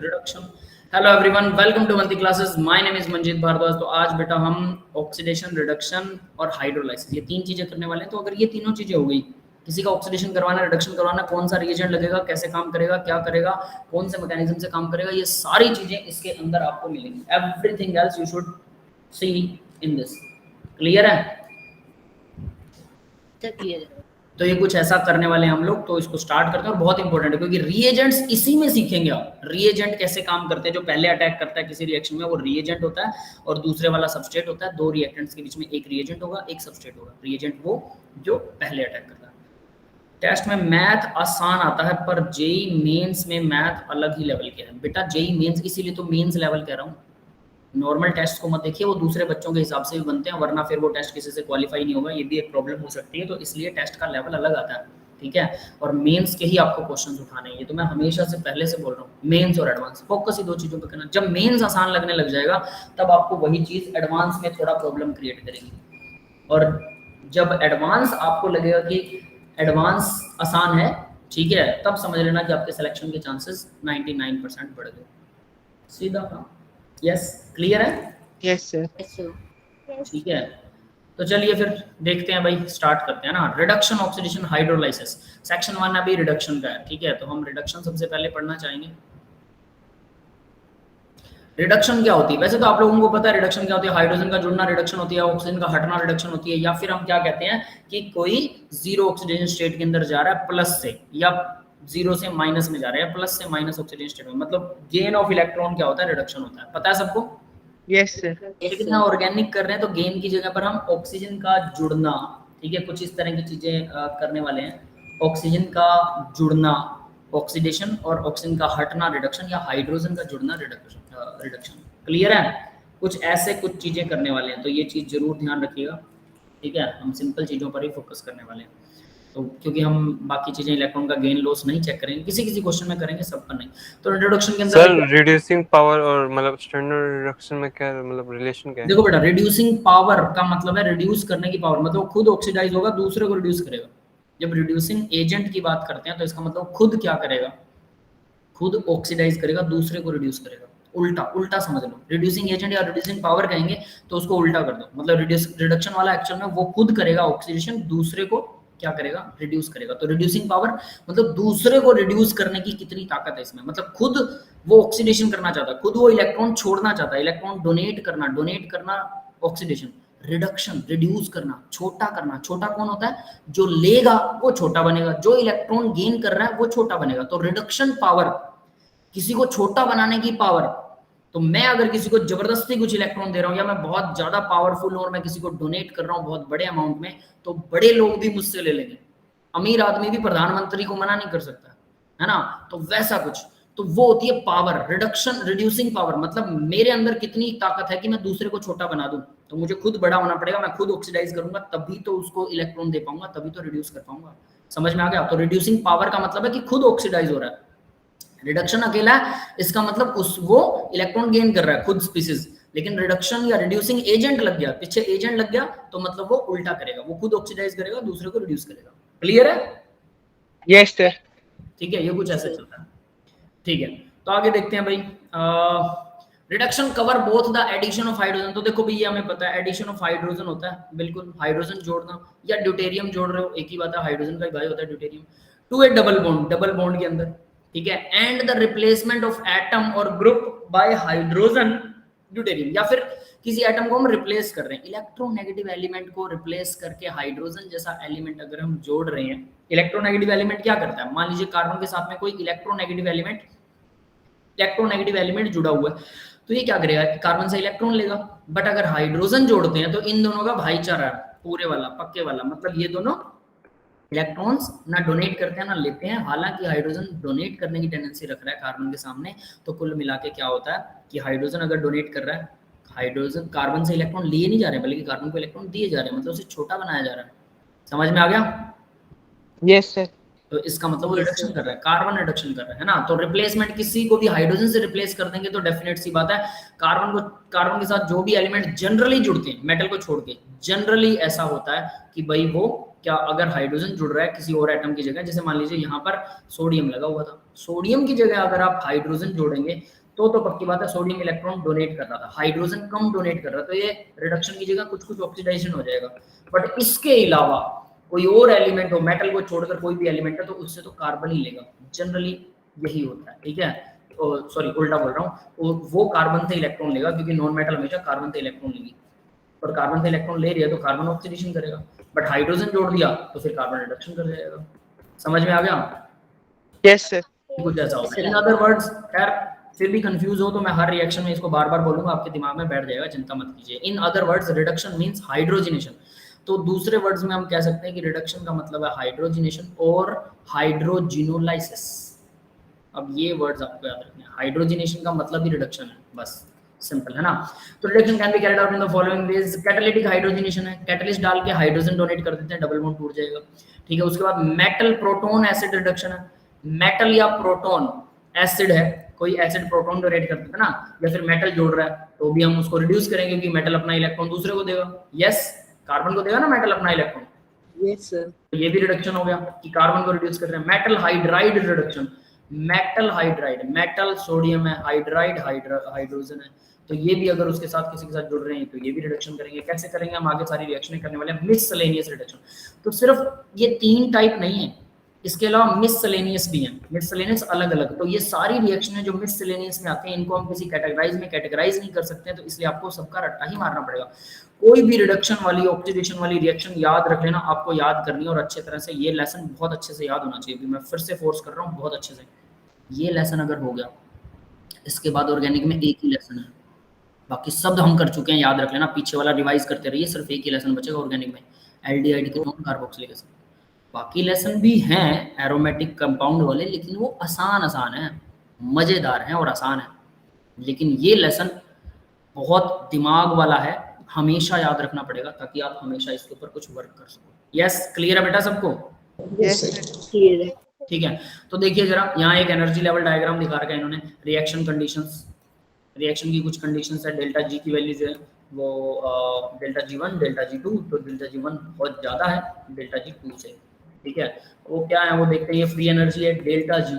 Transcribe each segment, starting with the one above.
Reduction. Hello everyone, welcome to Vanti classes. My name is Manjeet Bhardwaj. तो आज बेटा हम ऑक्सीडेशन, रिडक्शन और हाइड्रोलाइसिस ये तीन चीजें करने वाले हैं। तो अगर ये तीनों चीजें हो गई, किसी का ऑक्सीडेशन करवाना, रिडक्शन करवाना, कौन सा रिएजेंट लगेगा, कैसे काम करेगा, क्या करेगा, कौन से मैकेनिज्म से काम करेगा, ये सारी चीजें इसके अंदर आपको मिलेंगी। Everything else you should see in this. Clear है? क्लियर है। तो ये कुछ ऐसा करने वाले हैं हम लोग। तो इसको स्टार्ट करते हैं और बहुत इंपॉर्टेंट है क्योंकि रिएजेंट्स इसी में सीखेंगे आप। रिएजेंट कैसे काम करते हैं, जो पहले अटैक करता है किसी रिएक्शन में वो रिएजेंट होता है और दूसरे वाला सबस्ट्रेट होता है। दो रिएक्टेंट्स के बीच में एक रिएजेंट होगा, एक सबस्ट्रेट होगा। रिएजेंट वो जो पहले अटैक करता है। टेस्ट में मैथ आसान आता है पर जेई मेंस में मैथ अलग ही लेवल के है बेटा। जेई मेंस इसीलिए तो मेंस लेवल कह रहा हूँ। नॉर्मल टेस्ट को मत देखिए, वो दूसरे बच्चों के हिसाब से भी बनते हैं, वरना फिर वो टेस्ट किसी से क्वालिफाई नहीं होगा। ये भी एक प्रॉब्लम हो सकती है। तो इसलिए टेस्ट का लेवल अलग आता है, ठीक है। और मेंस के ही आपको क्वेश्चंस उठाने हैं। ये तो मैं हमेशा से पहले से बोल रहा हूँ, मेंस और एडवांस फोकस ही दो चीज़ों पे करना। जब मेंस आसान लगने लग जाएगा तब आपको वही चीज़ एडवांस में थोड़ा प्रॉब्लम क्रिएट करेगी। और जब एडवांस आपको लगेगा कि एडवांस आसान है, ठीक है, तब समझ लेना कि आपके सिलेक्शन के चांसेस 99% बढ़ गए। सीधा काम। यस, क्लियर है? Yes sir. ठीक है, तो चलिए फिर देखते हैं भाई, स्टार्ट करते हैं ना। Reduction, oxidation, hydrolysis. सेक्शन 1 अभी रिडक्शन का है, ठीक है। तो हम रिडक्शन सबसे पहले पढ़ना चाहेंगे। रिडक्शन क्या होती है? वैसे तो आप लोगों को पता है रिडक्शन क्या होती है। हाइड्रोजन का जुड़ना रिडक्शन होती है, ऑक्सीजन का हटना रिडक्शन होती है। या फिर हम क्या कहते हैं कि कोई जीरो ऑक्सीडेशन स्टेट के अंदर जा रहा है प्लस से, या जीरो से माइनस में जा रहा है, या प्लस से माइनस ऑक्सीडेशन स्टेट में, मतलब गेन ऑफ इलेक्ट्रॉन क्या होता है, रिडक्शन होता है। पता है सबको? Yes sir. लेकिन ऑर्गेनिक कर रहे हैं तो गेन की जगह पर हम ऑक्सीजन का जुड़ना, ठीक है, कुछ इस तरह की चीजें करने वाले हैं। ऑक्सीजन का जुड़ना ऑक्सीडेशन, और ऑक्सीजन का हटना रिडक्शन, या हाइड्रोजन का जुड़ना रिडक्शन। क्लियर है? कुछ ऐसे कुछ चीजें करने वाले हैं, तो ये चीज जरूर ध्यान रखिएगा, ठीक है। हम सिंपल चीजों पर ही फोकस करने वाले हैं। तो क्योंकि हम बाकी चीजें इलेक्ट्रॉन का गेन लॉस नहीं चेक करेंगे, किसी किसी क्वेश्चन में करेंगे, सब पर नहीं। तो इंट्रोडक्शन के अंदर सर रिड्यूसिंग पावर और मतलब स्टैंडर्ड रिडक्शन में क्या मतलब रिलेशन क्या है? देखो बेटा, रिड्यूसिंग पावर का मतलब है रिड्यूस करने की पावर, मतलब खुद ऑक्सीडाइज होगा, दूसरे को रिड्यूस करेगा। जब रिड्यूसिंग एजेंट की बात करते हैं तो इसका मतलब खुद क्या करेगा, खुद ऑक्सीडाइज करेगा, दूसरे को रिड्यूस करेगा। उल्टा उल्टा समझ लो। रिड्यूसिंग एजेंट या रिड्यूसिंग पावर कहेंगे तो उसको उल्टा कर दो, मतलब रिडक्शन वाला एक्चुअल में वो खुद करेगा ऑक्सीडेशन, दूसरे को क्या करेगा, रिड्यूस करेगा। तो रिड्यूसिंग पावर मतलब दूसरे को रिड्यूस करने की कितनी ताकत है इसमें, मतलब खुद वो ऑक्सीडेशन करना चाहता है, खुद वो इलेक्ट्रॉन छोड़ना चाहता है, इलेक्ट्रॉन डोनेट करना ऑक्सीडेशन। रिडक्शन रिड्यूस करना, छोटा करना। छोटा कौन होता है? जो लेगा वो छोटा बनेगा, जो इलेक्ट्रॉन गेन कर रहा है वो छोटा बनेगा। तो रिडक्शन पावर, किसी को छोटा बनाने की पावर। तो मैं अगर किसी को जबरदस्ती कुछ इलेक्ट्रॉन दे रहा हूं, या मैं बहुत ज्यादा पावरफुल हूं और मैं किसी को डोनेट कर रहा हूं बहुत बड़े अमाउंट में, तो बड़े लोग भी मुझसे ले लेंगे। अमीर आदमी भी प्रधानमंत्री को मना नहीं कर सकता, है ना। तो वैसा कुछ, तो वो होती है पावर। रिडक्शन रिड्यूसिंग पावर मतलब मेरे अंदर कितनी ताकत है कि मैं दूसरे को छोटा बना दूं। तो मुझे खुद बड़ा होना पड़ेगा, मैं खुद ऑक्सीडाइज करूंगा, तभी तो उसको इलेक्ट्रॉन दे पाऊंगा, तभी तो रिड्यूस कर पाऊंगा। समझ में आ गया? तो रिड्यूसिंग पावर का मतलब है कि खुद ऑक्सीडाइज हो रहा है। रिडक्शन अकेला है, इसका मतलब उस वो इलेक्ट्रॉन गेन कर रहा है खुद स्पीसीज। लेकिन रिडक्शन या रिड्यूसिंग एजेंट लग गया, पीछे एजेंट लग गया, तो मतलब वो उल्टा करेगा, वो खुद ऑक्सीडाइज करेगा, दूसरे को रिड्यूस करेगा। क्लियर है? Yes sir. ठीक है, ये कुछ ऐसे चलता है, ठीक है। तो आगे देखते हैं भाई। Reduction cover both the addition of hydrogen. तो देखो भाई, ये हमें पता है एडिशन ऑफ हाइड्रोजन होता है, बिल्कुल हाइड्रोजन जोड़ना, या ड्यूटेरियम जोड़ रहे हो, एक ही बात है, हाइड्रोजन का ही भाई होता है deuterium, to a double bond के अंदर, ठीक है। And the replacement of atom और ग्रुप बाय हाइड्रोजन ड्यूटेरियम, या फिर किसी एटम को हम रिप्लेस कर रहे हैं, इलेक्ट्रोनेगेटिव एलिमेंट को रिप्लेस करके हाइड्रोजन जैसा एलिमेंट अगर हम जोड़ रहे हैं। इलेक्ट्रोनेगेटिव एलिमेंट क्या करता है? मान लीजिए कार्बन के साथ में कोई इलेक्ट्रोनेगेटिव एलिमेंट जुड़ा हुआ है, तो ये क्या करेगा, कार्बन से इलेक्ट्रॉन लेगा। बट अगर हाइड्रोजन जोड़ते हैं तो इन दोनों का भाईचारा है, पूरे वाला, पक्के वाला, मतलब ये दोनों इलेक्ट्रॉन्स ना डोनेट करते हैं ना लेते हैं। हालांकि हाइड्रोजन डोनेट करने की टेंडेंसी रख रहा है कार्बन के सामने, तो कुल मिला के क्या होता है कि हाइड्रोजन अगर डोनेट कर रहा है, हाइड्रोजन कार्बन से इलेक्ट्रॉन लिए नहीं जा रहे हैं, बल्कि कार्बन को इलेक्ट्रॉन दिए जा रहे हैं, मतलब उसे छोटा बनाया जा रहा है। समझ में आ गया? Yes sir. तो इसका मतलब वो रिडक्शन कर रहा है, कार्बन रिडक्शन कर रहा है ना। तो रिप्लेसमेंट किसी को भी हाइड्रोजन से रिप्लेस कर देंगे तो डेफिनेट सी बात है, कार्बन के साथ जो भी एलिमेंट जनरली जुड़ते हैं मेटल को छोड़ के, जनरली ऐसा होता है कि भाई वो क्या, अगर हाइड्रोजन जुड़ रहा है किसी और एटम की जगह, जैसे मान लीजिए यहाँ पर सोडियम लगा हुआ था, सोडियम की जगह अगर आप हाइड्रोजन जोड़ेंगे तो पक्की बात है सोडियम इलेक्ट्रॉन डोनेट कर रहा था, हाइड्रोजन कम डोनेट कर रहा था, तो ये रिडक्शन की जगह कुछ कुछ ऑक्सीडाइजेशन हो जाएगा। बट इसके अलावा कोई और एलिमेंट हो, मेटल को छोड़कर कोई भी एलिमेंट है, तो उससे तो कार्बन ही लेगा, जनरली यही होता है, ठीक है। सॉरी उल्टा बोल रहा हूँ, वो कार्बन से इलेक्ट्रॉन लेगा, क्योंकि नॉन मेटल हमेशा कार्बन से इलेक्ट्रॉन लेगी, और कार्बन से इलेक्ट्रॉन ले रही है तो कार्बन ऑक्सीडेशन करेगा, बट हाइड्रोजन जोड़ दिया तो फिर कार्बन रिडक्शन कर जाएगा। समझ में आ गया? Yes, sir. कुछ ऐसा होता है। इन अदर वर्ड्स, खैर फिर भी कंफ्यूज हो तो मैं हर रिएक्शन में इसको बार बार बोलूंगा, आपके दिमाग में बैठ जाएगा, चिंता मत कीजिए। In other words reduction means hydrogenation. तो दूसरे वर्ड्स में हम कह सकते हैं कि रिडक्शन का मतलब है हाइड्रोजनेशन और हाइड्रोजिनोलाइसिस। अब ये वर्ड्स आपको याद रखने हैं, हाइड्रोजनेशन का मतलब ही रिडक्शन है, बस सिंपल है ना। तो reduction can be carried out in the following veg. Catalytic hydrogenation है, कैटलिस्ट डाल के हाइड्रोजन डोनेट कर देते हैं, डबल बॉन्ड टूट जाएगा, ठीक है। उसके बाद मेटल प्रोटोन एसिड रिडक्शन है, मेटल या प्रोटोन एसिड है, कोई एसिड प्रोटोन डोनेट कर देता है ना, या फिर मेटल जोड़ रहा है तो भी हम उसको रिड्यूस करेंगे, क्योंकि मेटल अपना इलेक्ट्रॉन दूसरे को देगा। यस, कार्बन को देगा ना मेटल अपना इलेक्ट्रॉन, Yes, sir. तो ये भी रिडक्शन हो गया कि कार्बन को रिड्यूस कर रहे हैं। Metal hydride reduction, metal hydride, metal sodium है, हाइड्राइड हाइड्रोजन है, तो ये भी अगर उसके साथ किसी के साथ जुड़ रहे हैं तो ये भी रिडक्शन करेंगे। कैसे करेंगे हम आगे सारी रिएक्शन करने वाले हैं। मिससेलेनियस रिडक्शन, तो सिर्फ ये 3 टाइप नहीं है, इसके अलावा मिससेलेनियस भी है। मिससेलेनियस अलग अलग, तो ये सारी रिएक्शन है जो मिससेलेनियस में आते हैं, इनको हम किसी कैटेगराइज में कैटेगराइज नहीं कर सकते हैं, तो इसलिए आपको सबका रट्टा ही मारना पड़ेगा। कोई भी रिडक्शन वाली ऑक्सीडेशन वाली रिएक्शन याद रख लेना, आपको याद करनी है, और अच्छे तरह से ये लेसन बहुत अच्छे से याद होना चाहिए। भी मैं फिर से फोर्स कर रहा हूँ बहुत अच्छे से, ये लेसन अगर हो गया, इसके बाद ऑर्गेनिक में एक ही लेसन है, बाकी सब हम कर चुके हैं, याद रख लेना, पीछे वाला रिवाइज करते रहिए, सिर्फ एक ही लेसन बचेगा ऑर्गेनिक में, एल्डिहाइड के नॉन कार्बोक्सिलिक एसिड। बाकी लेसन भी हैं एरोमेटिक कंपाउंड वाले, लेकिन वो आसान है, मजेदार हैं और आसान है, लेकिन ये लेसन बहुत दिमाग वाला है, हमेशा याद रखना पड़ेगा, ताकि आप हमेशा इसके ऊपर कुछ वर्क कर सको। यस, क्लियर है बेटा सबको? Yes, sir. Clear. ठीक है, तो देखिए जरा, यहाँ एक एनर्जी लेवल डायग्राम दिखा रखा है इन्होंने, रिएक्शन कंडीशंस, रिएक्शन की कुछ कंडीशंस है। डेल्टा जी की वैल्यू जो है वो डेल्टा G1 डेल्टा G2, तो डेल्टा G1 बहुत ज़्यादा है डेल्टा G2 से, ठीक है। वो क्या है वो देखते हैं, ये फ्री एनर्जी है डेल्टा G,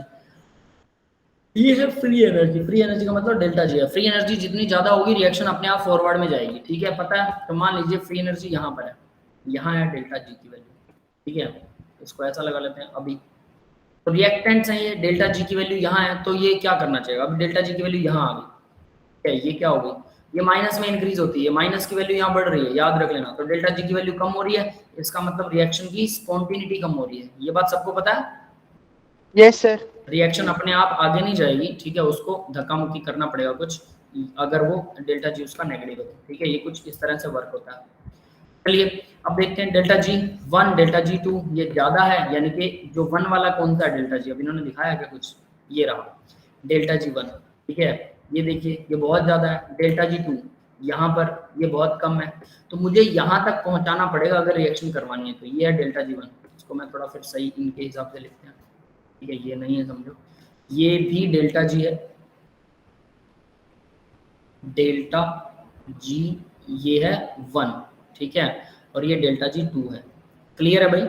ये है फ्री एनर्जी। फ्री एनर्जी का मतलब डेल्टा G है। फ्री एनर्जी जितनी ज़्यादा होगी रिएक्शन अपने आप फॉरवर्ड में जाएगी, ठीक है, पता है। तो मान लीजिए फ्री एनर्जी यहाँ पर है, यहाँ है डेल्टा G की वैल्यू, ठीक है, इसको ऐसा लगा लेते हैं अभी। तो रिएक्टेंट्स हैं ये, डेल्टा G की वैल्यू यहाँ है, तो ये क्या करना चाहिए, अब डेल्टा G की वैल्यू यहाँ आ गई, क्या ये क्या हो गई, ये माइनस में इंक्रीज होती है, माइनस की वैल्यू यहाँ बढ़ रही है, याद रख लेना। तो डेल्टा G की वैल्यू कम हो रही है, इसका मतलब रिएक्शन की स्पॉन्टेनिटी कम हो रही है, ये बात सबको पता है। Yes, sir. रिएक्शन अपने आप आगे नहीं जाएगी, ठीक है, उसको धक्का मुक्की करना पड़ेगा कुछ, अगर वो डेल्टा G उसका नेगेटिव है, ठीक है, ये कुछ इस तरह से वर्क होता है। चलिए अब देखते हैं डेल्टा G1 डेल्टा G2, ये ज्यादा है, यानी कि जो 1 वाला कौन सा है डेल्टा G, अब इन्होंने दिखाया क्या कुछ, ये रहा डेल्टा G1, ठीक है, ये देखिए ये बहुत ज्यादा है। डेल्टा G2 यहाँ पर ये बहुत कम है, तो मुझे यहाँ तक पहुँचाना पड़ेगा अगर रिएक्शन करवानी है, तो ये है डेल्टा G1। इसको मैं थोड़ा फिर सही इनके हिसाब से लिखते हैं, ठीक है, ये नहीं है समझो, ये भी डेल्टा G है, डेल्टा G ये है 1, ठीक है, और ये डेल्टा G2 है। क्लियर है भाई?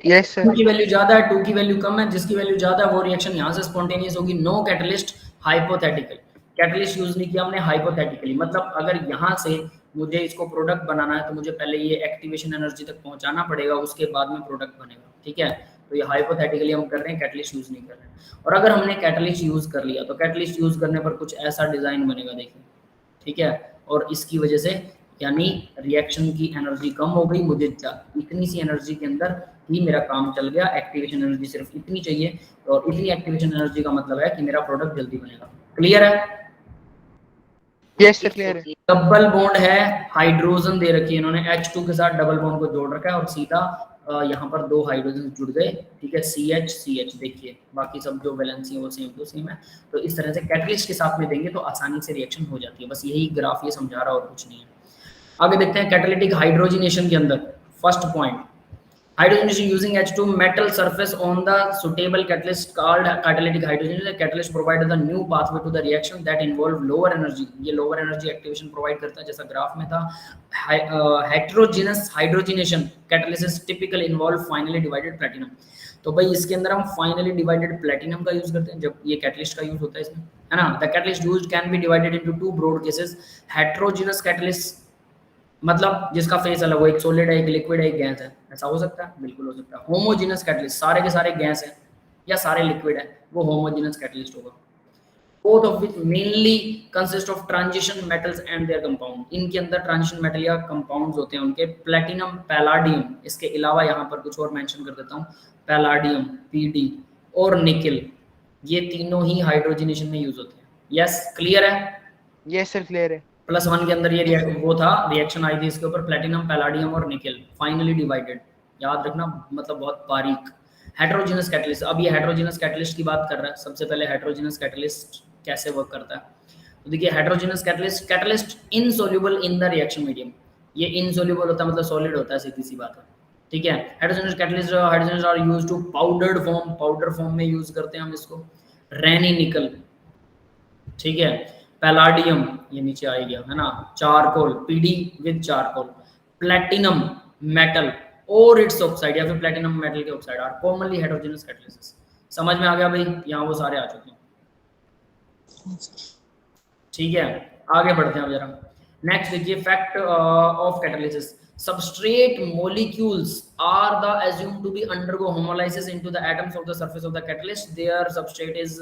Yes, sir. 2 की वैल्यू ज्यादा है, 2 की वैल्यू कम है, जिसकी वैल्यू ज्यादा है वो रिएक्शन यहाँ से स्पॉन्टेनियस होगी। No catalyst, hypothetical, catalyst use नहीं किया हमने, हाइपोथेटिकली, मतलब अगर यहाँ से मुझे इसको प्रोडक्ट बनाना है तो मुझे पहले ये एक्टिवेशन एनर्जी तक पहुंचाना पड़ेगा, उसके बाद में प्रोडक्ट बनेगा, ठीक है। तो ये हाइपोथेटिकली हम कर रहे हैं, कैटलिस्ट यूज नहीं कर रहे हैं। और अगर हमने कैटलिस्ट यूज कर लिया तो कैटलिस्ट यूज करने पर कुछ ऐसा डिजाइन बनेगा, देखिए, ठीक है, और इसकी वजह से यानी रिएक्शन की एनर्जी कम हो गई, मुझे इतनी सी एनर्जी के अंदर ही मेरा काम चल गया, एक्टिवेशन एनर्जी सिर्फ इतनी चाहिए, और इतनी एक्टिवेशन एनर्जी का मतलब है कि मेरा प्रोडक्ट जल्दी बनेगा। क्लियर है? Yes, sir. Clear. Double bond है, हाइड्रोजन दे रखी है इन्होंने, H2 के साथ डबल बॉन्ड को जोड़ रखा है, और सीधा यहाँ पर 2 हाइड्रोजन जुड़ गए, ठीक है, CH देखिए, बाकी सब जो वैलेंसी है वो सेम टू सेम है। तो इस तरह से कैटलिस्ट के साथ में देंगे तो आसानी से रिएक्शन हो जाती है, बस यही ग्राफ ये समझा रहा और कुछ नहीं है। आगे देखते हैं कैटालिटिक हाइड्रोजनेशन के अंदर first point, hydrogenation using H2 metal surface on the suitable catalyst called catalytic hydrogenation. The catalyst provides the new pathway to the reaction that involve lower energy, ये lower energy activation provide करता है, जैसा graph में था। heterogeneous hydrogenation catalysis typically involve finally divided platinum, तो भाई इसके अंदर हम फाइनली डिवाइडेड प्लेटिनम का यूज करते हैं जब ये कैटलिस्ट का यूज होता है इसमें, है ना। The catalyst used can be divided into two broad cases, heterogeneous catalyst मतलब जिसका फेस अलग हो, एक सॉलिड है, एक लिक्विड है, एक गैस है, ऐसा हो सकता है, बिल्कुल हो सकता है। होमोजेनस कैटलिस्ट सारे के सारे गैस है या सारे लिक्विड है, वो होमोजेनस कैटलिस्ट होगा। both of which mainly consist of transition metals and their compound, इनके अंदर ट्रांजिशन मेटल या कंपाउंड्स होते हैं उनके, प्लेटिनम, पैलाडियम, इसके अलावा यहाँ पर कुछ और मेंशन कर देता हूँ, पैलाडियम, पीडी और निकल, ये तीनों ही हाइड्रोजनेशन में यूज होते हैं। यस क्लियर है? यस सर क्लियर है। +1 के अंदर ये वो था, रिएक्शन आई थी इसके ऊपर, प्लेटिनम, पैलाडियम और निकल फाइनली डिवाइडेड, याद रखना, मतलब बहुत बारीक। हेटेरोजेनस कैटलिस्ट, अब ये हेटेरोजेनस कैटलिस्ट की बात कर रहा है। सबसे पहले हेटेरोजेनस कैटलिस्ट कैसे वर्क करता है, तो देखिए heterogeneous catalyst, catalyst insoluble in the reaction medium, ये इनसोल्यूबल होता है मतलब सॉलिड होता है, सीधी सी बात है, ठीक है। Heterogeneous catalyst, heterogeneous are used to powdered form, powder form में यूज करते हैं हम इसको, रैनी निकल, ठीक है। पैलाडियम ये नीचे आ गया है ना, charcoal, PD with charcoal, platinum metal और इट्स ऑक्साइड या फिर प्लैटिनम मेटल के oxide are commonly heterogeneous catalyst. समझ में आ गया भाई, यहाँ वो सारे आ चुके हैं, ठीक है। आगे बढ़ते हैं अब जरा, नेक्स्ट देखिए fact of catalysis, substrate molecules are the assumed to be undergo homolysis into the atoms of the surface of the catalyst, their substrate is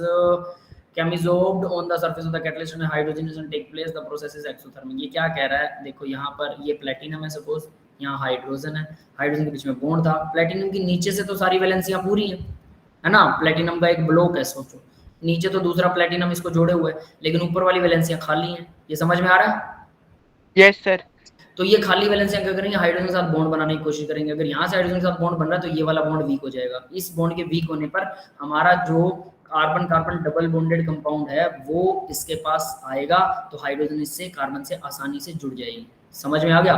chemisorbed on the surface of the catalyst and hydrogenation take place, the process is exothermic। ये क्या कह रहा है, देखो यहाँ पर ये platinum है, सपोज यहाँ हाइड्रोजन है, हाइड्रोजन के बीच में बॉन्ड था, प्लेटिनम की नीचे से तो सारी वैलेंसियां पूरी है ना, प्लेटिनम का एक ब्लॉक है, सोचो नीचे तो दूसरा प्लेटिनम इसको जोड़े हुए है, लेकिन ऊपर वाली वैलेंसियां खाली हैं, ये समझ में आ रहा है? Yes sir. तो ये खाली वैलेंसियां क्या करेंगे, हाइड्रोजन के साथ बॉन्ड बनाने की कोशिश करेंगे। अगर यहाँ से हाइड्रोजन के साथ बॉन्ड बन रहा है तो ये वाला बॉन्ड वीक हो जाएगा, इस बॉन्ड के वीक होने पर हमारा जो carbon carbon double bonded compound है वो इसके पास आएगा, तो हाइड्रोजन इससे कार्बन से आसानी से जुड़ जाएगी। समझ में आ गया?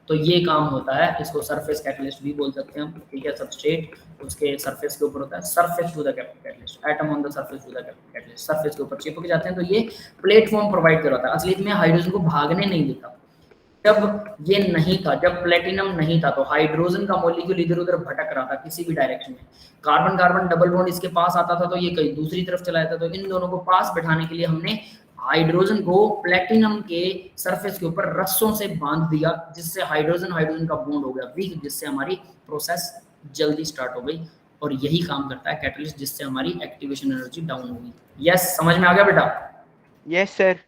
तो ये काम होता है, इसको सरफेस कैटलिस्ट भी बोल सकते हैं हम, ठीक है। सबस्ट्रेट उसके सरफेस के ऊपर होता है, surface to the catalyst, atom on the surface to the catalyst, surface के ऊपर चिपक जाते हैं, तो ये प्लेटफॉर्म प्रोवाइड करता है। असलियत में हाइड्रोजन को भागने नहीं देता। जब ये नहीं था, जब प्लेटिनम नहीं था, तो हाइड्रोजन का मॉलिक्यूल इधर उधर भटक रहा था किसी भी डायरेक्शन में, कार्बन कार्बन डबल बॉन्ड इसके पास आता था तो ये कहीं दूसरी तरफ चला जाता, तो इन दोनों को पास बिठाने के लिए हमने हाइड्रोजन को प्लेटिनम के सरफेस के ऊपर रस्सों से बांध दिया, जिससे हाइड्रोजन हाइड्रोजन का बॉन्ड हो गया वीक, जिससे हमारी प्रोसेस जल्दी स्टार्ट हो गई। और यही काम करता है कैटलिस्ट, जिससे हमारी एक्टिवेशन एनर्जी डाउन होगी। यस समझ में आ गया बेटा? Yes sir.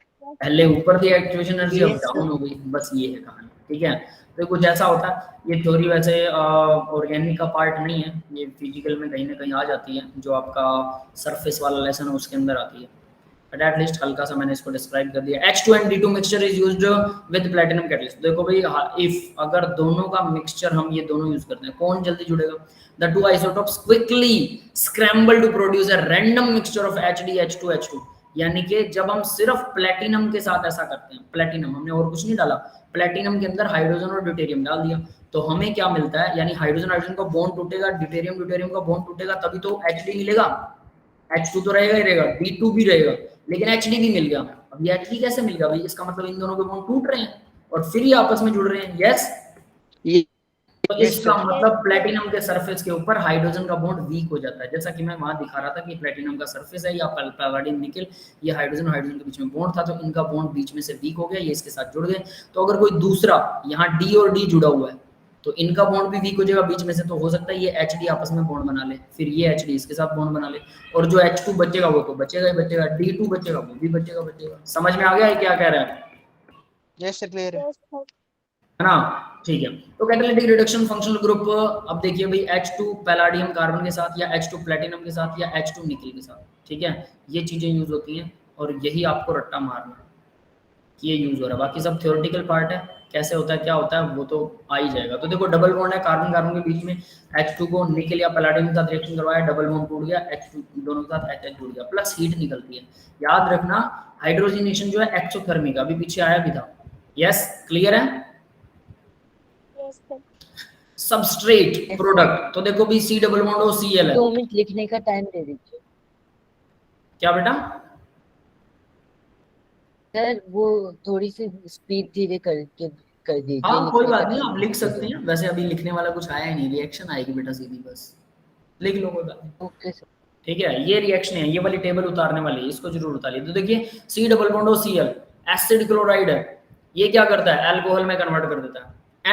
पहले ऊपर थी एक्टिवेशन एनर्जी, अब डाउन हो गई, बस ये है कहानी, ठीक है। तो कुछ ऐसा होता है, ये थ्योरी वैसे ऑर्गेनिक का पार्ट नहीं है, ये फिजिकल में कहीं ना कहीं आ जाती है, जो आपका सरफेस वाला लेसन है उसके अंदर आती है, बट एटलीस्ट हल्का सा मैंने इसको डिस्क्राइब कर दिया। H2 and D2 mixture is used with platinum catalyst. देखो भाई, इफ अगर दोनों का मिक्सचर हम ये दोनों यूज करते हैं, कौन जल्दी जुड़ेगा? The two isotopes quickly scramble to produce a random mixture of HDH2H2, यानी कि जब हम सिर्फ प्लेटिनम के साथ ऐसा करते हैं, प्लेटिनम हमने और कुछ नहीं डाला, प्लेटिनम के अंदर हाइड्रोजन और ड्यूटेरियम डाल दिया, तो हमें क्या मिलता है, यानी हाइड्रोजन हाइड्रोजन का बॉन्ड टूटेगा, ड्यूटेरियम ड्यूटेरियम का बॉन्ड टूटेगा, तभी तो HD मिलेगा। H2 तो रहेगा ही रहेगा, D2 भी रहेगा, लेकिन HD भी मिल गया। अब ये HD कैसे मिल गया भाई? इसका मतलब इन दोनों के बॉन्ड टूट रहे हैं और फिर ये आपस में जुड़ रहे हैं। यस, तो इसका मतलब प्लेटिनम के सरफेस के ऊपर हाइड्रोजन का बॉन्ड वीक हो जाता है, जैसा कि मैं वहां दिखा रहा था कि प्लेटिनम का सरफेस है या पैलाडियम निकल, ये हाइड्रोजन हाइड्रोजन के बीच में बॉन्ड था, तो इनका बॉन्ड बीच में से वीक हो गया, ये इसके साथ जुड़ गए। तो अगर कोई दूसरा यहाँ D और D जुड़ा हुआ है तो इनका बॉन्ड भी वीक हो जाएगा बीच में से, तो हो सकता है ये HD आपस में बॉन्ड बना ले, फिर ये HD इसके साथ बॉन्ड बना ले, और जो H2 बचेगा वो तो बचेगा ही बचेगा, D2 बचेगा वो भी बचेगा। समझ में आ गया है क्या कह रहा है? यस सर क्लियर है ना, ठीक है। तो कैटालिटिक रिडक्शन फंक्शनल ग्रुप, अब देखिए भाई, H2 पैलाडियम कार्बन के साथ या H2 प्लेटिनम के साथ या H2 निकल के साथ, ठीक है, ये चीजें यूज होती हैं और यही आपको रट्टा मारना कि ये यूज हो रहा है। बाकी सब थ्योरेटिकल पार्ट है, कैसे होता है क्या होता है वो तो आ ही जाएगा। तो देखो डबल बॉन्ड है कार्बन कार्बन के बीच में, H2 को निकल या पैलाडियम के साथ रिएक्शन करवाया, डबल बॉन्ड टूट गया, H2 दोनों के साथ H जुड़ गया, प्लस हीट निकलती है। याद रखना हाइड्रोजनेशन जो है एक्सोथर्मिक, अभी पीछे आया भी था। यस क्लियर है? सबस्ट्रेट प्रोडक्ट, तो देखो भी C डबल बॉन्ड और Cl है। 2 मिनट लिखने का टाइम दे दीजिए। क्या बेटा? सर वो थोड़ी सी स्पीड धीरे कर दीजिए। हाँ कोई बात नहीं, आप लिख सकते हैं, वैसे अभी लिखने वाला कुछ आया ही नहीं, रिएक्शन आएगी बेटा सीधी बस। लिख लो कोई बात नहीं। Okay sir. ठीक है, ये रिएक्शन है, ये वाली टेबल उतारने वाली है, इसको जरूर उतारिए। तो देखिए C double bond O C L, acid chloride है, ये क्या करता है, अल्कोहल में कन्वर्ट कर देता है।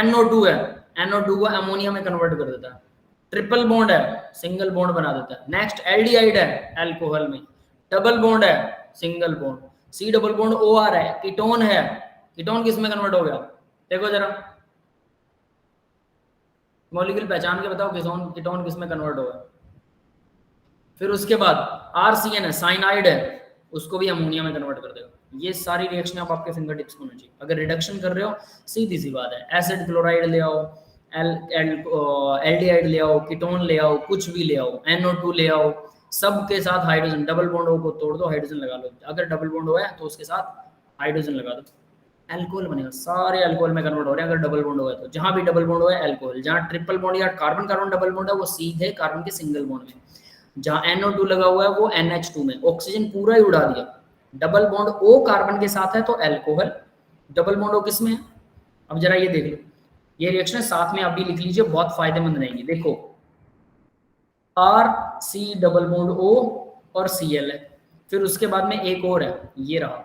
NO2 है, NO2 को अमोनिया में कन्वर्ट कर देता है। ट्रिपल बॉन्ड है, सिंगल बॉन्ड बना देता है। नेक्स्ट एल्डिहाइड है, अल्कोहल में। डबल बॉन्ड है, single bond. C double bond O R है, कीटोन है, कीटोन किस में कन्वर्ट हो गया, देखो जरा मॉलिक्यूल पहचान के बताओ, कीटोन किस में कन्वर्ट होगा। फिर उसके बाद RCN है, साइनाइड है, उसको भी अमोनिया में कन्वर्ट कर देगा। ये सारी रिएक्शन आप आपके फिंगर टिप्स में होनी चाहिए। अगर रिडक्शन कर रहे हो, सीधी सी बात है, एसिड क्लोराइड ले आओ, एल्डिहाइड ले आओ, कीटोन ले आओ, कुछ भी ले आओ, NO2 ले आओ, सबके साथ हाइड्रोजन, डबल बॉन्ड ओ को तोड़ दो, हाइड्रोजन लगा लो। अगर डबल बॉन्ड ओ है तो उसके साथ हाइड्रोजन लगा दो, अल्कोहल बनेगा। सारे अल्कोहल में कन्वर्ट हो रहे हैं अगर डबल बॉन्ड हो है तो। जहां भी डबल बॉन्ड हो है अल्कोहल, जहां ट्रिपल बॉन्ड या कार्बन कार्बन डबल बॉन्ड है वो सीधे कार्बन के सिंगल बॉन्ड में। जहां NO2 लगा हुआ है वो NH2 में, ऑक्सीजन पूरा ही उड़ा दिया। डबल बॉन्ड O कार्बन के साथ है तो अल्कोहल, डबल बॉन्ड O किस में है। अब जरा ये देख लो, ये रिएक्शन साथ में आप भी लिख लीजिए, बहुत फायदेमंद रहेंगी। देखो RC डबल बॉन्ड O और Cl है, फिर उसके बाद में एक और है, ये रहा,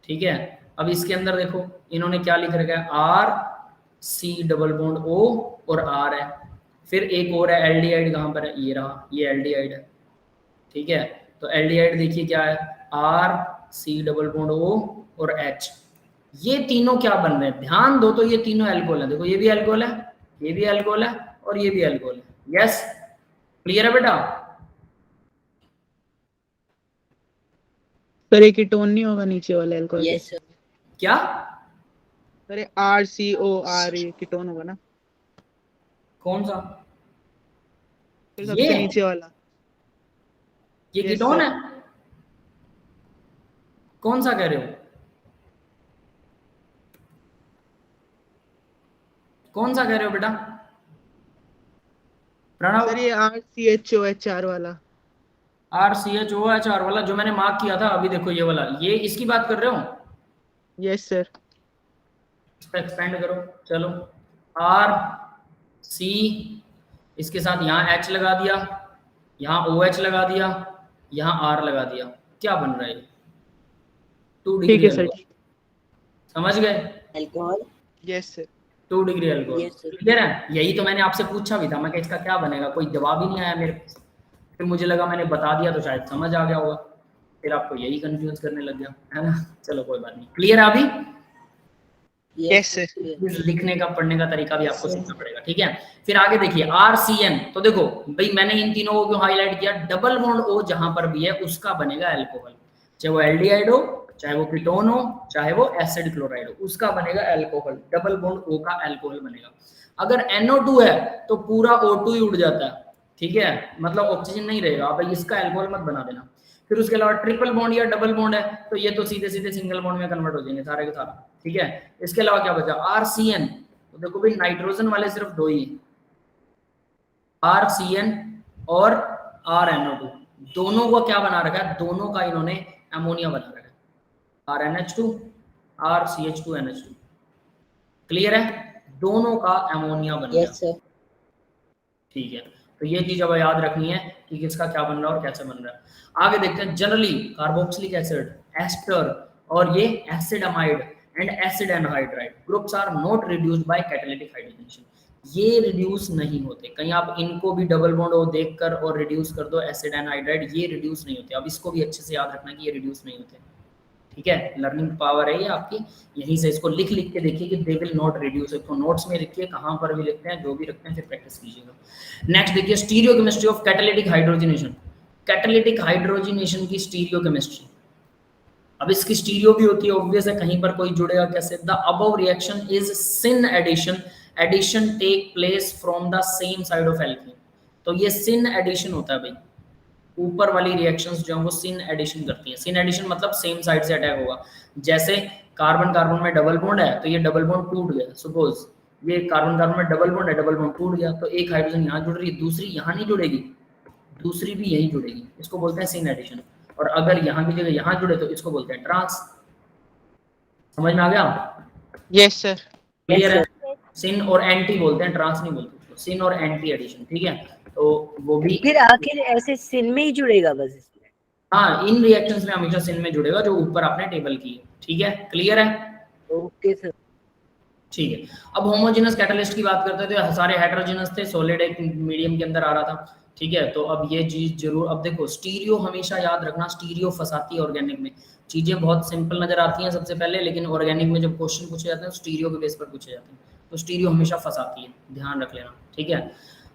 ठीक है। अब इसके अंदर देखो इन्होंने क्या लिख रखा है, RC डबल बॉन्ड O और R है, फिर एक और है एल्डिहाइड, कहां पर है, ये रहा, ये एल्डिहाइड है, ठीक है। तो एल्डिहाइड देखिए क्या है, RC डबल बॉन्ड O और H, ये तीनों क्या बन रहे हैं, ध्यान दो तो ये तीनों अल्कोहल है। देखो ये भी अल्कोहल है, ये भी अल्कोहल है और ये भी अल्कोहल है। यस, क्लियर है बेटा। सर ये कीटोन नहीं होगा नीचे वाला अल्कोहल? Yes sir. क्या, अरे RCOR कीटोन होगा ना? कौन सा, फिर सबसे ये नीचे वाला ये Yes, कीटोन sir. है, कौन सा कह रहे हो, कौन सा कह रहे हो बेटा प्रणव। सर ये RCHOHR वाला। RCHOHR वाला जो मैंने मार्क किया था अभी, देखो ये वाला, ये इसकी बात कर रहे हो। Yes sir. इसको एक्सपेंड करो, चलो RC, इसके साथ यहाँ H लगा दिया, यहाँ OH लगा दिया, यहाँ R लगा दिया, क्या बन रहा है, 2 ठीक डिग्री है सर। समझ गए, alcohol. Yes sir. 2 degree alcohol. Yes, sir. Clear है, यही तो मैंने आपसे पूछा भी था, मैं कि इसका क्या बनेगा, कोई जवाब ही नहीं आया मेरे पास। फिर मुझे लगा मैंने बता दिया तो शायद समझ आ गया होगा, फिर आपको यही कंफ्यूज करने लग गया है ना। चलो कोई बात नहीं, क्लियर है अभी। Yes, sir. इस लिखने का पढ़ने का तरीका भी आपको सीखना पड़ेगा, ठीक है। फिर आगे देखिए RCN, तो देखो भाई मैंने इन तीनों को क्यों हाईलाइट किया, डबल बॉन्ड O जहां पर भी है उसका बनेगा अल्कोहल, चाहे वो एल्डिहाइड हो, चाहे वो कीटोन हो, चाहे वो एसिड क्लोराइड हो, उसका बनेगा अल्कोहल, डबल बॉन्ड O का अल्कोहल बनेगा। अगर NO2 है तो पूरा O2 ही उड़ जाता है, ठीक है, मतलब ऑक्सीजन नहीं रहेगा, भाई इसका अल्कोहल मत बना देना। फिर उसके अलावा ट्रिपल बॉन्ड या डबल बॉन्ड है तो ये तो सीधे सीधे सिंगल बॉन्ड में कन्वर्ट हो जाएंगे सारे के सारा, ठीक है। इसके अलावा क्या बचा, RCN, तो देखो भाई नाइट्रोजन वाले सिर्फ दो ही, RCN और RNO2, दोनों को क्या बना रखा है, दोनों का इन्होंने अमोनिया बना रखा है, RNH2 RCH2NH2, क्लियर है, दोनों का अमोनिया बन गया। Yes sir. ठीक है, तो ये चीज अब याद रखनी है कि किसका क्या बन रहा है और कैसे बन रहा है। आगे देखते हैं, जनरली कार्बोक्सिलिक एसिड, एस्टर और ये acid amide and acid anhydride groups are not reduced by catalytic hydrogenation, ये रिड्यूस नहीं होते। कहीं आप इनको भी डबल बॉन्ड ओ देखकर और रिड्यूस कर दो एसिड एनहाइड्राइड, ये रिड्यूस नहीं होते। अब इसको भी अच्छे से याद रखना कि ये रिड्यूस नहीं होते, ठीक है, लर्निंग पावर है ये आपकी, यहीं से इसको लिख लिख के देखिए कि दे विल नॉट रिड्यूस, इसको नोट्स में लिखिए, कहां पर भी लिखते हैं, जो भी रखते हैं फिर प्रैक्टिस कीजिएगा। नेक्स्ट देखिए, stereochemistry of catalytic hydrogenation, catalytic hydrogenation की स्टीरियोकेमिस्ट्री। अब इसकी स्टीरियो भी होती है, ऑब्वियस है, कहीं पर कोई जुड़ेगा कैसे। The above reaction is syn addition, addition take place from the same side of alkene, तो ये सिन एडिशन होता है भाई, ऊपर वाली रिएक्शंस जो है वो सिन एडिशन करती हैं। सिन एडिशन मतलब सेम साइड से अटैक होगा, जैसे कार्बन कार्बन में डबल बॉन्ड है तो ये डबल बॉन्ड टूट गया, सपोज ये कार्बन कार्बन में डबल बॉन्ड है, डबल बॉन्ड टूट गया, तो एक हाइड्रोजन यहाँ जुड़ रही है, दूसरी यहाँ नहीं जुड़ेगी, दूसरी भी यही जुड़ेगी, इसको बोलते हैं सिन एडिशन। और अगर यहाँ की जगह यहाँ जुड़े तो इसको बोलते हैं ट्रांस। समझ में आ गया? Yes, sir. क्लियर है? सिन और एंटी बोलते हैं, ट्रांस नहीं बोलते उसको। तो सिन और एंटी एडिशन, ठीक है, तो वो भी फिर आखिर ऐसे सिन में ही जुड़ेगा बस इसमें। हाँ, इन रिएक्शंस में हमेशा सिन में जुड़ेगा जो ऊपर आपने टेबल की है, ठीक है, क्लियर है? Okay sir. ठीक है, अब होमोजेनस कैटलिस्ट की बात करते थे, सारे हेटेरोजेनस थे, सॉलिड एक मीडियम के अंदर आ रहा था, ठीक है, तो अब ये चीज जरूर, अब देखो स्टीरियो हमेशा याद रखना, स्टीरियो फंसाती है ऑर्गेनिक में, चीजें बहुत सिंपल नजर आती हैं सबसे पहले, लेकिन ऑर्गेनिक में जब क्वेश्चन पूछे जाते हैं स्टीरियो के बेस पर पूछे जाते हैं, तो स्टीरियो हमेशा फंसाती है, ध्यान रख लेना, ठीक है।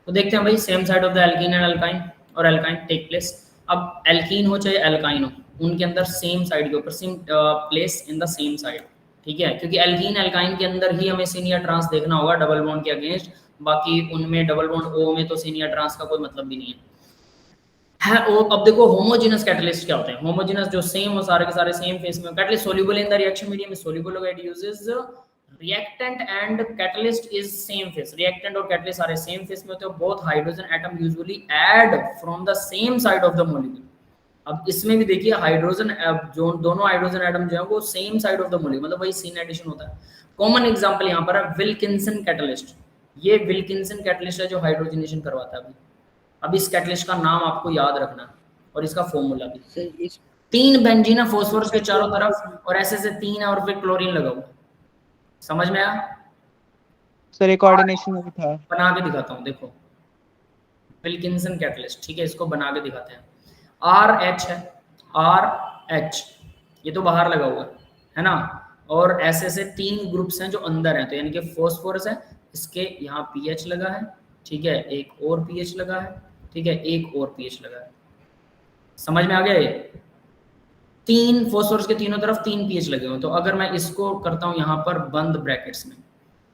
तो देखते हैं भाई, same side of the alkene and alkyne और एल्काइन टेक प्लेस। अब एल्कीन हो चाहे एल्काइन हो, उनके अंदर सेम साइड के ऊपर same place in the same side, ठीक है, क्योंकि एल्कीन एल्काइन के अंदर ही हमें सिन या ट्रांस देखना होगा डबल बॉन्ड के अगेंस्ट, बाकी उनमें डबल बॉन्ड ओ में तो सिन या ट्रांस का कोई मतलब भी नहीं है। अब देखो होमोजेनस कैटलिस्ट क्या होते हैं, होमोजेनस जो सेम हो, सारे के सारे सेम फेस में, catalyst soluble in the reaction medium is soluble, it uses reactant and catalyst is same phase, reactant और catalyst सारे same phase में होते हैं, both hydrogen atom usually add from the same side of the molecule। अब इसमें भी देखिए hydrogen, जो दोनों हाइड्रोजन एटम जो है वो same side of the molecule, मतलब वही सिन एडिशन होता है। कॉमन एग्जांपल यहाँ पर है विल्किंसन कैटलिस्ट, ये विल्किंसन कैटलिस्ट है जो हाइड्रोजनेशन करवाता है। अब इस कैटलिस्ट का नाम आपको याद रखना है और इसका फॉर्मूला भी, सर इस 3 बेंजीन है फॉस्फोरस के चारों तरफ और ऐसे से 3 है और फिर क्लोरीन लगा हुआ, समझ में आया? सर एक कोऑर्डिनेशन में भी था। बना के दिखाता हूँ, देखो विल्किंसन कैटलिस्ट, ठीक है, इसको बना के दिखाते हैं। RH है, RH ये तो बाहर लगा हुआ है ना, और ऐसे से 3 ग्रुप्स हैं जो अंदर हैं, तो यानी कि फॉस्फोरस है, इसके यहाँ पीएच लगा है, ठीक है, एक और पीएच लगा है, ठीक है, एक और पीएच लगा है, समझ में आ गया? ये 3 फॉस्फोरस के तीनों तरफ 3 पीएच लगे हुए हैं, तो अगर मैं इसको करता हूँ यहाँ पर बंद ब्रैकेट्स में,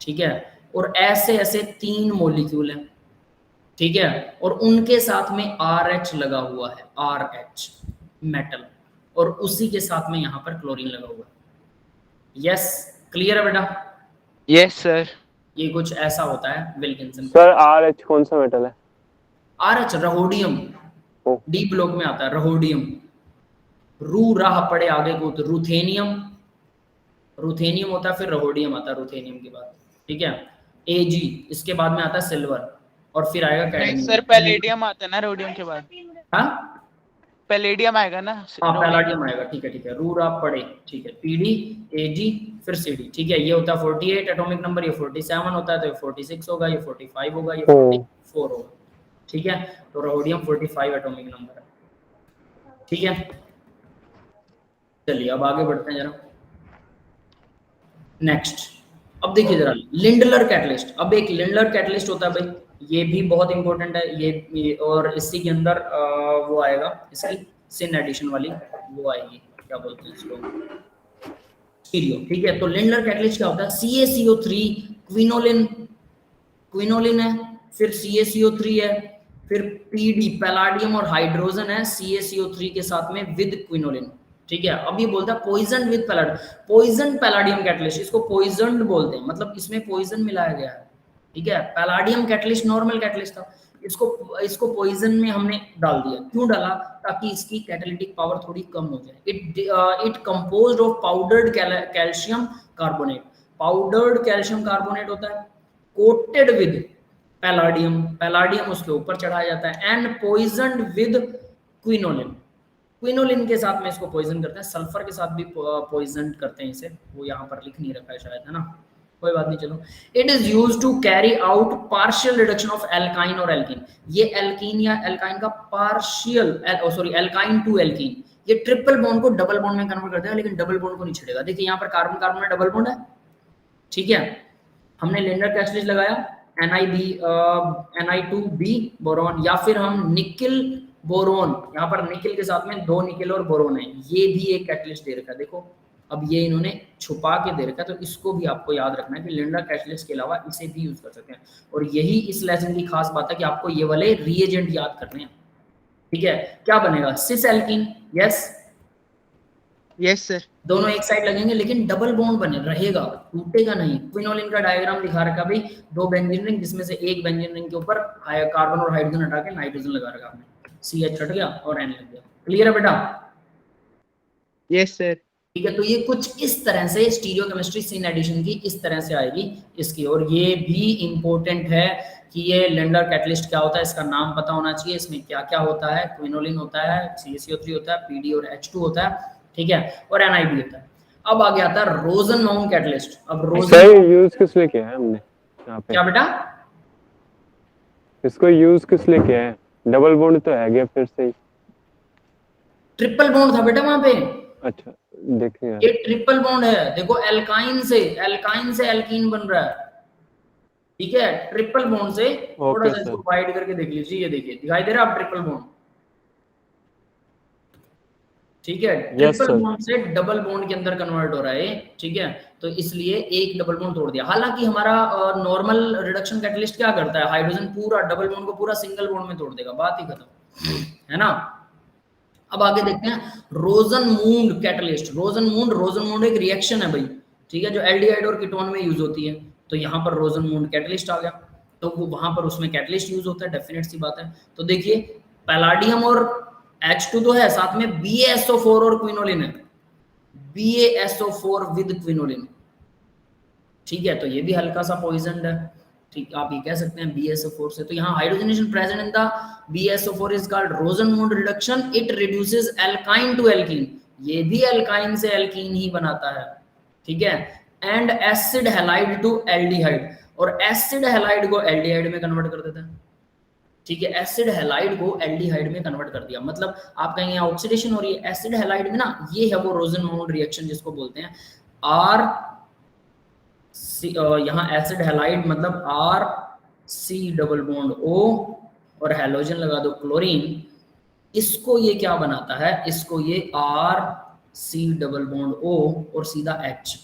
ठीक है, और ऐसे ऐसे 3 मॉलिक्यूल हैं, ठीक है, और उनके साथ में RH लगा हुआ है, RH मेटल, और उसी के साथ में यहाँ पर क्लोरीन लगा हुआ है। यस, क्लियर है बेटा? Yes sir. ये कुछ ऐसा होता है विल्किंसन। सर RH कौन सा मेटल है? RH रहोडियम, डी ब्लॉक में आता है रहोडियम, रू राह पड़े आगे को तो रुथेनियम, रुथेनियम होता है, फिर रहोडियम आता है रुथेनियम के बाद, ठीक है, Ag इसके बाद में आता है सिल्वर, और फिर आएगा कैडमियम। सर पैलेडियम आता है ना रोडियम के बाद? हाँ पैलेडियम आएगा ना? हाँ पैलाडियम आएगा, ठीक है, रू राह पड़े, ठीक है, PD Ag फिर CD, ठीक है, ये होता है 48 एटॉमिक नंबर, ये 47 होता है, तो ये 46 होगा, ये 45 होगा, ये 44 होगा, ठीक है, तो रहोडियम 45 एटॉमिक नंबर है, ठीक है। चलिए अब आगे बढ़ते हैं जरा, नेक्स्ट। अब देखिए जरा लिंडलर कैटलिस्ट, अब एक लिंडलर कैटलिस्ट होता है भाई, ये भी बहुत इंपॉर्टेंट है, ये और इसी के अंदर वो आएगा, इसकी सिन एडिशन वाली वो आएगी, क्या बोलते हैं इसको, स्टीरियो, ठीक है। तो लिंडलर कैटलिस्ट क्या होता है, CaCO3 क्विनोलिन, क्विनोलिन है, फिर CaCO3 है, फिर PD पैलाडियम और हाइड्रोजन है CaCO3 के साथ में विद क्विनोलिन, ठीक है। अब ये बोलता है poison with palladium, poison palladium catalyst, इसको पॉइजन बोलते हैं, मतलब इसमें पॉइजन मिलाया गया है, ठीक है। पैलाडियम कैटलिस्ट नॉर्मल कैटलिस्ट था, इसको पॉइजन में हमने डाल दिया, क्यों डाला, ताकि इसकी कैटालिटिक पावर थोड़ी कम हो जाए। It composed of powdered calcium carbonate, powdered calcium carbonate होता है, कोटेड विद पैलाडियम, पैलाडियम उसके ऊपर चढ़ाया जाता है, and poisoned with quinoline, quinoline के साथ में इसको पॉइजन करते हैं, सल्फर के साथ भी पॉइजन करते हैं इसे, वो यहाँ पर लिख नहीं रखा है शायद, है ना, कोई बात नहीं, चलो। It is used to carry out partial reduction of alkyne और एल्कीन, ये एल्कीन या एल्काइन का partial, sorry alkyne to alkene, ये ट्रिपल बॉन्ड को डबल बॉन्ड में कन्वर्ट करते हैं, लेकिन डबल बॉन्ड को नहीं छेड़ेगा। देखिए यहाँ पर कार्बन कार्बन में डबल बॉन्ड है, ठीक है, हमने लिंडर कैटलिस्ट लगाया Ni2B बोरॉन, या फिर हम निकिल बोरोन, यहाँ पर निकिल के साथ में 2 निकिल और बोरोन है, ये भी एक कैटलिस्ट दे रखा है, देखो अब ये इन्होंने छुपा के दे रखा है, तो इसको भी आपको याद रखना है कि लिंडर कैटलिस्ट के अलावा इसे भी यूज कर सकते हैं, और यही इस लेसन की खास बात है कि आपको ये वाले रिएजेंट याद करने हैं, ठीक है। क्या बनेगा, cis alkene, yes yes sir. दोनों एक साइड लगेंगे, लेकिन डबल बॉन्ड बने रहेगा, टूटेगा नहीं। क्विनोलिन का डायग्राम दिखा रखा भाई, 2 बेंजीन रिंग, जिसमें से एक बेंजीन रिंग के ऊपर कार्बन और हाइड्रोजन हटा के नाइट्रोजन लगा रखा आपने, CH हट गया और N लग गया, क्लियर है बेटा? Yes sir. ठीक है, तो ये कुछ इस तरह से स्टीरियोकेमिस्ट्री सिन एडिशन की इस तरह से आएगी इसकी। और ये भी इंपॉर्टेंट है कि ये लिंडर कैटलिस्ट क्या होता है, इसका नाम पता होना चाहिए, इसमें क्या क्या होता है। क्विनोलिन होता है, CaCO3 होता है, PD और H2 होता है, ठीक है, और NiB होता है। अब आ गया था रोजनबाउम कैटलिस्ट। अब सही यूज किस लिए किया है हमने यहाँ पे? क्या बेटा? इसको यूज किस लिए किया है? डबल बॉन्ड तो है गया फिर से। ट्रिपल बॉन्ड था बेटा वहां पे। अच्छा देखिए ये ट्रिपल बॉन्ड है, देखो एल्काइन से एल्कीन बन रहा है, ठीक है, ट्रिपल बॉन्ड से। थोड़ा सा इसको वाइड करके देख लीजिए, ये देखिए दिखाई दे रहा है आप ट्रिपल बॉन्ड, ठीक है, ट्रिपल बॉन्ड से डबल बॉन्ड के अंदर कन्वर्ट हो रहा है, ठीक है। तो इसलिए एक डबल बॉन्ड तोड़ दिया। हालांकि हमारा नॉर्मल रिडक्शन कैटलिस्ट क्या करता है, हाइड्रोजन पूरा डबल बॉन्ड को पूरा सिंगल बॉन्ड में तोड़ देगा, बात ही खत्म, है ना। अब आगे देखते हैं रोजनमूंड कैटलिस्ट। रोजनमूंड एक रिएक्शन है भाई, ठीक है, जो एल्डिहाइड और कीटोन में यूज होती है। तो यहाँ पर रोजनमूंड कैटलिस्ट आ गया, तो वो वहां पर उसमें कैटलिस्ट यूज होता है, डेफिनेट सी बात है। तो देखिए पैलाडियम और H2 तो है, साथ में BaSO4 और क्विनोलिन है, BaSO4 विद क्विनोलिन, ठीक है। तो ये भी हल्का सा पॉइजन है, ठीक, आप ये कह सकते हैं BaSO4 से। तो यहाँ hydrogenation present in the BaSO4 is called Rosenmund reduction, it reduces alkyne to alkene, ये भी एल्काइन से एल्कीन ही बनाता है, ठीक है, and acid halide to aldehyde, और एसिड हैलाइड को एल्डिहाइड में कन्वर्ट कर देता है, ठीक है, एसिड हैलाइड को एल्डिहाइड में कन्वर्ट कर दिया। मतलब आप कहेंगे यहाँ ऑक्सीडेशन हो रही है एसिड हैलाइड में ना, ये है वो रोजनमूंड रिएक्शन जिसको बोलते हैं R, यहाँ एसिड हैलाइड मतलब RC डबल बॉन्ड O और हैलोजन लगा दो क्लोरीन, इसको ये क्या बनाता है, इसको ये RC डबल बॉन्ड O और सीधा H,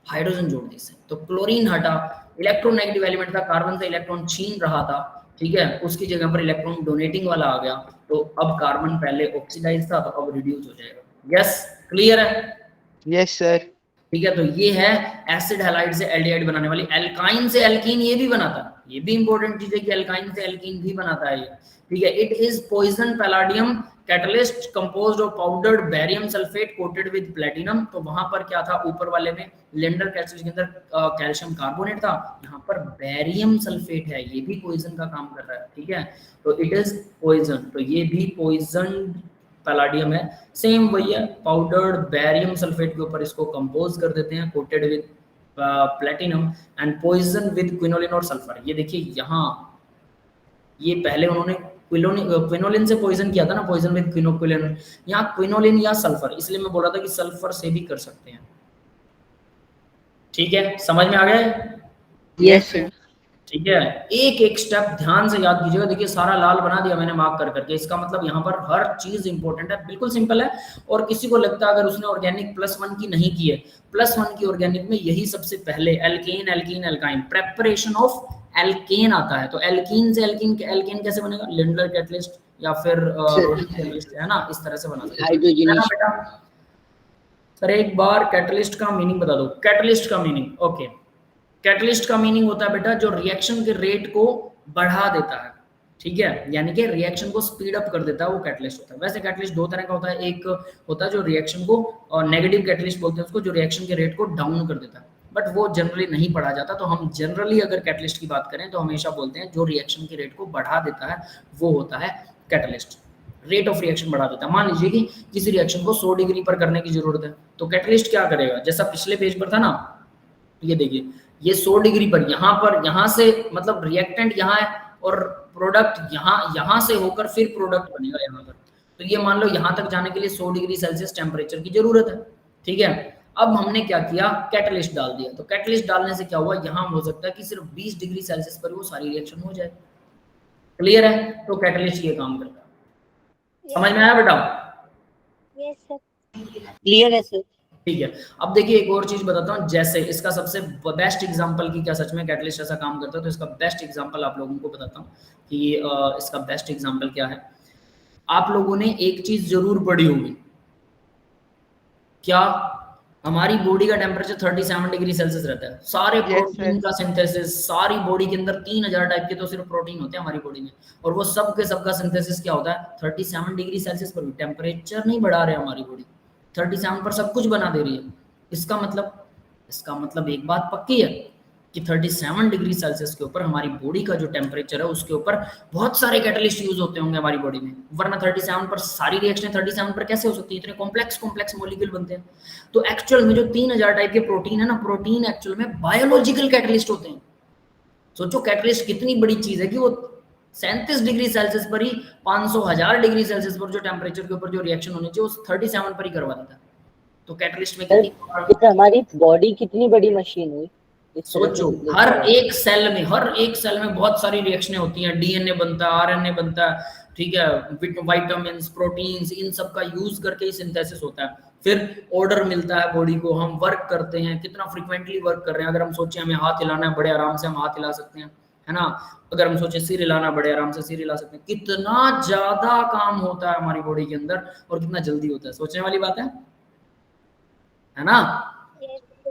हाइड्रोजन जोड़ दी से। तो क्लोरीन हटा, इलेक्ट्रोनेगेटिव एलिमेंट था, कार्बन से इलेक्ट्रॉन छीन रहा था, ठीक है, उसकी जगह पर इलेक्ट्रॉन डोनेटिंग वाला आ गया। तो अब कार्बन पहले ऑक्सीडाइज था, तो अब रिड्यूस हो जाएगा। यस, क्लियर है? Yes sir. ठीक है, तो ये है एसिड हैलाइड से एल्डिहाइड बनाने वाली। एल्काइन से एल्कीन ये भी बनाता है, ये भी इंपॉर्टेंट चीज है कि एल्काइन से एल्कीन भी बनाता है ये, ठीक है। It is poison palladium catalyst composed of powdered barium sulphate coated with platinum. तो वहां पर क्या था, ऊपर वाले में लिंडर कैटलिस्ट के अंदर कैल्शियम कार्बोनेट था, यहाँ पर बेरियम सल्फेट है, ये भी पॉइजन का काम कर रहा है, ठीक है। तो इट इज पॉइजन, तो ये भी पॉइजन पैलाडियम है, सेम वही है, पाउडर्ड बेरियम सल्फेट के ऊपर इसको कंपोज कर देते हैं coated with platinum and poison with quinoline और सल्फर। ये देखिए यहाँ, ये पहले उन्होंने क्विनोलिन से पॉइजन किया था ना, पॉइजन विद क्विनोलिन, यहाँ क्विनोलिन या सल्फर, इसलिए मैं बोल रहा था कि सल्फर से भी कर सकते हैं, ठीक है, समझ में आ गया? Yes sir. ठीक है, एक एक स्टेप ध्यान से याद कीजिएगा। देखिए सारा लाल बना दिया मैंने मार्क कर करके, इसका मतलब यहाँ पर हर चीज इंपॉर्टेंट है, बिल्कुल सिंपल है। और किसी को लगता है अगर उसने ऑर्गेनिक +1 की नहीं की है, +1 की ऑर्गेनिक में यही सबसे पहले alkane alkene alkyne preparation of alkene आता है। तो एल्कीन से एल्केन कैसे बनेगा, लिंडलर कैटलिस्ट या फिर कैटलिस्ट, है ना, इस तरह से बना सकते हैं। सर एक बार कैटलिस्ट का मीनिंग बता दो। कैटलिस्ट का मीनिंग, ओके, कैटलिस्ट का मीनिंग होता है बेटा जो रिएक्शन के रेट को बढ़ा देता है, ठीक है, यानी कि रिएक्शन को स्पीड अप कर देता है, वो कैटलिस्ट होता है। वैसे कैटलिस्ट दो तरह का होता है, एक होता है जो रिएक्शन को, और नेगेटिव कैटलिस्ट बोलते हैं उसको, जो रिएक्शन के रेट को डाउन कर देता है, बट वो जनरली नहीं पढ़ा जाता। तो हम जनरली अगर कैटलिस्ट की बात करें तो हमेशा बोलते हैं जो रिएक्शन के रेट को बढ़ा देता है वो होता है कैटलिस्ट, रेट ऑफ रिएक्शन बढ़ा देता है। मान लीजिए कि किसी रिएक्शन को 100 डिग्री पर करने की जरूरत है, तो कैटलिस्ट क्या करेगा, जैसा पिछले पेज पर था ना, ये देखिए ये 100 डिग्री पर, यहाँ से मतलब रिएक्टेंट यहाँ है और प्रोडक्ट यहाँ से होकर फिर प्रोडक्ट बनेगा यहाँ पर। तो ये मान लो यहाँ तक जाने के लिए 100 डिग्री सेल्सियस टेम्परेचर की जरूरत है, ठीक है। अब हमने क्या किया, कैटलिस्ट डाल दिया। तो कैटलिस्ट डालने से क्या हुआ, यहाँ हो सकता है कि सिर्फ 20 डिग्री सेल्सियस पर वो सारी रिएक्शन हो जाए। क्लियर है? तो कैटलिस्ट ये काम करता है। समझ में आया बेटा? यस सर, क्लियर है सर। ठीक है, अब देखिए एक और चीज बताता हूँ, जैसे इसका सबसे बेस्ट एग्जांपल की क्या सच में कैटलिस्ट ऐसा काम करता है, तो इसका बेस्ट एग्जांपल आप लोगों को बताता हूँ कि इसका बेस्ट एग्जांपल क्या है। आप लोगों ने एक चीज जरूर पढ़ी होगी, क्या हमारी बॉडी का टेम्परेचर 37 डिग्री सेल्सियस रहता है, सारे प्रोटीन का सिंथेसिस, सारी बॉडी के अंदर 3000 टाइप के तो सिर्फ प्रोटीन होते हैं हमारी बॉडी में, और वो सब के सब का सिंथेसिस क्या होता है 37 डिग्री सेल्सियस पर। टेम्परेचर नहीं बढ़ा रहे हमारी बॉडी, 37 पर सब कुछ बना दे रही है। इसका मतलब एक बात पक्की है कि 37 डिग्री सेल्सियस के ऊपर हमारी बॉडी का जो टेम्परेचर है उसके ऊपर बहुत सारे कैटलिस्ट यूज होते होंगे हमारी बॉडी में, वरना 37 पर सारी रिएक्शन 37 पर कैसे हो सकती है? इतने कॉम्प्लेक्स मॉलिक्यूल बनते हैं। तो एक्चुअल में जो 3000 टाइप के प्रोटीन है ना, प्रोटीन एक्चुअल में बायोलॉजिकल कैटलिस्ट होते हैं। सोचो कैटलिस्ट कितनी बड़ी चीज है कि वो 37 डिग्री सेल्सियस पर ही 500,000 डिग्री सेल्सियस पर जो टेम्परेचर के ऊपर जो रिएक्शन होनी चाहिए वो 37 पर ही करवा देता है। तो कैटलिस्ट में तो हमारी बॉडी कितनी बड़ी मशीन हुई। सोचो हर एक सेल में बहुत सारी रिएक्शनें होती हैं, डीएनए बनता है, आरएनए बनता है, ठीक है, विटामिन्स, प्रोटीन्स, इन सब का यूज करके ही सिंथेसिस होता है। फिर ऑर्डर मिलता है बॉडी को, हम वर्क करते हैं, कितना फ्रीक्वेंटली वर्क कर रहे हैं। अगर हम सोचें हमें हाथ हिलाना है, बड़े आराम से हम हाथ हिला सकते हैं, है ना। अगर हम सोचें सिर हिलाना, बड़े आराम से सिर हिला सकते हैं। कितना ज्यादा काम होता है हमारी बॉडी के अंदर और कितना जल्दी होता है, सोचने वाली बात है ना।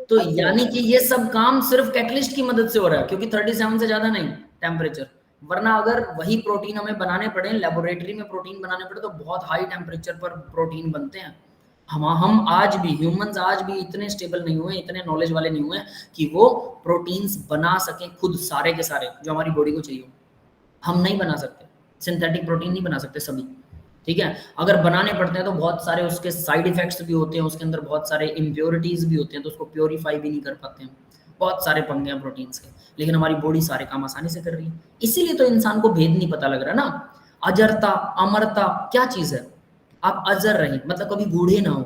तो यानी कि ये सब काम सिर्फ कैटलिस्ट की मदद से हो रहा है, क्योंकि 37 से ज्यादा नहीं टेम्परेचर। वरना अगर वही प्रोटीन हमें बनाने पड़े, लेबोरेटरी में प्रोटीन बनाने पड़े, तो बहुत हाई टेम्परेचर पर प्रोटीन बनते हैं। हम आज भी ह्यूमंस आज भी इतने स्टेबल नहीं हुए, इतने नॉलेज वाले नहीं हुए कि वो प्रोटीन्स बना सकें खुद, सारे के सारे जो हमारी बॉडी को चाहिए। हम नहीं बना सकते, सिंथेटिक प्रोटीन नहीं बना सकते सभी, ठीक है। अगर बनाने पड़ते हैं तो बहुत सारे उसके साइड इफेक्ट्स भी होते हैं, उसके अंदर बहुत सारे इम्प्योरिटीज भी होते हैं, तो उसको प्योरीफाई भी नहीं कर पाते हैं। बहुत सारे पंगे हैं प्रोटीन्स के, लेकिन हमारी बॉडी सारे काम आसानी से कर रही है। इसीलिए तो इंसान को भेद नहीं पता लग रहा ना। अजरता, अमरता क्या चीज है? आप अजर रहे, मतलब कभी बूढ़े ना हो,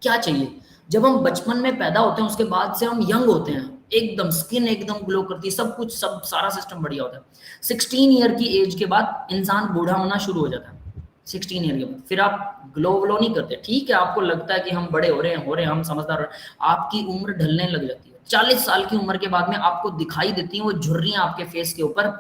क्या चाहिए? जब हम बचपन में पैदा होते हैं उसके बाद से हम यंग होते हैं, एकदम स्किन एकदम ग्लो करती है, सब कुछ, सब सारा सिस्टम बढ़िया होता है। 16 ईयर की एज के बाद इंसान बूढ़ा होना शुरू हो जाता है। 16 ईयर के बाद फिर आप ग्लो नहीं करते, ठीक है, आपको लगता है कि हम बड़े हो रहे हैं, हम समझदार हो रहे हैं, आपकी उम्र ढलने लग जाती है। 40 साल की उम्र के बाद में आपको दिखाई देती हैं वो झुर्रियां आपके फेस के ऊपर,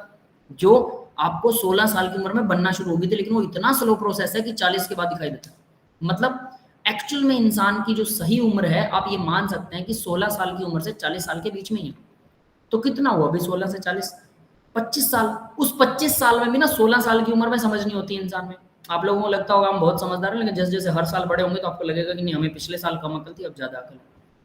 जो आपको 16 साल की उम्र में बनना शुरू हो गई थी, लेकिन वो इतना स्लो प्रोसेस है कि 40 के बाद दिखाई देता है। मतलब एक्चुअल में इंसान की जो सही उम्र है, आप ये मान सकते हैं कि 16 साल की उम्र से 40 साल के बीच में ही है। तो कितना हुआ अभी 16 से 40? 25 साल। उस 25 साल में भी ना 16 साल की उम्र में समझ नहीं होती इंसान में। आप लोगों को लगता होगा हम बहुत समझदार हैं, लेकिन जैसे जैसे हर साल बड़े होंगे तो आपको लगेगा कि नहीं, हमें पिछले साल कम अकल थी, अब ज्यादा अकल है।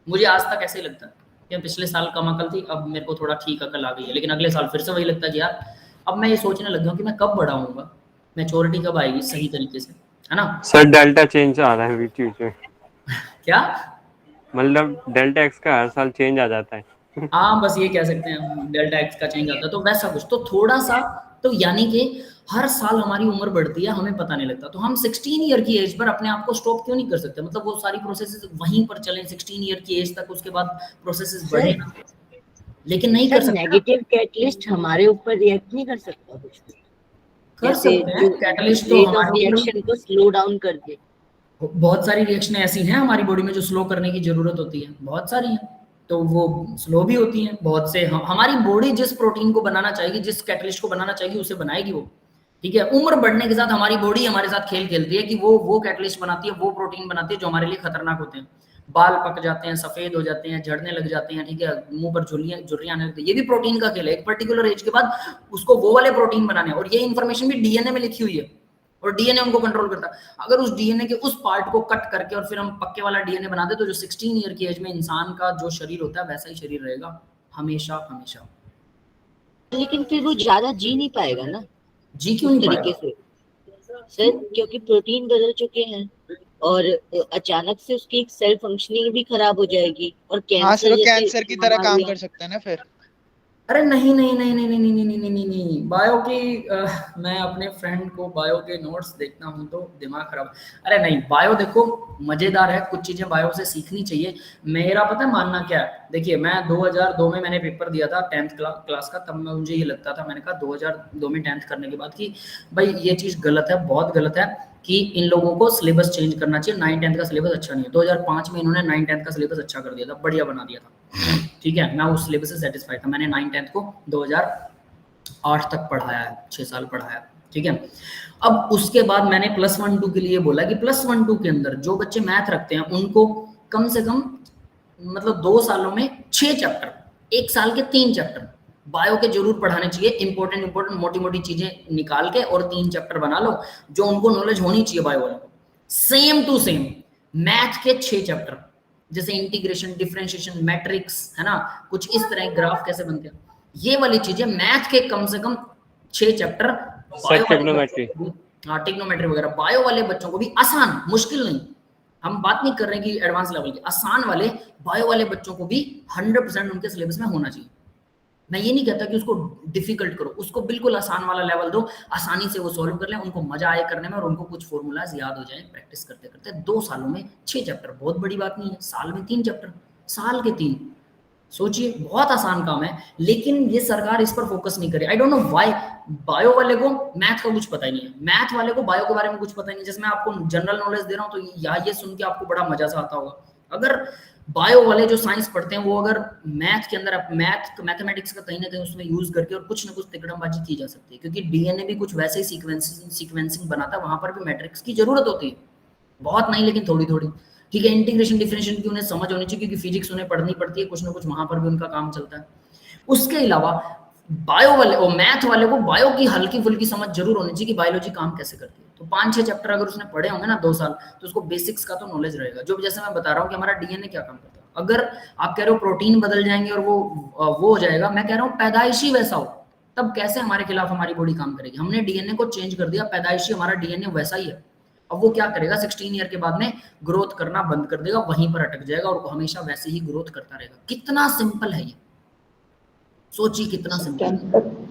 मुझे आज तक ऐसे ही लगता है कि पिछले साल कम अकल थी, अब मेरे को थोड़ा ठीक अकल आ गई है, लेकिन अगले साल फिर से वही लगता है कि यार अब मैं ये सोचने लग गया हूँ कि मैं कब बड़ा होऊंगा, मैच्योरिटी कब आएगी सही तरीके से, है ना। सर डेल्टा चेंज आ रहा है बीच बीच में, क्या मतलब डेल्टा एक्स का हर साल चेंज आ जाता है। हाँ, बस ये कह सकते हैं डेल्टा एक्स का चेंज आता है, तो वैसा कुछ, तो थोड़ा सा, तो यानी कि हर साल हमारी उम्र बढ़ती है, हमें पता नहीं लगता। तो हम 16 ईयर की एज पर अपने आप को स्टॉप क्यों नहीं कर सकते? मतलब वो सारी प्रोसेसेस वहीं पर चलें 16 ईयर की एज तक, उसके बाद प्रोसेसेस बढ़े, लेकिन नहीं कर सकते। नेगेटिव कैटलिस्ट हमारे ऊपर रिएक्ट नहीं कर सकता कुछ? कर सकते हैं कैटलिस्ट, तो हमारे रिएक्शन को स्लो डाउन कर दे। बहुत सारी रिएक्शन ऐसी हैं हमारी बॉडी में जो स्लो करने की जरूरत होती है, बहुत सारी हैं, तो वो स्लो भी होती हैं बहुत से। हमारी बॉडी जिस प्रोटीन को बनाना चाहेगी, जिस कैटलिस्ट को बनाना चाहेगी, उसे बनाएगी वो, ठीक है। उम्र बढ़ने के साथ हमारी बॉडी हमारे साथ खेल खेलती है कि वो कैटलिस्ट बनाती है, वो प्रोटीन बनाती है जो हमारे लिए खतरनाक होते हैं। बाल पक जाते हैं, सफेद हो जाते हैं, झड़ने लग जाते हैं, ठीक है, मुंह पर झुर्रियां आने लगती है, ये भी प्रोटीन का खेल है। एक पर्टिकुलर एज के बाद उसको वो वाले प्रोटीन बनाने हैं, और ये इन्फॉर्मेशन भी डीएनए में लिखी हुई है, और डीएनए उनको कंट्रोल करता है। अगर उस डीएनए के उस पार्ट को कट करके और फिर हम पक्के वाला डीएनए बना दे, तो जो 16 ईयर की एज में इंसान का जो शरीर होता है वैसा ही शरीर रहेगा हमेशा हमेशा। लेकिन फिर वो ज्यादा जी नहीं पाएगा ना। जी क्यों नहीं तरीके से सर, क्योंकि प्रोटीन बदल चुके हैं और अचानक से उसकी एक सेल फंक्शनिंग भी खराब हो जाएगी, और कैंसर की तरह काम कर सकते हैं ना फिर। अरे नहीं नहीं नहीं नहीं नहीं नहीं नहीं नहीं नहीं बायो की मैं अपने फ्रेंड को बायो के नोट्स देखता हूँ तो दिमाग खराब। अरे नहीं, बायो देखो मजेदार है, कुछ चीजें बायो से सीखनी चाहिए। मेरा पता है मानना क्या है, देखिए मैं 2002 में मैंने पेपर दिया था 10th क्लास का, तब मुझे ये लगता था, मैंने कहा 2002 में 10th करने के बाद कि भाई ये चीज गलत है, बहुत गलत है कि इन लोगों को सिलेबस चेंज करना चाहिए, 9th-10th का सिलेबस अच्छा नहीं है। 2005 में इन्होंने 9th-10th का सिलेबस अच्छा कर दिया था, बढ़िया बना दिया था, ठीक है, मैं उस सिलेबस से सेटिस्फाइड था। मैंने 9th-10th को 2008 तक पढ़ाया है, 6 साल पढ़ाया, ठीक है। अब उसके बाद मैंने +1-2 के लिए बोला कि +1-2 के अंदर जो बच्चे मैथ रखते हैं उनको कम से कम मतलब 2 सालों में 6 चैप्टर, 1 साल के 3 चैप्टर बायो के जरूर पढ़ाने चाहिए। इंपॉर्टेंट मोटी मोटी चीजें निकाल के और 3 चैप्टर बना लो जो उनको नॉलेज होनी चाहिए बायो वालों को, सेम टू सेम। मैथ के 6 चैप्टर, जैसे इंटीग्रेशन, डिफरेंशिएशन, मैट्रिक्स, है ना, कुछ इस तरह ग्राफ कैसे बनते हैं, ये वाली चीजें मैथ के कम से कम 6 चैप्टर। ट्रिग्नोमेट्री, हाँ ट्रिग्नोमेट्री वगैरह बायो वाले बच्चों को भी आसान, मुश्किल नहीं, हम बात नहीं कर रहे कि एडवांस लेवल की, आसान वाले बायो वाले बच्चों को भी 100% उनके सिलेबस में होना चाहिए। मैं ये नहीं कहता कि उसको डिफिकल्ट करो, उसको बिल्कुल आसान वाला लेवल दो, आसानी से वो सॉल्व कर लें, उनको मजा आए करने में और उनको कुछ फॉर्मूलाज याद हो जाए प्रैक्टिस करते करते। 2 सालों में 6 चैप्टर बहुत बड़ी बात नहीं है, साल में 3 चैप्टर, साल के 3, सोचिए बहुत आसान काम है, लेकिन ये सरकार इस पर फोकस नहीं करे। I don't know why. Bio वाले को मैथ का कुछ पता ही नहीं है, मैथ वाले को बायो के बारे में कुछ पता ही नहीं। जैसे मैं आपको जनरल नॉलेज दे रहा हूँ तो ये सुन के आपको बड़ा मजा सा आता होगा। अगर बायो वाले जो साइंस पढ़ते हैं वो अगर मैथ के अंदर मैथमेटिक्स का कहीं ना कहीं उसमें यूज करके और कुछ ना कुछ तिकड़मबाजी की जा सकती है, क्योंकि डीएनए भी कुछ वैसे ही सीक्वेंसिंग बनाता है, वहां पर भी मैट्रिक्स की जरूरत होती है, बहुत नहीं लेकिन थोड़ी थोड़ी। ठीक है, इंटीग्रेशन डिफरेंशिएशन की उन्हें समझ होनी चाहिए, क्योंकि फिजिक्स उन्हें पढ़नी पड़ती है, कुछ ना कुछ वहां पर भी उनका काम चलता है। उसके अलावा बायो वाले और मैथ वाले को बायो की हल्की फुल्की समझ जरूर होनी चाहिए कि बायोलॉजी काम कैसे करती है। तो 5-6 चैप्टर अगर उसने पढ़े होंगे ना 2 साल, तो उसको बेसिक्स का तो नॉलेज रहेगा। जो जैसे मैं बता रहा हूँ कि हमारा डीएनए क्या काम करता है, अगर आप कह रहे हो प्रोटीन बदल जाएंगे और वो हो जाएगा, मैं कह रहा हूँ पैदाइशी वैसा हो, तब कैसे हमारे खिलाफ हमारी बॉडी काम करेगी। हमने डीएनए को चेंज कर दिया, पैदाइशी हमारा डीएनए वैसा ही है, अब वो क्या करेगा 16 ईयर के बाद में ग्रोथ करना बंद कर देगा, वहीं पर अटक जाएगा और हमेशा वैसे ही ग्रोथ करता रहेगा। कितना सिंपल है ये, सोचिए कितना सिंपल।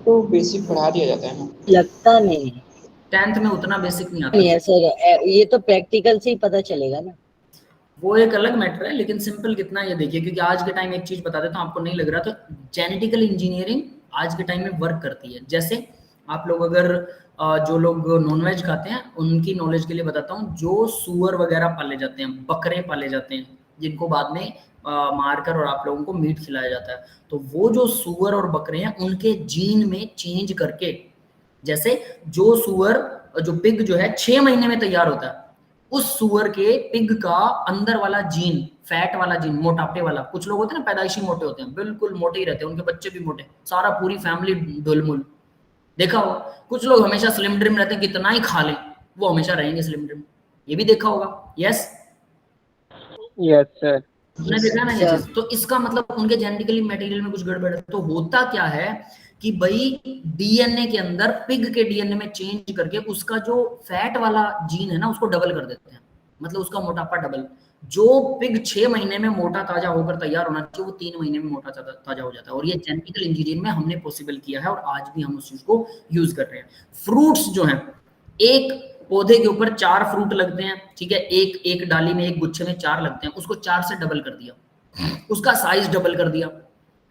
तो बेसिक पढ़ा दिया जाता है ना? लगता नहीं 10th में उतना बेसिक नहीं आता। नहीं है सर, ये तो प्रैक्टिकल से ही पता चलेगा ना, वो एक अलग मैटर है, लेकिन सिंपल कितना ये देखिए, क्योंकि आज के टाइम एक चीज बता देता हूँ, आपको नहीं लग रहा तो जेनेटिकल इंजीनियरिंग आज के टाइम में वर्क करती है। जैसे आप लोग अगर जो लोग नॉनवेज खाते हैं उनकी नॉलेज के लिए बताता हूँ, जो सूअर वगैरह पाले जाते हैं, बकरे पाले जाते हैं, जिनको बाद में मारकर और आप लोगों को मीट खिलाया जाता है, तो वो जो सूअर और बकरे हैं उनके जीन में चेंज करके, जैसे जो सूअर जो पिग जो है 6 महीने में तैयार होता है, उस सूअर के पिग का अंदर वाला जीन, फैट वाला जीन, मोटापे वाला, कुछ लोग होते हैं ना पैदाइशी मोटे होते हैं, बिल्कुल मोटे ही रहते हैं, उनके बच्चे भी मोटे, सारा पूरी फैमिली ढुलमुल, देखा होगा। कुछ लोग हमेशा स्लिम ड्रिम रहते हैं, कितना ही खा लें वो हमेशा रहेंगे स्लिम ड्रिम, ये भी देखा होगा। यस यस सर, आपने देखा ना ये चीज। तो इसका मतलब उनके जेनेटिकली मटेरियल में कुछ गड़बड़ है। तो होता क्या है कि भाई डीएनए के अंदर पिग के डीएनए में चेंज करके उसका जो फैट वाला जीन है ना उसको डबल कर देते हैं, मतलब उसका मोटापा डबल। जो पिग 6 महीने में मोटा ताजा होकर तैयार होना चाहिए वो 3 महीने में मोटा ताजा हो जाता है, और ये जेनेटिकल इंजीनियरिंग में हमने पॉसिबल किया है और आज भी हम उस चीज को यूज कर रहे हैं। फ्रूट्स जो है, एक पौधे के ऊपर 4 फ्रूट लगते हैं, ठीक है, एक डाली में, एक गुच्छे में 4 लगते हैं, उसको 4 से डबल कर दिया, उसका साइज डबल कर दिया।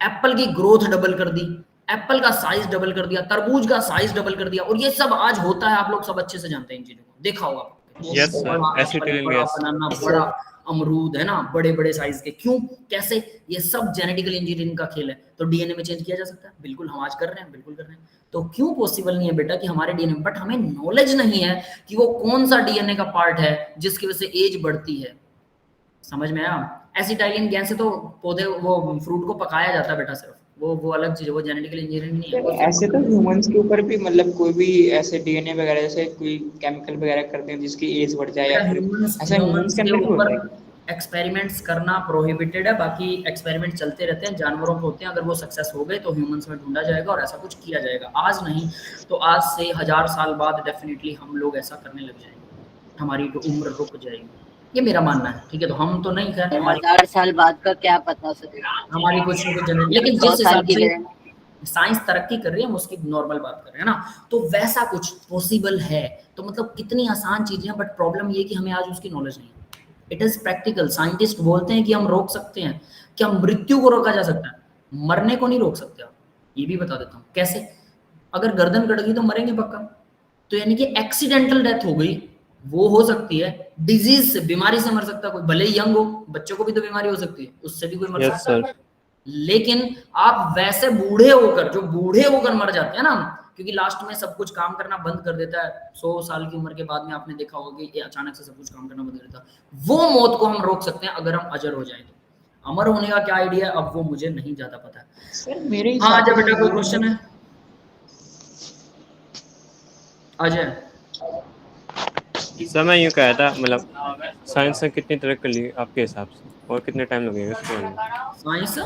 एप्पल की ग्रोथ डबल कर दी, एप्पल का साइज डबल कर दिया, तरबूज का साइज डबल कर दिया, और ये सब आज होता है, आप लोग सब अच्छे से जानते हैं इन चीजों को, देखा होगा। यस सर, एसिटिलिन गैस, बनाना, बड़ा अमरूद है ना, बड़े बड़े साइज के, क्यों कैसे, ये सब जेनेटिकल इंजीनियरिंग का खेल है। तो डीएनए में चेंज किया जा सकता है, बिल्कुल हम आज कर रहे हैं, बिल्कुल कर रहे हैं। तो क्यों पॉसिबल नहीं है बेटा कि हमारे डीएनए, बट हमें नॉलेज नहीं है कि वो कौन सा डीएनए का पार्ट है जिसकी वजह से एज बढ़ती है। समझ में आया? एसिटाइलिन गैस से तो पौधे वो फ्रूट को पकाया जाता है बेटा, सिर्फ वो अलग चीज है, वो जेनेटिकल इंजीनियरिंग नहीं है। ऐसे तो ह्यूमंस के ऊपर भी मतलब कोई भी ऐसे डीएनए वगैरह जैसे कोई केमिकल वगैरह करते हैं जिसकी एज बढ़ जाए, या फिर ऐसा ह्यूमंस के अंदर भी होता है? एक्सपेरिमेंट्स करना प्रोहिबिटेड है, बाकी एक्सपेरिमेंट चलते रहते हैं, जानवरों पे होते हैं, अगर वो सक्सेस हो गए तो ह्यूमंस में ढूंढा जाएगा और ऐसा कुछ किया जाएगा। आज नहीं तो आज से 1000 साल बाद डेफिनेटली हम लोग ऐसा करने लग जाएंगे, हमारी जो उम्र रुक जाएगी, ये मेरा मानना है। ठीक है, तो हम तो नहीं कर, हमारी 1000 साल बाद का क्या पता सर, हमारी कुछ जनरेशन, लेकिन जिस हिसाब से साइंस तरक्की कर रही है हम उसकी नॉर्मल बात कर रहे हैं ना, तो वैसा कुछ पॉसिबल है। तो मतलब कितनी आसान चीजें हैं, बट प्रॉब्लम ये कि हमें आज उसकी नॉलेज नहीं है। It is practical. साइंटिस्ट बोलते हैं कि हम रोक सकते हैं, क्या मृत्यु को रोका जा सकता है, मरने को नहीं रोक सकते आप। ये भी बता देता हूँ कैसे। अगर गर्दन कट गई तो मरेंगे पक्का, तो यानी कि एक्सीडेंटल डेथ हो गई वो हो सकती है, डिजीज से, बीमारी से मर सकता है कोई, भले ही यंग हो, बच्चों को भी तो बीमारी हो सकती है, उससे भी कोई मर सकता है। लेकिन आप वैसे बूढ़े होकर, जो बूढ़े होकर मर जाते हैं ना, क्योंकि लास्ट में सब कुछ काम करना बंद कर देता है, 100 साल की उम्र के बाद में आपने देखा होगा कि अचानक से सब कुछ काम करना बंद कर देता है, वो मौत को हम रोक सकते हैं अगर हम अजर हो जाए तो। अमर होने का क्या आइडिया है अब वो मुझे नहीं ज्यादा पता है सर। मेरे हाँ अजय बेटा, कोई क्वेश्चन है? अजय सर मैं यूँ कह रहा था मतलब साइंस ने कितनी तरक्की कर ली आपके हिसाब से और कितने टाइम लगेगा इसके में? साइंस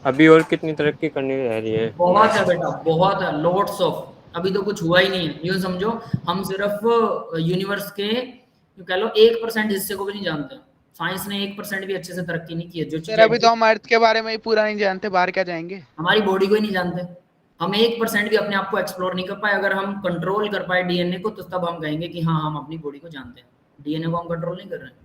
अभी और कितनी तरक्की करनी रह रही है? बहुत है बेटा, बहुत है, लॉट्स ऑफ। अभी तो कुछ हुआ ही नहीं है। यूँ समझो हम सिर्फ यूनिवर्स के यूँ कह लो 1% हिस्से को भी नहीं जानते। साइंस ने 1% भी अच्छे से तरक्की नहीं की है। जो सर अभी तो हम अर्थ के बारे में ही पूरा नहीं जानते, बाहर क्या जाएंगे। हमारी बॉडी को ही नहीं जानते। हम 1% भी अपने आप को एक्सप्लोर नहीं कर पाए। अगर हम कंट्रोल कर पाए डीएनए को तो तब हम कहेंगे कि हाँ हम अपनी बॉडी को जानते हैं। डीएनए को हम कंट्रोल नहीं कर रहे हैं,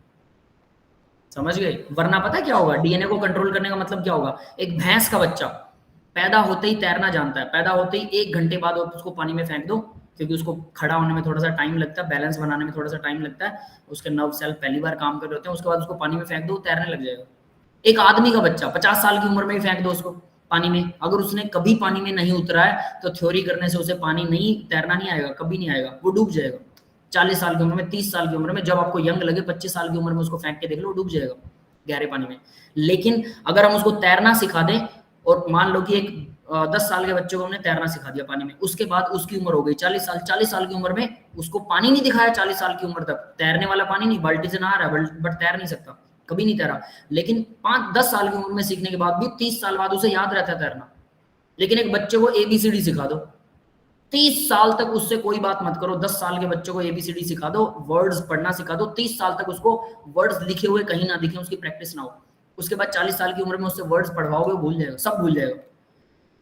समझ गए? वरना पता है क्या होगा? डीएनए को कंट्रोल करने का मतलब क्या होगा? एक भैंस का बच्चा पैदा होते ही तैरना जानता है, पैदा होते ही 1 घंटे बाद उसको पानी में फेंक दो, क्योंकि उसको खड़ा होने में थोड़ा सा टाइम लगता है, बैलेंस बनाने में थोड़ा सा टाइम लगता है, उसके नर्व सेल पहली बार काम कर रहे होते हैं, उसके बाद उसको पानी में फेंक दो, तैरने लग जाएगा। एक आदमी का बच्चा 50 साल की उम्र में ही फेंक दो उसको पानी में, अगर उसने कभी पानी में नहीं उतरा है तो थ्योरी करने से उसे पानी नहीं तैरना नहीं आएगा, कभी नहीं आएगा, वो डूब जाएगा। 40 साल की उम्र में, 30 साल की उम्र में, जब आपको यंग लगे 25 साल की उम्र में उसको फेंक के देख लो, डूब जाएगा गहरे पानी में। लेकिन अगर हम उसको तैरना सिखा दें और मान लो कि एक 10 साल के बच्चे को हमने तैरना सिखा दिया पानी में, उसके बाद उसकी उम्र हो गई 40 साल, 40 साल की उम्र में उसको पानी नहीं दिखाया, 40 साल की उम्र तक तैरने वाला पानी नहीं, बाल्टी से नहा रहा है बट तैर नहीं सकता, कभी नहीं तैरा। लेकिन 5-10 साल की उम्र में सीखने के बाद भी 30 साल बाद उसे याद रहता है तैरना। लेकिन एक बच्चे को ABCD सिखा दो, 30 साल तक उससे कोई बात मत करो, 10 साल के बच्चे को ABCD सिखा दो, वर्ड्स पढ़ना सिखा दो, 30 साल तक उसको वर्ड्स लिखे हुए कहीं ना दिखे, उसकी प्रैक्टिस ना हो। उसके बाद 40 साल की उम्र में उससे वर्ड्स पढ़वाओगे, भूल जाएगा, सब भूल जाएगा।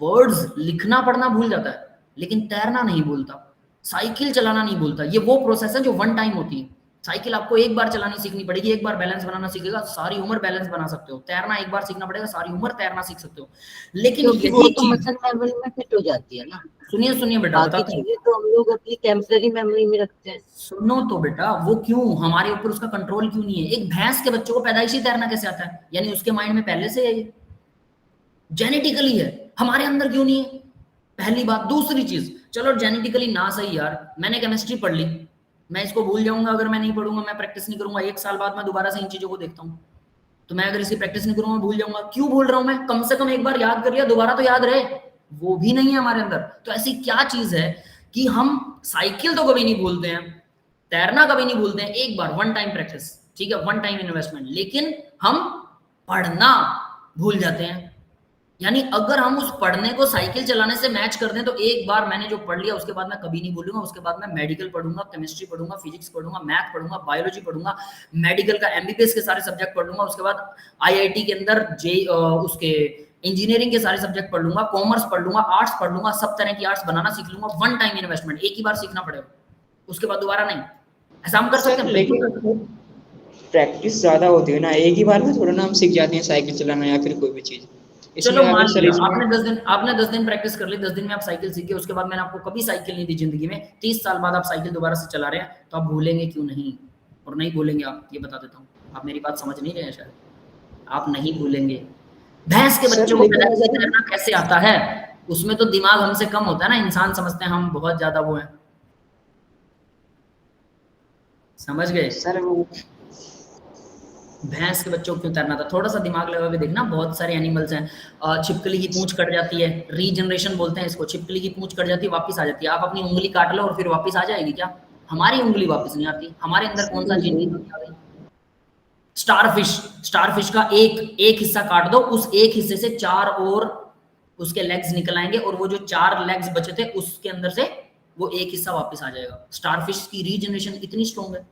वर्ड्स लिखना पढ़ना भूल जाता है, लेकिन तैरना नहीं भूलता, साइकिल चलाना नहीं भूलता। ये वो प्रोसेस है जो वन टाइम होती है। साइकिल आपको एक बार चलानी सीखनी पड़ेगी, एक बार बैलेंस बनाना सीखेगा, सारी उम्र बैलेंस बना सकते हो। तैरना एक बार सीखना पड़ेगा, सारी उम्र तैरना सीख सकते हो। लेकिन क्योंकि वो तो मसल मेमोरी में फिट हो जाती है ना। सुनिए बेटा, बाकी चीजें तो हम लोग अपनी टेम्पररी मेमोरी में रखते हैं। सुनो तो बेटा, वो क्यों हमारे ऊपर उसका कंट्रोल क्यों नहीं है? एक भैंस के बच्चे को पैदाइशी तैरना कैसे आता है? यानी उसके माइंड में पहले से है, जेनेटिकली है, हमारे अंदर क्यों नहीं है? पहली बात। दूसरी चीज, चलो जेनेटिकली ना सही यार, मैंने केमिस्ट्री पढ़ ली, मैं इसको भूल जाऊंगा अगर मैं नहीं पढ़ूंगा, मैं प्रैक्टिस नहीं करूंगा, 1 साल बाद मैं दोबारा से इन चीजों को देखता हूँ, तो मैं अगर इसकी प्रैक्टिस नहीं करूंगा भूल जाऊंगा। क्यों भूल रहा हूं मैं? कम से कम एक बार याद कर लिया, दोबारा तो याद रहे, वो भी नहीं है हमारे अंदर। तो ऐसी क्या चीज है कि हम साइकिल तो कभी नहीं भूलते हैं, तैरना कभी नहीं भूलते हैं, एक बार वन टाइम प्रैक्टिस, ठीक है, वन टाइम इन्वेस्टमेंट, लेकिन हम पढ़ना भूल जाते हैं। यानी अगर हम उस पढ़ने को साइकिल चलाने से मैच कर दें तो एक बार मैंने जो पढ़ लिया उसके बाद मैं कभी नहीं भूलूंगा। उसके बाद मैं मेडिकल पढ़ूंगा, केमिस्ट्री पढ़ूंगा, फिजिक्स पढ़ूंगा, मैथ पढ़ूंगा, बायोलॉजी पढ़ूंगा, मेडिकल का MBBS के सारे सब्जेक्ट पढ़ लूंगा। उसके बाद IIT के अंदर उसके इंजीनियरिंग के सारे सब्जेक्ट पढ़ लूंगा, कॉमर्स पढ़ लूंगा, आर्ट्स पढ़ लूंगा, सब तरह की आर्ट्स बनाना सीख लूंगा। वन टाइम इन्वेस्टमेंट, एक ही बार सीखना पड़ेगा, उसके बाद दोबारा नहीं। ऐसा हम कर सकते हैं? लेकिन प्रैक्टिस ज्यादा होती है ना, एक ही बार में थोड़ा ना हम सीख जाते हैं साइकिल चलाना या फिर कोई भी चीज। चलो मान लिया आपने 10 दिन प्रैक्टिस कर ली, 10 दिन में आप साइकिल सीख गए, उसके बाद मैंने आपको कभी साइकिल नहीं दी जिंदगी में, 30 साल बाद आप साइकिल दोबारा से चला रहे हैं, तो आप भूलेंगे क्यों नहीं? और नहीं भूलेंगे आप, ये बता देता हूँ। आप मेरी बात समझ नहीं रहे हैं शायद, आप नहीं भूलेंगे। भैंस के बच्चों को तैरना कैसे आता है? उसमें तो दिमाग हमसे कम होता है ना, इंसान समझते हैं हम बहुत ज्यादा वो हैं, समझ गए? सर वो भैंस के बच्चों को क्यों तैरना था? थोड़ा सा दिमाग लगा के देखना, बहुत सारे एनिमल्स हैं। छिपकली की पूंछ कट जाती है, रीजनरेशन बोलते हैं इसको। छिपकली की पूंछ कट जाती है, वापस आ जाती है। आप अपनी उंगली काट लो और फिर वापस आ जाएगी क्या? हमारी उंगली वापस नहीं आती। हमारे अंदर कौन सा जीन? स्टारफिश का एक हिस्सा काट दो, उस एक हिस्से से 4 और उसके लेग्स निकल आएंगे, और वो जो 4 लेग्स बचे थे उसके अंदर से वो एक हिस्सा वापस आ जाएगा। स्टारफिश की रीजनरेशन इतनी स्ट्रॉन्ग है।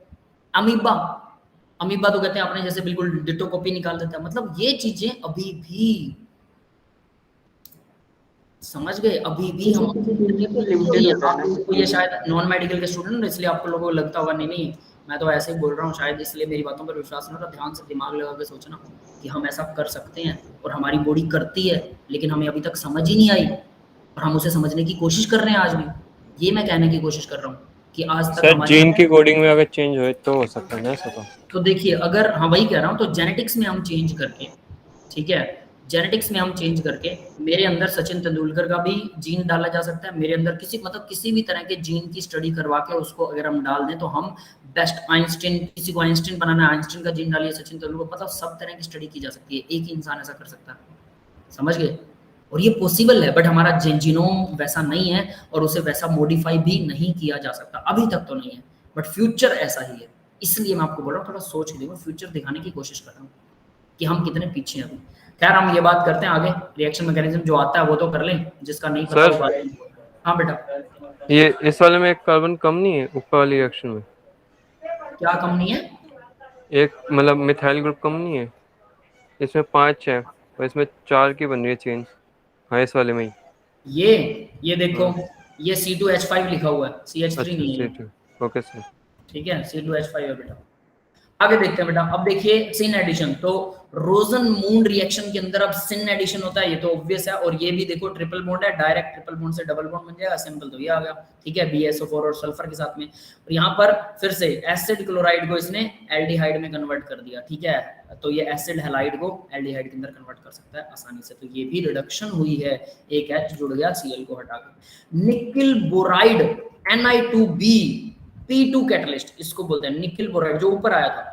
अमीबा तो कहते हैं अपने जैसे बिल्कुल डिटो कॉपी निकाल देता है। मतलब ये चीजें अभी भी, समझ गए, अभी भी हम तो ये शायद नॉन मेडिकल के स्टूडेंट, इसलिए आपको लोगों को लगता होगा नहीं मैं तो ऐसे ही बोल रहा हूँ, शायद इसलिए मेरी बातों पर विश्वास नहीं हो रहा। ध्यान से दिमाग लगा के सोचना कि हम ऐसा कर सकते हैं और हमारी बॉडी करती है, लेकिन हमें अभी तक समझ ही नहीं आई और हम उसे समझने की कोशिश कर रहे हैं आज भी। ये मैं कहने की कोशिश कर रहा हूँ कि आज तक सर जीन की कोडिंग में अगर चेंज हो तो हो सकता है ना? तो देखिए, अगर हाँ वही कह रहा हूँ, तो जेनेटिक्स में हम चेंज करके, ठीक है, जेनेटिक्स में हम चेंज करके मेरे अंदर सचिन तेंदुलकर का भी जीन डाला जा सकता है। मेरे अंदर किसी भी तरह के जीन की स्टडी करवा के उसको अगर हम डाल दें तो हम बेस्ट आइंस्टीन, किसी को आइंस्टीन बनाना है, आइंस्टीन का जीन डालिए, सचिन तेंदुलकर, मतलब सब तरह की स्टडी की जा सकती है। एक ही इंसान ऐसा कर सकता है, समझ गए? और ये पॉसिबल है, बट हमारा जीनोम वैसा नहीं है और उसे वैसा मॉडिफाई भी नहीं किया जा सकता, अभी तक तो नहीं है, बट फ्यूचर ऐसा ही है। इसलिए मैं आपको बोल रहा हूँ थोड़ा सोच के देखो, फ्यूचर दिखाने की कोशिश कर रहा हूँ कि हम कितने पीछे हैं अभी। खैर हम ये बात करते हैं आगे, रिएक्शन मैकेनिज्म जो आता है वो तो कर लें, जिसका नहीं पता वो बात। हाँ बेटा, ये इस वाले में एक कार्बन कम नहीं है ऊपर वाली रिएक्शन में? क्या कम नहीं है? एक मतलब मिथाइल ग्रुप कम नहीं है? इसमें 5 है और इसमें 4 की बन रही है चेन। हाँ इस वाले में ही ये देखो, ये C2H5 लिखा हुआ है, CH3 नहीं है। ओके सर, ठीक है, C2H5 है बेटा। आगे देखते हैं बेटा, अब देखिए सिन एडिशन, तो रोजन मून रिएक्शन के अंदर अब सिन एडिशन होता है, ये तो ऑब्वियस है। और ये भी देखो ट्रिपल बॉन्ड है, डायरेक्ट ट्रिपल बॉन्ड से डबल बॉन्ड बन जाएगा, सिंपल तो ये आ गया। ठीक है, BSO4 और सल्फर के साथ में। और यहाँ पर फिर से एसिड क्लोराइड को इसने एल्डिहाइड में कन्वर्ट कर दिया। ठीक है, तो ये एसिड हैलाइड को एल्डिहाइड के अंदर कन्वर्ट कर सकता है आसानी से, तो ये भी रिडक्शन हुई है, एक H जुड़ गया Cl को हटा के। Nickel boride Ni2B P2 catalyst, इसको बोलते हैं निकिल बोराइड, जो ऊपर आया था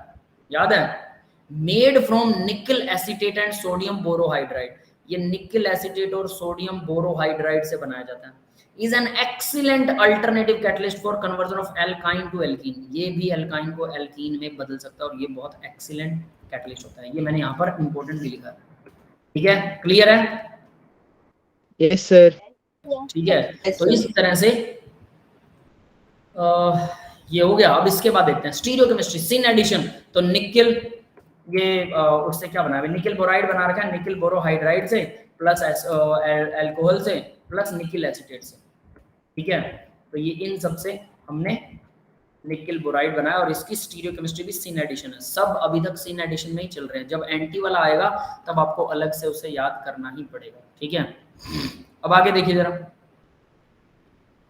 याद है, मेड फ्रॉम निकल एसीटेट एंड सोडियम बोरोहाइड्राइड। ये निकल एसीटेट और सोडियम बोरोहाइड्राइड से बनाया जाता है। Is an excellent alternative catalyst for conversion of alkyne to alkene. ये भी एल्काइन को एल्कीन में बदल सकता है और ये बहुत एक्सीलेंट कैटलिस्ट होता है। ये मैंने यहाँ पर इंपॉर्टेंट भी लिखा है। ठीक है, क्लियर है? Yes sir. ठीक है, तो इस तरह से ये हो गया। अब इसके बाद देखते हैं स्टीरियोकेमिस्ट्री, सिन एडिशन। तो निकल, ये उससे क्या बना है, निकल बोराइड बना रखा है, निकल बोरोहाइड्राइड से प्लस अल्कोहल से प्लस निकल एसीटेट से। ठीक है, तो ये इन सब से हमने निकल बोराइड बनाया और इसकी स्टीरियोकेमिस्ट्री भी सिन एडिशन है। सब अभी तक सिन एडिशन में ही चल रहे हैं, जब एंटी वाला आएगा तब आपको अलग से उसे याद करना ही पड़ेगा। ठीक है, अब आगे देखिए जरा,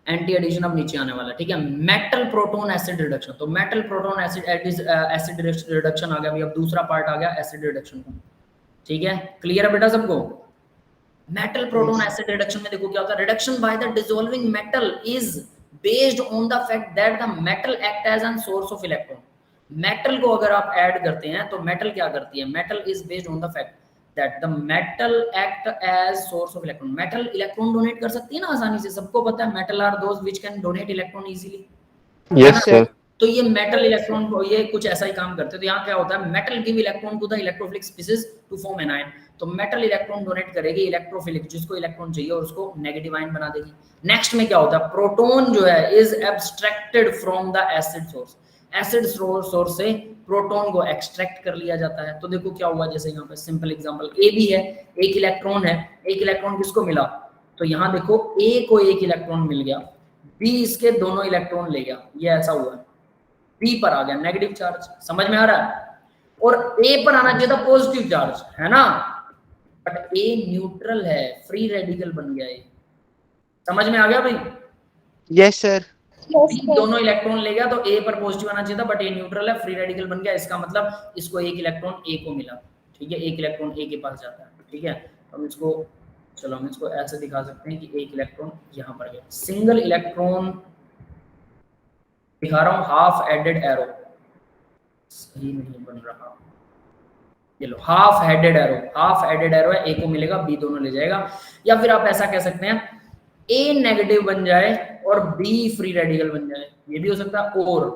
एंटी एडिशन अब नीचे आने वाला। ठीक है, मेटल प्रोटोन एसिड रिडक्शन। तो मेटल प्रोटोन एसिड रिडक्शन आ गया अभी, अब दूसरा पार्ट आ गया एसिड रिडक्शन का। ठीक है, क्लियर है बेटा सबको? मेटल प्रोटोन एसिड रिडक्शन में देखो क्या होता है, reduction by the dissolving metal is based on the fact that the metal act as an source of electron. Metal को अगर आप ऐड करते हैं तो मेटल क्या करती है, metal is based on the fact that the metal act as source of electron। metal electron donate कर सकती है ना आसानी से, सबको पता है metal are those which can donate electron easily। Yes sir. तो ये metal electron को ये कुछ ऐसा ही काम करते हैं। तो यहाँ क्या होता है, metal give electron to the electrophilic species to form anion। तो metal electron donate करेगी इलेक्ट्रोफिलिक, जिसको इलेक्ट्रॉन चाहिए, और उसको नेगेटिव आयन बना देगी। नेक्स्ट में क्या होता है, प्रोटॉन जो है is abstracted from the acid source। Acid source से प्रोटॉन को एक्सट्रैक्ट कर लिया जाता है। तो देखो क्या हुआ, जैसे यहाँ पे सिंपल एग्जांपल, ए भी है, एक इलेक्ट्रॉन है, एक इलेक्ट्रॉन किसको मिला, तो यहाँ देखो ए को एक इलेक्ट्रॉन मिल गया, बी इसके दोनों इलेक्ट्रॉन ले गया, ये ऐसा हुआ, बी पर आ गया नेगेटिव चार्ज। समझ में आ रहा है? और ए पर आना चाहिए था पॉजिटिव चार्ज, है ना, बट ए न्यूट्रल है, फ्री रेडिकल बन गया ये। समझ में आ गया भाई? Yes sir. दोनों इलेक्ट्रॉन ले गया, तो ए पर पॉजिटिव आना चाहिए था, बट ए न्यूट्रल है, फ्री रेडिकल बन गया। इसका मतलब इसको एक इलेक्ट्रॉन ए को मिला। ठीक है, एक इलेक्ट्रॉन ए के पास जाता है। ठीक है, हम इसको, चलो हम इसको ऐसे दिखा सकते हैं कि एक इलेक्ट्रॉन यहाँ पर गया, सिंगल इलेक्ट्रॉन दिखा रहा हूँ, हाफ एडेड एरो, सही नहीं बन रहा, ये लो half headed arrow, half headed arrow है, ए को मिलेगा, बी दोनों ले जाएगा। या फिर आप ऐसा कह सकते हैं ए नेगेटिव बन जाए और बी फ्री रेडिकल बन जाए, ये भी हो सकता है, और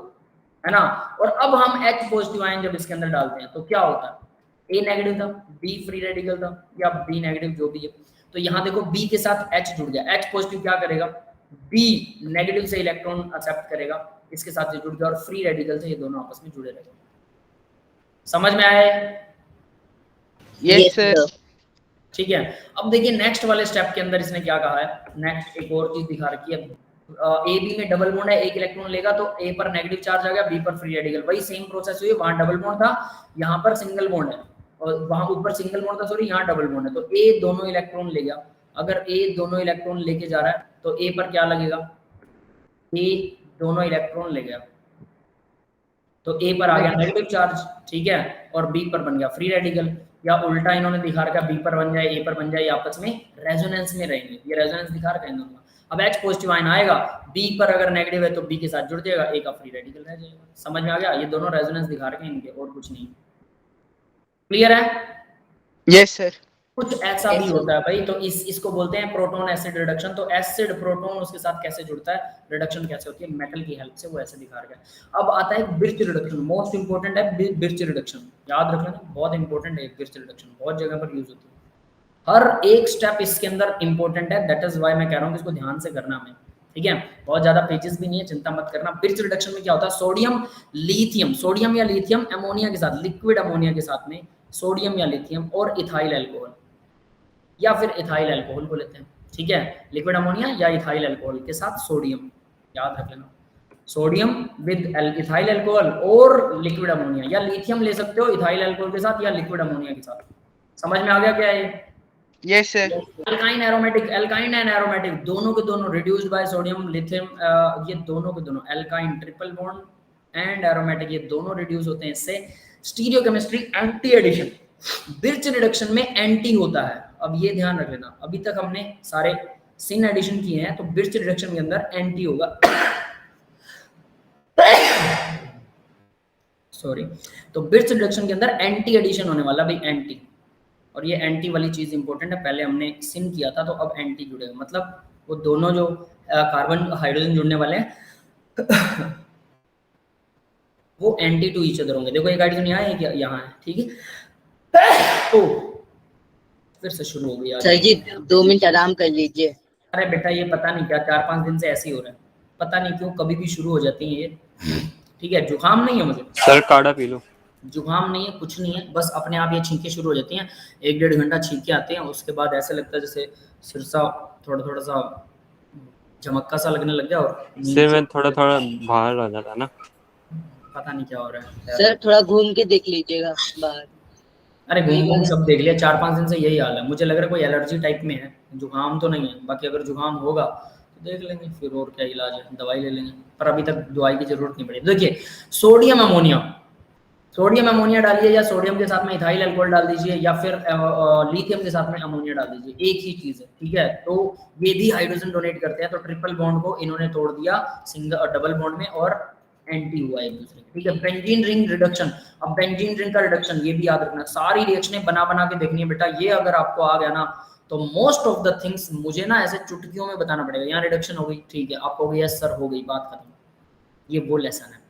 है ना। और अब हम H पॉजिटिव आयन जब इसके अंदर डालते हैं तो क्या होता है, ए नेगेटिव था, बी फ्री रेडिकल था, या बी नेगेटिव जो भी है। तो यहाँ देखो बी के साथ H जुड़ गया, H पॉजिटिव क्या करेगा, बी नेगेटिव से इलेक्ट्रॉन एक्सेप्ट करेगा, इसके साथ ये जुड़ गया, और फ्री रेडिकल से ये दोनों आपस में जुड़े रहेंगे। समझ में आया? Yes sir. ठीक है, अब देखिए नेक्स्ट वाले स्टेप के अंदर इसने क्या कहा है, नेक्स्ट एक और चीज दिखा रखी है, ए बी में डबल बॉन्ड है, एक इलेक्ट्रॉन लेगा तो ए पर नेगेटिव चार्ज आ गया, बी पर फ्री रेडिकल, वही सेम प्रोसेस हुई, वहां डबल बॉन्ड था, यहाँ पर सिंगल बॉन्ड है, और वहां ऊपर सिंगल बॉन्ड था, सॉरी यहाँ डबल बॉन्ड है। तो ए दोनों इलेक्ट्रॉन ले गया, अगर ए दोनों इलेक्ट्रॉन लेके जा रहा है तो ए पर क्या लगेगा, ए दोनों इलेक्ट्रॉन ले गया तो ए पर आ गया नेगेटिव चार्ज, ठीक है, और बी पर बन गया फ्री रेडिकल। या उल्टा इन्होंने दिखा रखा, बी पर बन जाए, ए पर बन जाए, आपस में रेजोनेंस में रहेंगे, ये रेजोनेंस दिखा रखा है इन दोनों। अब H पॉजिटिव आयन आएगा, बी पर अगर नेगेटिव है तो बी के साथ जुड़ जाएगा, ए का फ्री रेडिकल रह जाएगा। समझ में आ गया? ये दोनों रेजोनेंस दिखा रखे हैं इनके, और कुछ नहीं। क्लियर है? Yes sir. कुछ ऐसा भी होता है भाई, तो इसको बोलते हैं प्रोटॉन एसिड रिडक्शन। तो एसिड प्रोटॉन उसके साथ कैसे जुड़ता है, रिडक्शन कैसे होती है मेटल की हेल्प से, वो ऐसे दिखा रहा है। अब आता है बिर्च रिडक्शन, मोस्ट इंपोर्टेंट है बिर्च रिडक्शन, याद रखना बहुत इंपॉर्टेंट है बिर्च रिडक्शन, बहुत जगह पर यूज होती है, हर एक स्टेप इसके अंदर इंपॉर्टेंट है। दैट इज व्हाई मैं कह रहा हूँ कि इसको ध्यान से करना हमें, ठीक है। बहुत ज्यादा पेजेस भी नहीं है, चिंता मत करना। बिर्च रिडक्शन में क्या होता है, सोडियम लिथियम, सोडियम या लिथियम अमोनिया के साथ, लिक्विड अमोनिया के साथ में सोडियम या लिथियम और इथाइल अल्कोहल या फिर इथाइल अल्कोहल को लेते हैं, ठीक है। लिक्विड अमोनिया या इथाइल अल्कोहल के साथ सोडियम, याद रख लेना, सोडियम विद इथाइल अल्कोहल और लिक्विड अमोनिया, या लिथियम ले सकते हो इथाइल अल्कोहल के साथ या लिक्विड अमोनिया के साथ। समझ में आ गया क्या है? Yes, sir. Alkyne aromatic, alkyne and aromatic दोनों के दोनों रिड्यूस्ड बाय सोडियम लिथियम, ये दोनों के दोनों alkyne triple bond and aromatic, ये दोनों रिड्यूस होते हैं इससे। Stereochemistry anti addition, Birch reduction में एंटी होता है। अब ये ध्यान रख लेना, अभी तक हमने सारे सिन एडिशन किए हैं, तो बिर्च रिडक्शन के अंदर एंटी होगा। सॉरी, तो बिर्च रिडक्शन के अंदर एंटी एडिशन होने वाला भाई, एंटी। और ये एंटी वाली चीज इंपॉर्टेंट है, पहले हमने सिन किया था तो अब एंटी जुड़ेगा, मतलब वो दोनों जो कार्बन हाइड्रोजन जुड़ने वाले हैं वो एंटी टू ईच अदर होंगे। देखो एक हाइड्रोजन यहाँ है, यहाँ है, ठीक है। तो फिर से शुरू हो गया सर जी 2 मिनट आराम कर लीजिए। अरे बेटा ये पता नहीं क्या 4-5 दिन से ऐसे ही हो रहा है, पता नहीं क्यों कभी भी शुरू हो जाती है ये, ठीक है। जुकाम नहीं है मुझे सर, काढ़ा पी लो। जुकाम नहीं है, कुछ नहीं है, बस अपने आप ये छींके शुरू हो जाती हैं। 1-1.5 घंटा छींके आते हैं, उसके बाद ऐसे लगता है जैसे सिर सा थोड़ा सा झमक्का सा लगने लग गया और सिर में थोड़ा बाहर आ जाता है ना, पता नहीं क्या हो रहा है। सर थोड़ा घूम के देख लीजिएगा बाहर। अरे घूम सब देख लिया, 4-5 दिन से यही हाल है। मुझे लग रहा है कोई एलर्जी टाइप में है, जुकाम तो नहीं है। बाकी अगर जुकाम होगा तो देख लेंगे फिर और क्या इलाज है, दवाई ले लेंगे, पर अभी तक दवाई की जरूरत नहीं पड़ी। देखिए सोडियम अमोनिया, सोडियम अमोनिया डालिए या सोडियम के साथ में इथाइल अल्कोहल डाल दीजिए या फिर लिथियम के साथ में अमोनिया डाल दीजिए, एक ही चीज है, ठीक है। तो ये भी हाइड्रोजन डोनेट करते हैं, तो ट्रिपल बॉन्ड को इन्होंने तोड़ दिया सिंगल डबल बॉन्ड में और एंटी हुआ एक दूसरे, ठीक है। बेंजीन रिंग रिडक्शन, अब बेंजीन रिंग का रिडक्शन ये भी याद रखना, सारी रिएक्शनें बना के देखनी है बेटा। ये अगर आपको आ गया ना तो मोस्ट ऑफ द थिंग्स मुझे ना ऐसे चुटकियों में बताना पड़ेगा। यहाँ रिडक्शन हो गई, ठीक है, आप हो गई यस सर, हो गई, बात खत्म, ये वो लेसन है,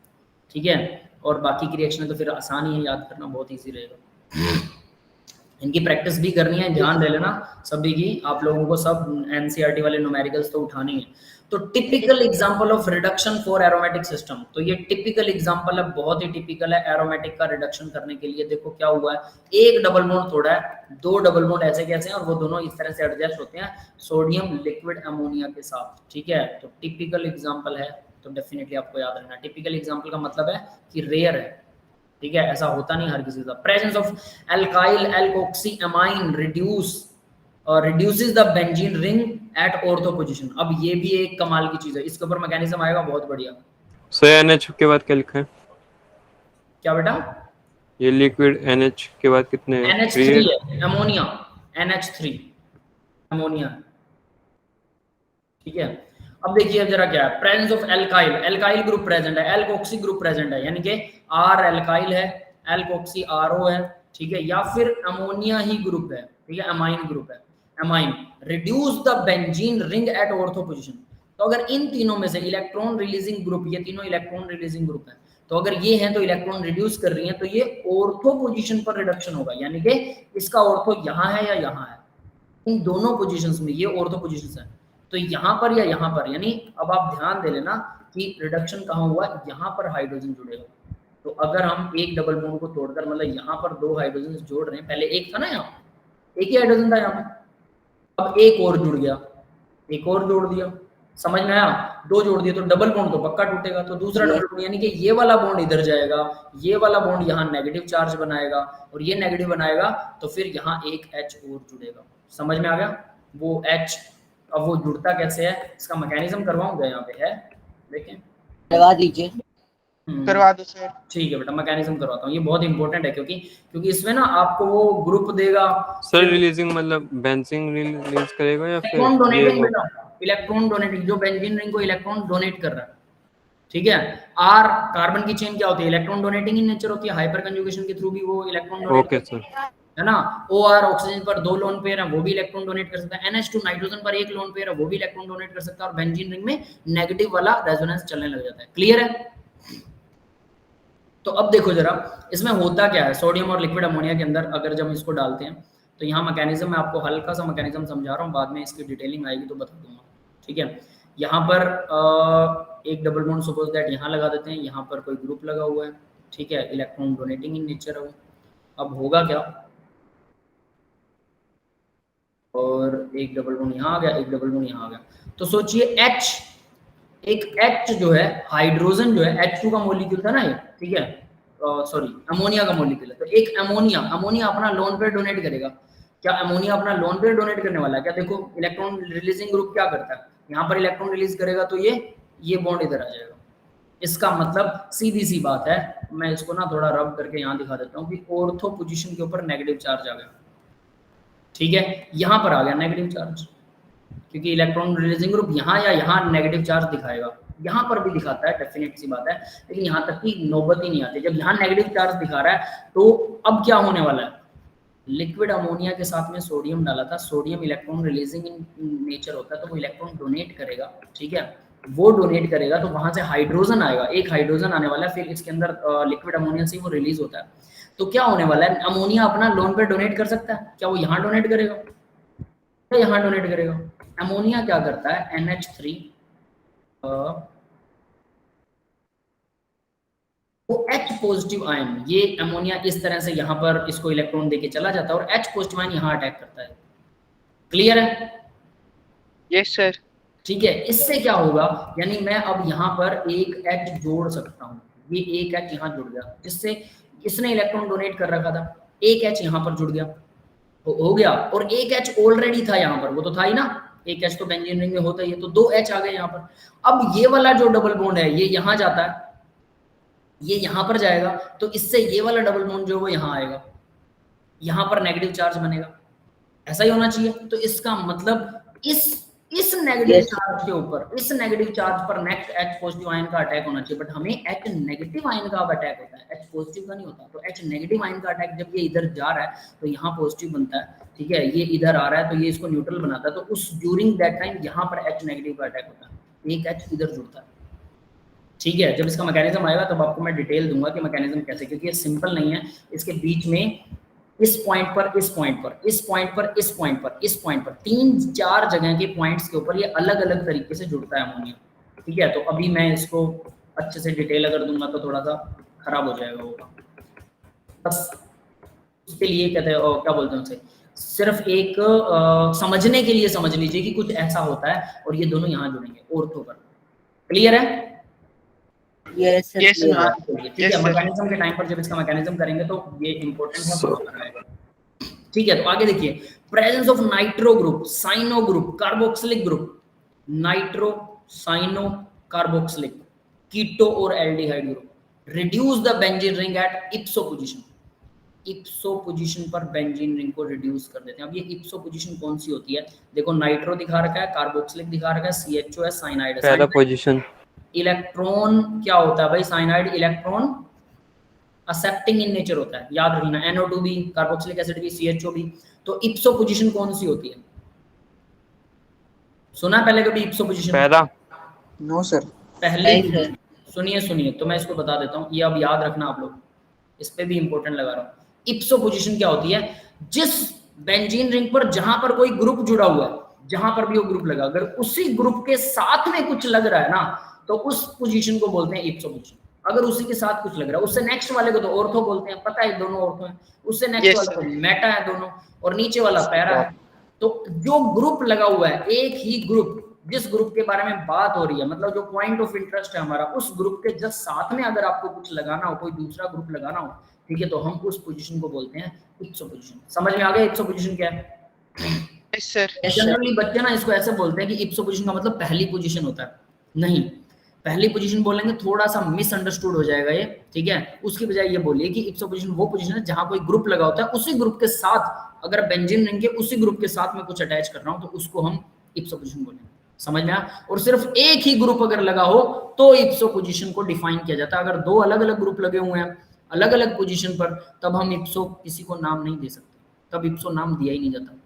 ठीक है। और बाकी की रिएक्शन तो फिर आसान ही है, याद करना बहुत ईजी रहेगा। इनकी प्रैक्टिस भी करनी है, ध्यान दे लेना सभी की, आप लोगों को सब एनसीईआरटी वाले न्यूमेरिकल्स तो उठानी है। तो typical example of reduction for aromatic system, तो ये टिपिकल एग्जांपल है, बहुत ही टिपिकल है एरोमेटिक का रिडक्शन करने के लिए। देखो क्या हुआ है, एक डबल बॉन्ड तोड़ा है, 2 डबल बॉन्ड ऐसे कैसे हैं और वो दोनों इस तरह से एडजस्ट होते हैं सोडियम लिक्विड अमोनिया के साथ, ठीक है। तो टिपिकल एग्जांपल है, तो डेफिनेटली आपको याद रखना। टिपिकल एग्जांपल का मतलब है कि रेयर है, ठीक है, ऐसा होता नहीं हर किसी का। Presence of alkyl alkoxy amine reduces the benzene ring at ortho position. अब ये भी एक कमाल की चीज है, इसके ऊपर मैकेनिज्म आएगा बहुत बढ़िया। सो NH के बाद क्या लिखा है? क्या बेटा? ये लिक्विड NH के बाद कितने हैं? NH3 है, अमोनिया NH3 अमोनिया, ठीक है। अब देखिए जरा क्या है, presence of alkyl, alkyl group present है, एल्कोक्सी ग्रुप प्रेजेंट है, यानी कि R एल्काइल है, एल्कोक्सी RO है, ठीक है, या फिर अमोनिया ही ग्रुप है, ठीक है, अमाइन ग्रुप है, amine. Reduce the benzene ring at ortho position, तो अगर इन तीनों में से इलेक्ट्रॉन रिलीजिंग ग्रुप, ये तीनों इलेक्ट्रॉन रिलीजिंग ग्रुप है, तो अगर ये हैं तो इलेक्ट्रॉन रिड्यूस कर रही हैं, तो ये ऑर्थो पोजीशन पर रिडक्शन होगा, यानी कि इसका ऑर्थो यहाँ है या यहाँ है, इन दोनों पोजीशंस में ये ऑर्थो पोजीशंस है, तो यहाँ पर या यहाँ पर, यानी अब आप ध्यान दे लेना कि रिडक्शन कहाँ हुआ, यहाँ पर हाइड्रोजन जुड़ेगा। तो अगर हम एक डबल बॉन्ड को तोड़कर, मतलब यहाँ पर 2 हाइड्रोजन जोड़ रहे हैं, पहले एक था ना, यहाँ एक ही हाइड्रोजन था यहाँ पे, अब एक और जुड़ गया, एक और जोड़ दिया, समझ में आया, 2 जोड़ दिए तो डबल बॉन्ड तो पक्का टूटेगा, तो दूसरा डबल बॉन्ड, यानी कि ये वाला बॉन्ड इधर जाएगा, ये वाला बॉन्ड यहाँ नेगेटिव चार्ज बनाएगा और ये नेगेटिव बनाएगा, तो फिर यहाँ एक H और जुड़ेगा। समझ में आ गया? वो H अब वो जुड़ता कैसे है, इसका मैकेनिज्म करवाऊंगा, यहाँ पे है, देखें, करवा दीजिए। करवा दो सर। ठीक है बेटा, मैकेनिज्म करवाता हूँ, ये बहुत इंपॉर्टेंट है क्योंकि इसमें ना आपको वो ग्रुप देगा। सर रिलीजिंग मतलब बेंजीन रिलीज करेगा या फिर इलेक्ट्रॉन डोनेटिंग बेटा, इलेक्ट्रॉन डोनेटिंग, जो बेंजीन रिंग को इलेक्ट्रॉन डोनेट कर रहा है, ठीक है। R कार्बन की चेन क्या होती है, इलेक्ट्रॉन डोनेटिंग इन नेचर होती है, हाइपर कंजुगेशन के थ्रू भी वो इलेक्ट्रॉन डोनेट। Okay sir. है ना। OR ऑक्सीजन पर 2 लोन पेयर है, वो भी इलेक्ट्रॉन डोनेट कर सकता है। NH2 नाइट्रोजन पर 1 लोन पेयर है, वो भी इलेक्ट्रॉन डोनेट कर सकता है। और बेंजीन रिंग में नेगेटिव वाला रेजोनेंस चलने लग जाता है। क्लियर है? तो अब देखो जरा इसमें होता क्या है, सोडियम और लिक्विड अमोनिया के अंदर अगर जब इसको डालते हैं तो यहाँ मैकेनिज्म मैं आपको हल्का सा मैकेनिज्म समझा रहा हूँ, बाद में इसकी डिटेलिंग आएगी तो बता दूंगा, ठीक है। यहाँ पर एक डबल बॉन्ड सपोज दैट यहाँ लगा देते हैं, यहाँ पर कोई ग्रुप लगा हुआ है, ठीक है, इलेक्ट्रॉन डोनेटिंग इन नेचर है। अब होगा क्या, और एक डबल बॉन्ड यहाँ आ गया, एक डबल बॉन्ड यहाँ आ गया, तो सोचिए H, एक H जो है हाइड्रोजन जो है H2 का मॉलिक्यूल था ना ये, ठीक है, सॉरी अमोनिया का मॉलिक्यूल है। तो एक अमोनिया अपना लोन पेयर डोनेट करेगा। क्या अमोनिया अपना लोन पेयर डोनेट करने वाला है? क्या देखो इलेक्ट्रॉन रिलीजिंग ग्रुप क्या करता है, यहाँ पर इलेक्ट्रॉन रिलीज करेगा तो ये बॉन्ड इधर आ जाएगा। इसका मतलब सीधी सी बात है, मैं इसको ना थोड़ा रब करके यहाँ दिखा देता हूँ कि ऑर्थो पोजीशन के ऊपर नेगेटिव चार्ज आ गया, ठीक है, यहाँ पर आ गया नेगेटिव चार्ज, क्योंकि इलेक्ट्रॉन रिलीजिंग ग्रुप यहाँ या यहाँ नेगेटिव चार्ज दिखाएगा, यहाँ पर भी दिखाता है, डेफिनेट सी बात है, लेकिन यहाँ तक की नौबत ही नहीं आती। जब यहाँ नेगेटिव चार्ज दिखा रहा है तो अब क्या होने वाला है, लिक्विड अमोनिया के साथ में सोडियम डाला था, sodium electron releasing in nature होता है, तो वो इलेक्ट्रॉन डोनेट करेगा, ठीक है, वो डोनेट करेगा तो वहां से हाइड्रोजन आएगा, एक हाइड्रोजन आने वाला है, फिर इसके अंदर लिक्विड अमोनिया से वो रिलीज होता है। तो क्या होने वाला है, अमोनिया अपना लोन पे डोनेट कर सकता है, क्या वो यहाँ डोनेट करेगा या यहाँ डोनेट करेगा? अमोनिया क्या करता है, NH3 वो H पॉजिटिव आयन, ये अमोनिया इस तरह से यहाँ पर इसको इलेक्ट्रॉन देके चला जाता है और H पॉजिटिव आयन यहाँ अटैक करता है। क्लियर है? Yes sir. ठीक है, इससे क्या होगा, यानी मैं अब यहाँ पर एक H जोड़ सकता हूँ, ये एक H यहाँ जुड़ गया, जिससे इसने इलेक्ट्रॉन डोनेट कर रखा था, एक H यहाँ पर जुड़ गया, हो गया, और एक H ऑलरेडी था यहाँ पर, वो तो था ही ना, एक H तो बेंजीन रिंग में होता ही है, तो 2 H आ गए यहाँ पर। अब ये वाला जो डबल बॉन्ड है ये यहाँ जाता है, ये यहाँ पर जाएगा, तो इससे ये वाला डबल बॉन्ड जो वो यहाँ आएगा, यहाँ पर नेगेटिव चार्ज बनेगा, ऐसा ही होना चाहिए। तो इसका मतलब इस नेगेटिव चार्ज के ऊपर, इस नेगेटिव चार्ज पर नेक्स्ट H पॉजिटिव आयन का अटैक होना चाहिए, बट हमें H नेगेटिव आयन का अटैक होता है, H पॉजिटिव का नहीं होता। तो H नेगेटिव आयन का अटैक जब ये इधर जा रहा है तो यहाँ पॉजिटिव बनता है, ठीक है, ये इधर आ रहा है तो ये इसको न्यूट्रल बनाता है, तो उस ड्यूरिंग दैट टाइम यहाँ पर H नेगेटिव का अटैक होता है, एक H इधर जुड़ता है, ठीक है। जब इसका मैकेनिज्म आएगा तब आपको मैं डिटेल दूंगा कि मैकेनिज्म कैसे, क्योंकि ये सिंपल नहीं है, इसके बीच में इस पॉइंट पर, इस पॉइंट पर, इस पॉइंट पर, इस पॉइंट पर, इस पॉइंट पर, 3-4 जगह के पॉइंट्स के ऊपर ये अलग अलग तरीके से जुड़ता है अमोनिया, ठीक है। तो अभी मैं इसको अच्छे से डिटेल अगर दूंगा तो थोड़ा सा खराब हो जाएगा वो, बस उसके लिए कहते हैं, क्या बोलते हैं उसे, सिर्फ एक समझने के लिए समझ लीजिए कि कुछ ऐसा होता है और ये दोनों यहाँ जुड़ेंगे ऑर्थो पर। क्लियर है? यस सर, ठीक है। मैकेनिज्म के टाइम पर जब इसका मैकेनिज्म करेंगे तो ये इंपॉर्टेंट है, ठीक है। तो आगे देखिए, presence of nitro group, cyano group, carboxylic group, nitro cyano carboxylic, keto और aldehyde group reduce the benzene ring at ipso position, ipso position पर बेंजीन रिंग को रिड्यूस कर देते हैं। अब ये इप्सो पोजीशन कौन सी होती है, देखो नाइट्रो दिखा रखा है, कार्बोक्सिलिक दिखा रखा है, CHO है, साइनाइड है। पहला पोजीशन इलेक्ट्रॉन क्या होता है भाई, cyanide electron accepting in nature होता है, याद रखना, NO2 भी, कार्बोक्सिलिक एसिड भी, CHO भी। तो इप्सो पोजीशन कौन सी होती है, सुना पहले कभी इप्सो पोजीशन? पहला नो सर। पहले सुनिए तो मैं इसको बता देता हूँ, ये अब याद रखना आप लोग, इस पे भी इंपॉर्टेंट लगा रहा हूँ। इप्सो पोजीशन क्या होती है, जिस बेंजीन रिंग पर जहां पर कोई ग्रुप जुड़ा हुआ है, जहां पर भी वो ग्रुप लगा, अगर उसी ग्रुप के साथ में कुछ लग रहा है ना, तो उस पोजीशन को बोलते हैं इप्सो पोजीशन। अगर उसी के साथ कुछ लग रहा है, उससे नेक्स्ट वाले को तो ऑर्थो बोलते हैं, पता है दोनों ऑर्थो हैं, उससे नेक्स्ट वाले को मेटा है दोनों, और नीचे वाला पैरा है। तो जो ग्रुप लगा हुआ है, एक ही ग्रुप, जिस ग्रुप के बारे में बात हो रही है, मतलब जो पॉइंट ऑफ इंटरेस्ट है हमारा, उस ग्रुप के जस्ट साथ में अगर आपको कुछ लगाना हो, कोई दूसरा ग्रुप लगाना हो, ठीक है, तो हम उस पोजीशन को बोलते हैं इप्सो पोजीशन। समझ में आ गया इप्सो पोजीशन क्या है? Yes sir. जनरली बच्चे ना इसको ऐसे बोलते हैं कि इप्सो पोजीशन का मतलब पहली पोजीशन होता है, नहीं, पहली पोजीशन बोलेंगे थोड़ा सा मिसअंडरस्टूड हो जाएगा ये, ठीक है। उसकी बजाय ये बोलिए कि इप्सो पोजीशन वो पोजीशन है जहां कोई ग्रुप लगा होता है, उसी ग्रुप के साथ अगर बेंजीन रिंग के उसी ग्रुप के साथ में कुछ अटैच कर रहा हूं तो उसको हम इप्सो पोजीशन बोलेंगे। समझ में आया? और सिर्फ एक ही ग्रुप अगर लगा हो तो इप्सो पोजीशन को डिफाइन किया जाता है। अगर 2 अलग अलग ग्रुप लगे हुए हैं अलग अलग पोजीशन पर, तब हम इप्सो किसी को नाम नहीं दे सकते, तब इप्सो नाम दिया ही नहीं जाता।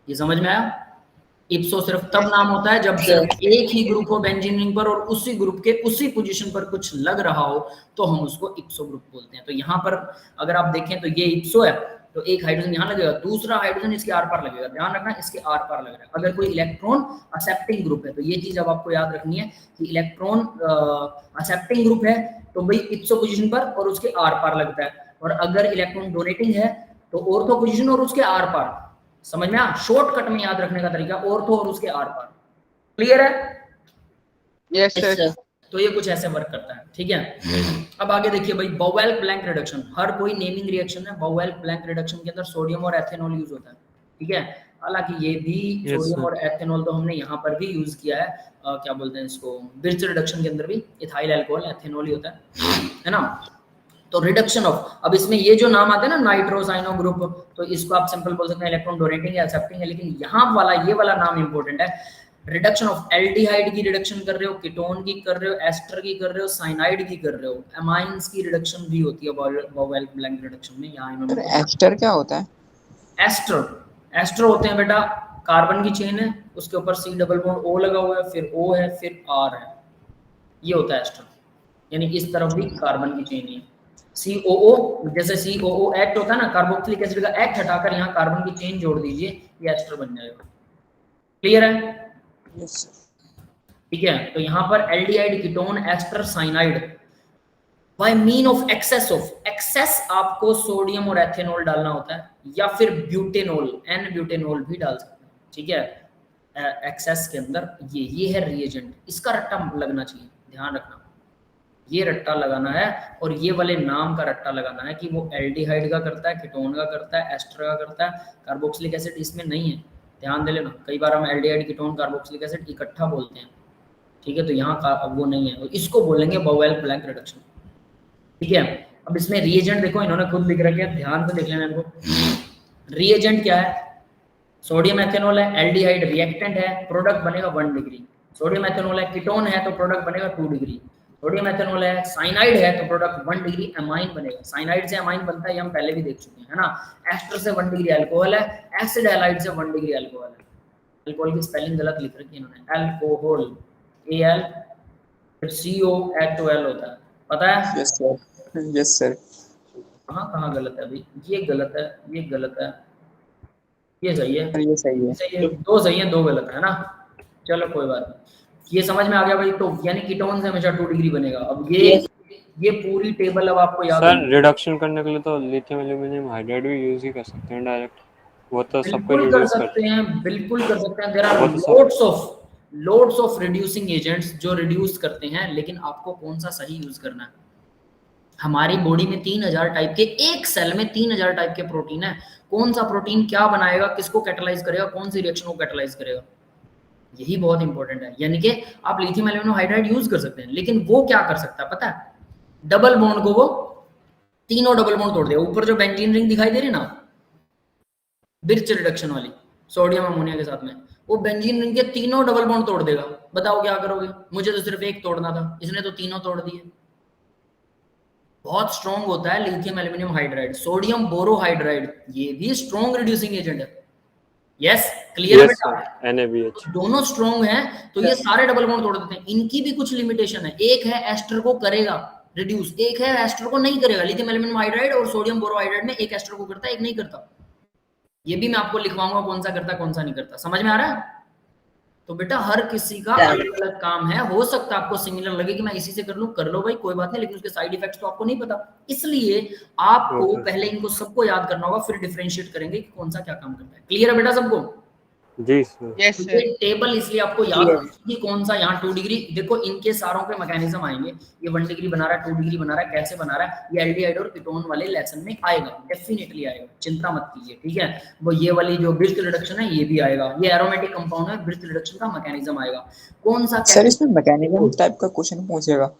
ये समझ में आया? इप्सो सिर्फ तब नाम होता है जब सिर्फ एक ही ग्रुप हो बेंजीन पर और उसी ग्रुप के उसी पोजीशन पर कुछ लग रहा हो तो हम उसको इप्सो ग्रुप बोलते हैं। तो यहाँ पर अगर आप देखें तो ये इप्सो है, तो एक हाइड्रोजन यहाँ लगेगा, दूसरा हाइड्रोजन इसके आर पार लगेगा। ध्यान रखना इसके आर पार लग रहा है। अगर कोई इलेक्ट्रॉन एक्सेप्टिंग ग्रुप है तो ये चीज अब आपको याद रखनी है कि इलेक्ट्रॉन एक्सेप्टिंग ग्रुप है तो भाई इप्सो पोजीशन पर और उसके आर पार लगता है, और अगर इलेक्ट्रॉन डोनेटिंग है तो ऑर्थो पोजीशन और उसके आर पार। समझ में आ? शॉर्टकट में याद रखने का तरीका ऑर्थो और उसके आर पार। क्लियर है? Yes sir. तो ये कुछ ऐसे वर्क करता है, ठीक है। अब आगे देखिए भाई, बाउवेल ब्लैंक रिडक्शन, हर कोई नेमिंग रिएक्शन है। बाउवेल ब्लैंक रिडक्शन के अंदर सोडियम और एथेनॉल यूज होता है, ठीक है। हालांकि ये भी सोडियम और एथेनॉल तो हमने यहाँ पर भी यूज किया है, क्या बोलते हैं इसको, बिर्च रिडक्शन के अंदर भी इथाइल अल्कोहल एथेनॉल ही होता है ना। तो रिडक्शन ऑफ, अब इसमें ये जो नाम आते हैं ना नाइट्रोसाइनो ग्रुप, तो इसको आप सिंपल बोल सकते हैं इलेक्ट्रॉन डोनेटिंग या एक्सेप्टिंग है, लेकिन यहाँ वाला ये वाला नाम इंपॉर्टेंट है। रिडक्शन ऑफ एल्डिहाइड की रिडक्शन कर रहे हो, कीटोन की कर रहे हो, एस्टर की कर रहे हो, साइनाइड की कर रहे हो, एमाइंस की रिडक्शन भी होती है बाउवेल ब्लैंक रिडक्शन में। यहाँ इन्होंने एस्टर क्या होता है? एस्टर होते हैं बेटा, कार्बन की चेन है, उसके ऊपर C डबल बॉन्ड O लगा हुआ है, फिर O है, फिर R है, ये होता है एस्टर। यानी इस तरफ भी कार्बन की चेन है। COO, जैसे COO एक्ट होता है ना, कार्बोक्सिलिक एसिड का एक्ट हटाकर यहाँ कार्बन की चेन जोड़ दीजिए, ये एस्टर बन जाएगा। क्लियर है? यस। ठीक है। तो यहाँ पर aldehyde, ketone, ester, cyanide by mean of excess आपको सोडियम और एथेनॉल डालना होता है, या फिर ब्यूटेनॉल, N ब्यूटेनॉल भी डाल सकते हैं, ठीक है। एक्सेस के अंदर ये है रिएजेंट, इसका रट्टा लगना चाहिए, ध्यान रखना। ये रट्टा लगाना है और ये वाले नाम का रट्टा लगाना है कि वो एल्डिहाइड का करता है, कीटोन का करता है, एस्टर का करता है, कार्बोक्सिलिक एसिड इसमें नहीं है, ध्यान दे लेना। कई बार हम एल्डिहाइड, कीटोन, कार्बोक्सिलिक एसिड इकट्ठा बोलते हैं, ठीक है, तो यहाँ का वो नहीं है, तो इसको बोलेंगे बाउवेल ब्लैंक रिडक्शन, ठीक है। अब इसमें रिएजेंट देखो, इन्होंने खुद लिख रखे हैं, ध्यान से देख लेना इनको। रिएजेंट क्या है? सोडियम एथेनॉल है, एल्डिहाइड रिएक्टेंट है, प्रोडक्ट बनेगा 1 डिग्री। सोडियम एथेनॉल है, कीटोन है, तो प्रोडक्ट बनेगा 2 डिग्री। सोडियम एथेनॉल है, साइनाइड है, तो प्रोडक्ट 1 डिग्री एमाइन बनेगा। साइनाइड से एमाइन बनता है, ये हम पहले भी देख चुके हैं, है ना। एस्टर से 1 डिग्री अल्कोहल है, एसिड हैलाइड से 1 डिग्री अल्कोहल है। अल्कोहल की स्पेलिंग गलत लिख रखी है इन्होंने, अल्कोहल Al, फिर COH2L होता है, पता है? Yes sir, yes sir. कहाँ गलत है भाई? ये गलत है, ये गलत है, ये सही है, ये सही है, सही है, 2 सही है, 2 गलत है ना। चलो कोई बात नहीं, ये समझ में आ गया भाई। तो यानी कीटोन से हमेशा 2 डिग्री बनेगा। अब ये पूरी टेबल अब आपको याद सर रिडक्शन करने के लिए तो लिथियम एल्यूमिनियम हाइड्राइड भी यूज ही कर सकते हैं डायरेक्ट, वो तो सबको बिल्कुल कर रिड्यूस सकते हैं, बिल्कुल कर सकते हैं। There are loads of reducing agents जो रिड्यूस करते हैं, लेकिन आपको कौन सा सही यूज करना है। हमारी बॉडी में 3000 टाइप के, एक सेल में 3000 टाइप के प्रोटीन है। कौन सा प्रोटीन क्या बनाएगा, किसको कैटालाइज करेगा, कौन सी रिएक्शन को कैटालाइज करेगा, यही बहुत इंपॉर्टेंट है। यानी कि आप लिथियम एल्यूमिनियम हाइड्राइड यूज कर सकते हैं, लेकिन वो क्या कर सकता है पता है? डबल बॉन्ड को वो तीनों डबल बॉन्ड तोड़ देगा। ऊपर जो बेंजीन रिंग दिखाई दे रही है ना, बिर्च रिडक्शन वाली, सोडियम अमोनिया के साथ में, वो बेंजीन रिंग के तीनों डबल बॉन्ड तोड़ देगा। बताओ क्या करोगे? मुझे तो सिर्फ एक तोड़ना था, इसने तो तीनों तोड़ दिए। बहुत स्ट्रॉन्ग होता है lithium aluminium hydride. Sodium borohydride, ये भी स्ट्रॉन्ग रिड्यूसिंग एजेंट है। यस, क्लियर है बेटा? NaBH दोनों स्ट्रॉन्ग हैं, तो ये सारे डबल बॉन्ड तोड़ देते हैं। इनकी भी कुछ लिमिटेशन है। एक है एस्टर को करेगा रिड्यूस, एक है एस्टर को नहीं करेगा। लिथियम एल्यूमिनियम हाइड्राइड और सोडियम बोरोहाइड्राइड में एक एस्टर को करता है, एक नहीं करता। ये भी मैं आपको लिखवाऊंगा कौन सा करता है कौन सा नहीं करता। समझ में आ रहा है? तो बेटा हर किसी का अलग अलग काम है। हो सकता है आपको सिमिलर लगे कि मैं इसी से कर लूं, कर लो भाई, कोई बात नहीं, लेकिन उसके साइड इफेक्ट्स तो आपको नहीं पता। इसलिए आपको पहले इनको सबको याद करना होगा, फिर डिफरेंशिएट करेंगे कि कौन सा क्या काम करता है। क्लियर है बेटा सबको? जी सर। Yes sir. टेबल इसलिए आपको याद कि कौन सा यहाँ 2 डिग्री, देखो इनके सारों के मैकेनिज्म आएंगे। ये 1 डिग्री बना रहा है, 2 डिग्री बना रहा है, कैसे बना रहा है, ये एल्डिहाइड और कीटोन वाले लेसन में आएगा, डेफिनेटली आएगा, चिंता मत कीजिए, ठीक है। वो ये वाली जो ब्रिज रिडक्शन है ये भी आएगा, ये एरोमेटिक कंपाउंड है, ब्रिज रिडक्शन का मैकेनिज्म आएगा। कौन सा सर इसमें मैकेनिज्म टाइप का क्वेश्चन पूछेगा?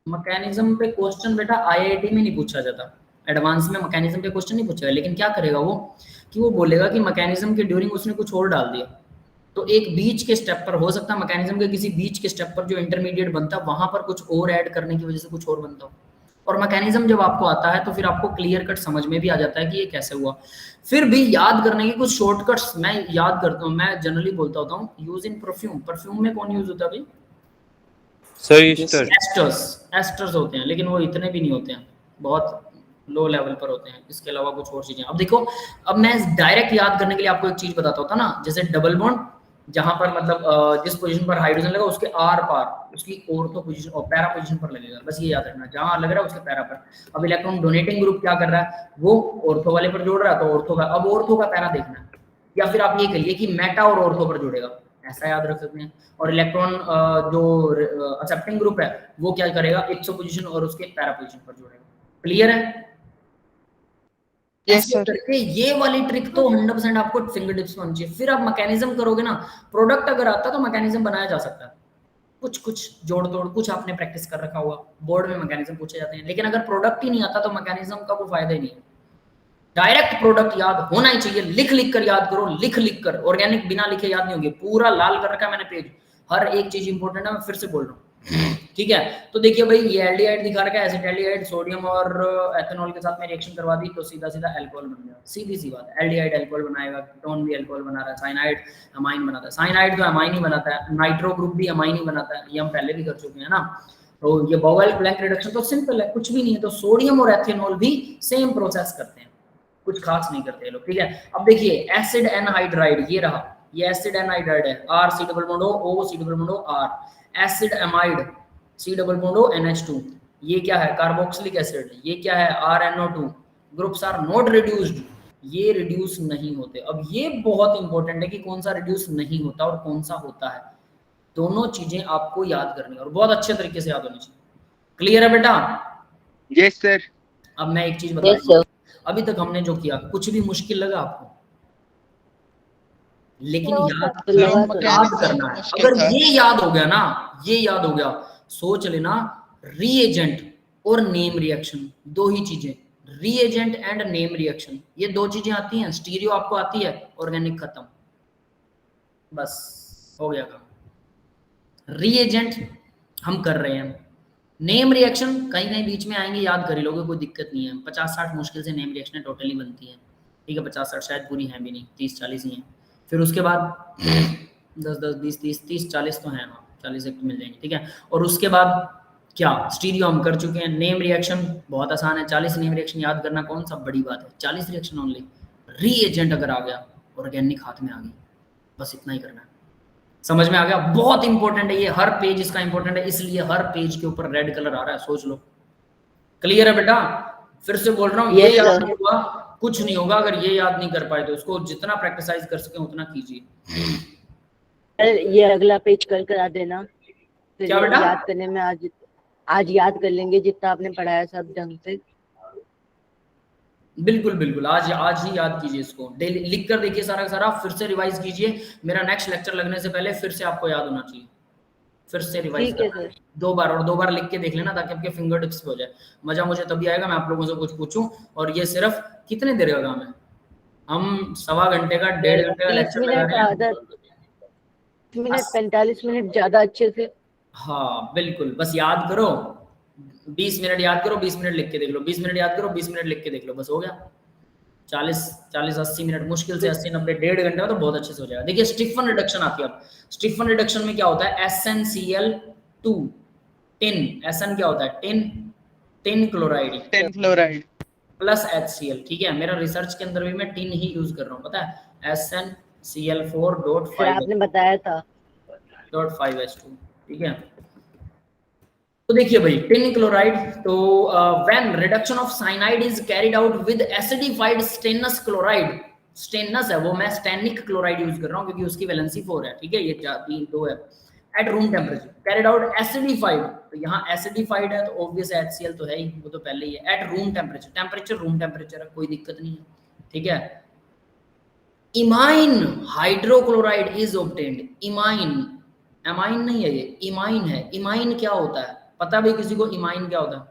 मैकेनिज्म पे क्वेश्चन बेटा IIT में नहीं पूछा जाता, एडवांस में मैकेनिज्म पे क्वेश्चन नहीं पूछेगा। लेकिन क्या करेगा वो कि वो बोलेगा कि मैकेनिज्म के ड्यूरिंग उसने कुछ और डाल दिया, तो एक बीच के स्टेप पर हो सकता है, मैकेनिज्म के किसी बीच के स्टेप पर जो इंटरमीडिएट बनता है वहां पर कुछ और ऐड करने की वजह से कुछ और बनता हो। और मैकेनिज्म जब आपको आता है तो फिर आपको क्लियर कट समझ में भी आ जाता है कि ये कैसे हुआ। फिर भी याद करने के कुछ शॉर्टकट्स मैं याद करता हूँ, मैं जनरली बोलता होता हूँ, यूज इन परफ्यूम। परफ्यूम में कौन यूज होता है भाई? Sir Easter. एस्टर्स होते हैं, लेकिन वो इतने भी नहीं होते हैं, बहुत लो लेवल पर होते हैं। इसके अलावा कुछ और चीजें। अब देखो, अब मैं डायरेक्ट याद करने के लिए आपको एक चीज बताता होता ना, जैसे डबल बॉन्ड, जहां पर मतलब जिस पोजीशन पर हाइड्रोजन लगा उसके आर पार उसकी ऑर्थो पोजीशन और पैरा पोजीशन पर लगेगा, बस ये याद रखना, जहां लग रहा है उसके पैरा पर। अब इलेक्ट्रॉन डोनेटिंग ग्रुप क्या कर रहा है, वो ऑर्थो वाले पर जोड़ रहा है, तो ऑर्थो का, अब ऑर्थो का पैरा देखना है, या फिर आप ये कहिए कि मेटा और ऑर्थो पर जोड़ेगा, ऐसा याद रख सकते हैं। और इलेक्ट्रॉन जो एक्सेप्टिंग ग्रुप है वो क्या करेगा, एक्सो पोजीशन और उसके पैरा पोजीशन पर जोड़ेगा। क्लियर है? Yes sir. करके ये वाली ट्रिक तो 100% आपको फिंगर टिप्स में होनी चाहिए। फिर आप मैकेनिज्म करोगे ना, प्रोडक्ट अगर आता तो मैकेनिज्म बनाया जा सकता है, कुछ कुछ जोड़ तोड़, कुछ आपने प्रैक्टिस कर रखा हुआ, बोर्ड में मैकेनिज्म पूछे जाते हैं। लेकिन अगर प्रोडक्ट ही नहीं आता तो मैकेनिज्म का कोई फायदा ही नहीं है। डायरेक्ट प्रोडक्ट याद होना ही चाहिए, लिख लिख कर याद करो, लिख लिख कर। ऑर्गेनिक बिना लिखे याद नहीं होगी, पूरा लाल कर रखा है मैंने पेज, हर एक चीज इंपॉर्टेंट है, मैं फिर से बोल रहा हूँ। ठीक है, तो देखिए भाई, ये एल्डिहाइड दिखा रखा है, एसिटाल्डिहाइड सोडियम और एथेनॉल के साथ में रिएक्शन करवा दी तो सीधा सीधा अल्कोहल बन गया, सीधी सी बात। एल्डिहाइड अल्कोहल बनाएगा, कीटोन भी अल्कोहल बना रहा है, साइनाइड अमाइन बनाता है, साइनाइड तो अमाइन ही बनाता है, नाइट्रो ग्रुप भी अमाइन ही बनाता है, ये हम पहले भी कर चुके हैं ना। तो ये बोवेल ब्लैंक रिडक्शन तो सिंपल है, कुछ भी नहीं है। तो सोडियम और एथेनॉल भी सेम प्रोसेस करते हैं, कुछ खास नहीं करते लोग। ठीक है, अब देखिए एसिड एनहाइड्राइड, ये रहा, ये एसिड एनहाइड्राइड है, R C double bond O C double bond R. Acid amide C double bond NH2, ये क्या है, कार्बोक्सिलिक एसिड। ये क्या है, RNO2। Groups are not reduced, ये रिड्यूस नहीं होते। अब ये बहुत इंपॉर्टेंट है कि कौन सा रिड्यूस नहीं होता और कौन सा होता है, दोनों चीजें आपको याद करनी और बहुत अच्छे तरीके से याद होनी चाहिए। क्लियर है बेटा? Yes sir. अब मैं एक चीज Yes, बता, sir. अभी तक हमने जो किया कुछ भी मुश्किल लगा आपको? लेकिन याद करना है। अगर ये याद हो गया ना, ये याद हो गया, सोच लेना, रीएजेंट और नेम रिएक्शन, दो ही चीजें, रीएजेंट एंड नेम रिएक्शन, ये दो चीजें आती हैं। स्टीरियो आपको आती है, ऑर्गेनिक खत्म, बस हो गया काम। रीएजेंट हम कर रहे हैं, नेम रिएक्शन कहीं कहीं बीच में आएंगे, याद कर लोगे, कोई दिक्कत नहीं है। 50-60 मुश्किल से नेम रिएक्शन टोटली बनती है। ठीक है, 50-60 शायद पूरी है भी नहीं, 30-40 ही है। फिर उसके बाद 10-10, 20-30, 30-40 तो हैं, 40 एक तो मिल जाएंगे। ठीक है, और उसके बाद क्या, स्टीरियो हम कर चुके हैं। नेम रिएक्शन बहुत आसान है, 40 नेम रिएक्शन याद करना कौन सा बड़ी बात है, 40 रिएक्शन ओनली। रीएजेंट अगर आ गया, ऑर्गेनिक हाथ में आ गई, बस इतना ही करना है। समझ में आ गया? बहुत इंपॉर्टेंट है ये, हर पेज इसका इंपॉर्टेंट है, इसलिए हर पेज के ऊपर रेड कलर आ रहा है, सोच लो। क्लियर है बेटा? फिर से बोल रहा हूँ, ये याद नहीं हुआ कुछ नहीं होगा। अगर ये याद नहीं कर पाए तो उसको जितना प्रैक्टिसाइज कर सके उतना कीजिए। ये अगला पेज कल करा देना, फिर क्या बेटा? याद करने में आज याद कर लेंगे जितना आपने पढ़ाया सब ढंग से। बिल्कुल बिल्कुल, आज ही याद कीजिए इसको, डेली लिख कर देखिए सारा सारा, फिर से रिवाइज कीजिए। मेरा नेक्स्ट लेक्चर लगने से पहले फिर से आपको याद होना चाहिए, फिर से रिवाइज करना 2 बार, और 2 बार लिख के देख लेना ताकि आपके फिंगर टिप्स पे हो जाए। मजा मुझे तभी आएगा मैं आप लोगों से कुछ पूछूं। और ये सिर्फ कितने देर का काम है, हम 1.25 घंटे का 1.5 घंटे का लेक्चर लगा रहे हैं। 45 मिनट ज्यादा अच्छे से। हाँ बिल्कुल, बस याद करो, 20 मिनट याद करो, 20 मिनट लिख के देख लो, 20 मिनट याद करो, 20 मिनट लिख के देख लो, बस हो गया। 40-80 मिनट, मुश्किल से 80-90, 1.5 घंटे में तो बहुत अच्छे से हो जाएगा। देखिए स्टीफन रिडक्शन आती है। अब स्टीफन रिडक्शन में क्या होता है, SnCl2 टिन, SN क्या होता है, टिन क्लोराइड प्लस HCl। ठीक है, मेरा रिसर्च के अंदर भी मैं टिन ही यूज कर रहा हूँ, पता है, SnCl4.5 आपने बताया था .5H2। ठीक है, तो देखिए भाई टिन क्लोराइड, तो when reduction of cyanide is carried out with acidified stannous chloride, stannous है वो, मैं स्टेनिक क्लोराइड यूज कर रहा हूँ क्योंकि उसकी वैलेंसी 4 है। ठीक है, ये 2 है। At room temperature carried out acidified, तो यहाँ एसिडिफाइड है तो ऑब्वियस HCl तो है ही, वो तो पहले ही है। At room temperature, temperature room temperature है, कोई दिक्कत नहीं है। ठीक है, imine hydrochloride is obtained. Imine, amine नहीं है ये, इमाइन है। इमाइन क्या होता है पता भी किसी को, इमाइन क्या होता है?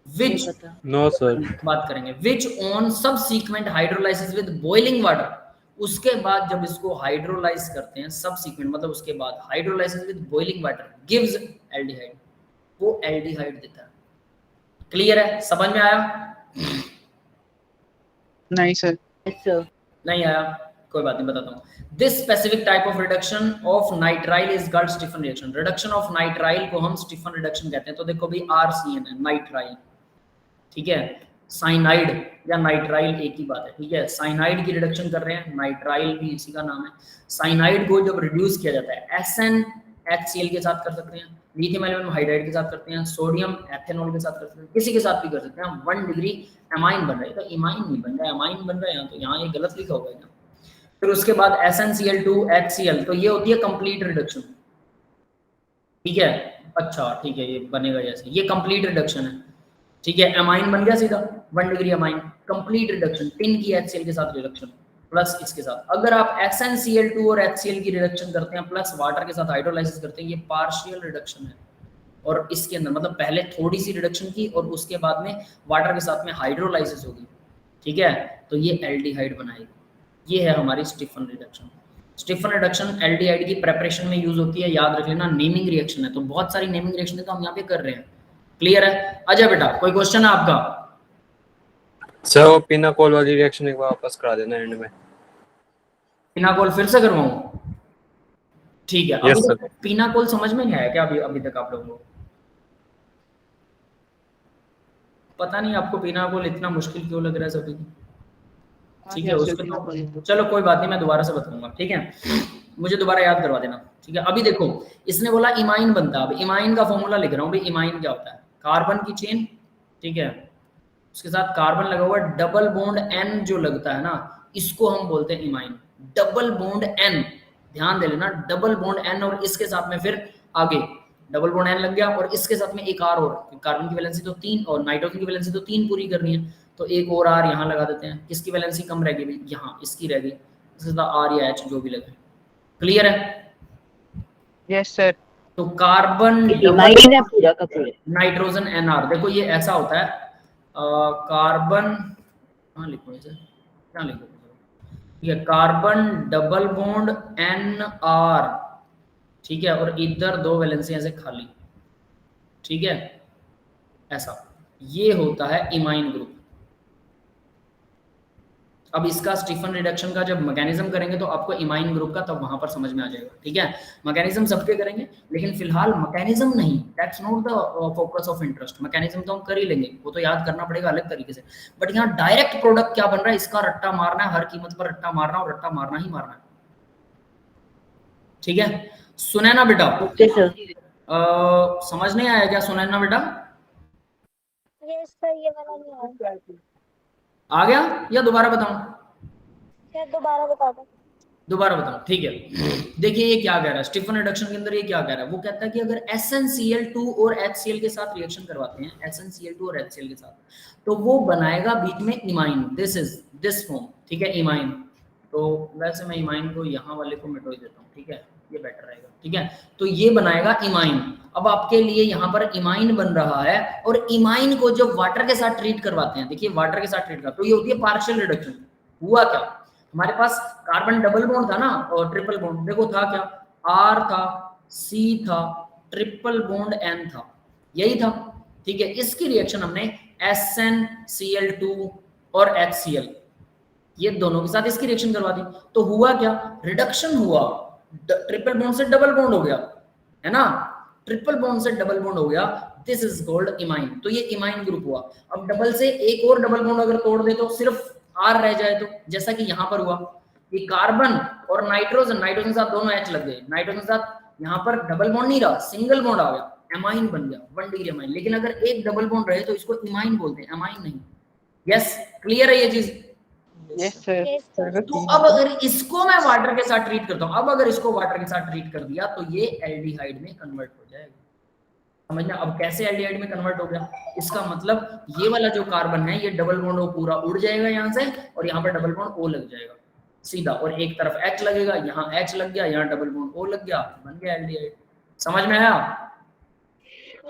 विच, नो सर, बात करेंगे, which on subsequent hydrolysis with boiling water, उसके बाद जब इसको हाइड्रोलाइज करते हैं, सबसीक्वेंट मतलब उसके बाद hydrolysis with boiling water gives aldehyde, वो एल्डिहाइड देता है। क्लियर है, समझ में आया? नहीं सर। Yes, sir. नहीं आया, कोई बात नहीं, बताता हूँ। This specific type of reduction of nitrile is called Stephen reaction. Reduction of nitrile को हम स्टीफन रिडक्शन कहते हैं। तो देखो भी RCN है, नाइट्राइल, ठीक है, साइनाइड या नाइट्राइल एक ही बात है, ठीक है। साइनाइड की रिडक्शन कर रहे हैं, नाइट्राइल भी इसी का नाम है। साइनाइड को जब रिड्यूस किया जाता है SnHCl के साथ कर सकते हैं, लिथियम एल्यूमिनियम हाइड्राइड के साथ करते हैं, सोडियम एथेनॉल के साथ कर सकते हैं, किसी के साथ भी कर सकते हैं। 1 डिग्री एमाइन बन रहा है, तो इमाइन नहीं बन रहा है, एमाइन बन रहा है यहाँ, तो यहाँ ये गलत लिखा होगा यहाँ। फिर उसके बाद SnCl2HCl, तो ये होती है कंप्लीट रिडक्शन, ठीक है। अच्छा ठीक है, ये बनेगा जैसे, ये कंप्लीट रिडक्शन है, ठीक है। एमाइन बन गया सीधा 1 degree amine, complete reduction. Tin की HCl के साथ रिडक्शन प्लस इसके साथ। अगर आप SnCl2 और HCl की रिडक्शन करते हैं प्लस वाटर के साथ हाइड्रोलाइसिस करते हैं, ये पार्शियल रिडक्शन है। और इसके अंदर मतलब पहले थोड़ी सी रिडक्शन की और उसके बाद में वाटर के साथ में हाइड्रोलाइसिस होगी, ठीक है, तो ये एल्डिहाइड बनाएगी। ये है हमारी Stephen reduction. Stephen reduction aldehyde की प्रेपरेशन में यूज होती है, याद रख लेना। नेमिंग रिएक्शन है, तो बहुत सारी नेमिंग रिएक्शन है तो हम यहाँ पे कर रहे हैं। क्लियर है? अजय बेटा कोई क्वेश्चन है आपका? सर वो पिनाकोल वाली रिएक्शन एक बार वापस करा देना एंड में। पिनाकोल फिर से करवाऊं? ठीक है। Yes, अभी पिनाकोल समझ में नहीं आया क्या अभी तक आप लोगों को? पता नहीं आपको पिनाकोल इतना मुश्किल क्यों लग रहा है सभी? ठीक है, उसको चलो कोई बात नहीं, मैं दोबारा से बताऊंगा, ठीक है। मुझे दोबारा याद करवा देना, ठीक है। अभी देखो इसने बोला इमाइन बनता है, अब इमाइन का फॉर्मूला लिख रहा हूँ भाई। इमाइन क्या होता है? कार्बन की चेन, ठीक है, उसके साथ कार्बन लगा हुआ, डबल बॉन्ड N जो लगता है ना, इसको हम बोलते हैं इमाइन। डबल बॉन्ड N, ध्यान दे लेना, डबल बॉन्ड N, और इसके साथ में फिर आगे डबल बॉन्ड N लग गया, और इसके साथ में एक R, और कार्बन की वैलेंसी तो 3 और नाइट्रोजन की वैलेंसी तो 3 पूरी करनी है, तो एक और R यहाँ लगा देते हैं। किसकी वैलेंसी कम रह गई? यहाँ इसकी रह गई, इसके साथ R या H जो भी लगे। क्लियर है? Yes sir. तो कार्बन इमाइन है पूरा का पूरा। नाइट्रोजन NR, देखो ये ऐसा होता है, कार्बन, कहाँ लिखो इसे, क्या लिखो, ठीक है, कार्बन डबल बॉन्ड NR, ठीक है, और इधर 2 वैलेंसी ऐसे खाली, ठीक है, ऐसा। ये होता है इमाइन ग्रुप। अब इसका स्टीफन रिडक्शन का जब मैकेनिज्म करेंगे तो आपको इमाइन ग्रुप का तब वहां पर समझ में आ जाएगा, ठीक है। मैकेनिज्म सबके करेंगे, लेकिन फिलहाल मैकेनिज्म नहीं, that's not the focus of interest. Mechanism तो हम कर ही लेंगे, वो तो याद करना पड़ेगा अलग तरीके से, बट यहाँ डायरेक्ट प्रोडक्ट क्या बन रहा है, इसका रट्टा मारना है, हर कीमत पर रट्टा मारना, और रट्टा मारना ही मारना है, ठीक है। सुनैना बेटा, ओके सर। समझ नहीं आया क्या सुनैना बेटा? यस सर, ये वाला नहीं आया। आ गया या दोबारा बताऊं? सर दोबारा बता दो। दोबारा बताऊं, ठीक है। देखिए ये क्या कह रहा है स्टीफन रिडक्शन के अंदर, ये क्या कह रहा है, वो कहता है कि अगर SnCl2 और HCl के साथ रिएक्शन करवाते हैं, SnCl2 और HCl के साथ, तो वो बनाएगा बीच में imine. This is this form, ठीक है, इमाइन। तो वैसे मैं इमाइन को यहाँ वाले को मिटो देता हूँ, ठीक है, ये बेटर रहेगा, ठीक है। तो ये बनाएगा इमाइन। अब आपके लिए यहाँ पर इमाइन बन रहा है, और इमाइन को जब वाटर के साथ ट्रीट करवाते हैं, देखिए वाटर के साथ ट्रीट करते, तो ये होती है पार्शियल रिडक्शन। हुआ क्या, हमारे पास कार्बन डबल बॉन्ड था ना, और ट्रिपल बॉन्ड, देखो था क्या, R था, C था, ट्रिपल बॉन्ड N था, यही था, ठीक है। इसकी रिएक्शन हमने SnCl2 और HCl, ये दोनों के साथ इसकी रिएक्शन करवा दी, तो हुआ क्या, रिडक्शन हुआ, ट्रिपल बॉन्ड से डबल बॉन्ड हो गया, है ना, ट्रिपल बॉन्ड से डबल बॉन्ड हो गया, दिस इज कॉल्ड इमाइन। तो ये इमाइन ग्रुप हुआ। अब डबल से एक और डबल बॉन्ड अगर तोड़ दे तो सिर्फ R रह जाए, तो जैसा कि यहाँ पर हुआ कि कार्बन और नाइट्रोजन, नाइट्रोजन के साथ दोनों H लग गए, नाइट्रोजन के साथ यहाँ पर डबल बॉन्ड नहीं रहा, सिंगल बॉन्ड आ गया, एमाइन बन गया, 1 डिग्री एमाइन। लेकिन अगर एक डबल बॉन्ड रहे तो इसको इमाइन बोलते हैं, एमाइन नहीं। यस, क्लियर है ये चीज? Yes sir. तो अब अगर इसको मैं वाटर के साथ ट्रीट करता हूँ, अब अगर इसको वाटर के साथ ट्रीट कर दिया तो ये एल्डिहाइड में कन्वर्ट हो जाएगा। समझना, अब कैसे एल्डिहाइड में कन्वर्ट हो गया, इसका मतलब ये वाला जो कार्बन है, ये डबल बॉन्ड O पूरा उड़ जाएगा यहाँ से, और यहाँ पर डबल बॉन्ड O लग जाएगा सीधा, और एक तरफ H लगेगा, यहाँ H लग गया, यहाँ डबल बॉन्ड O लग गया, बन गया एल्डिहाइड। समझ में आया?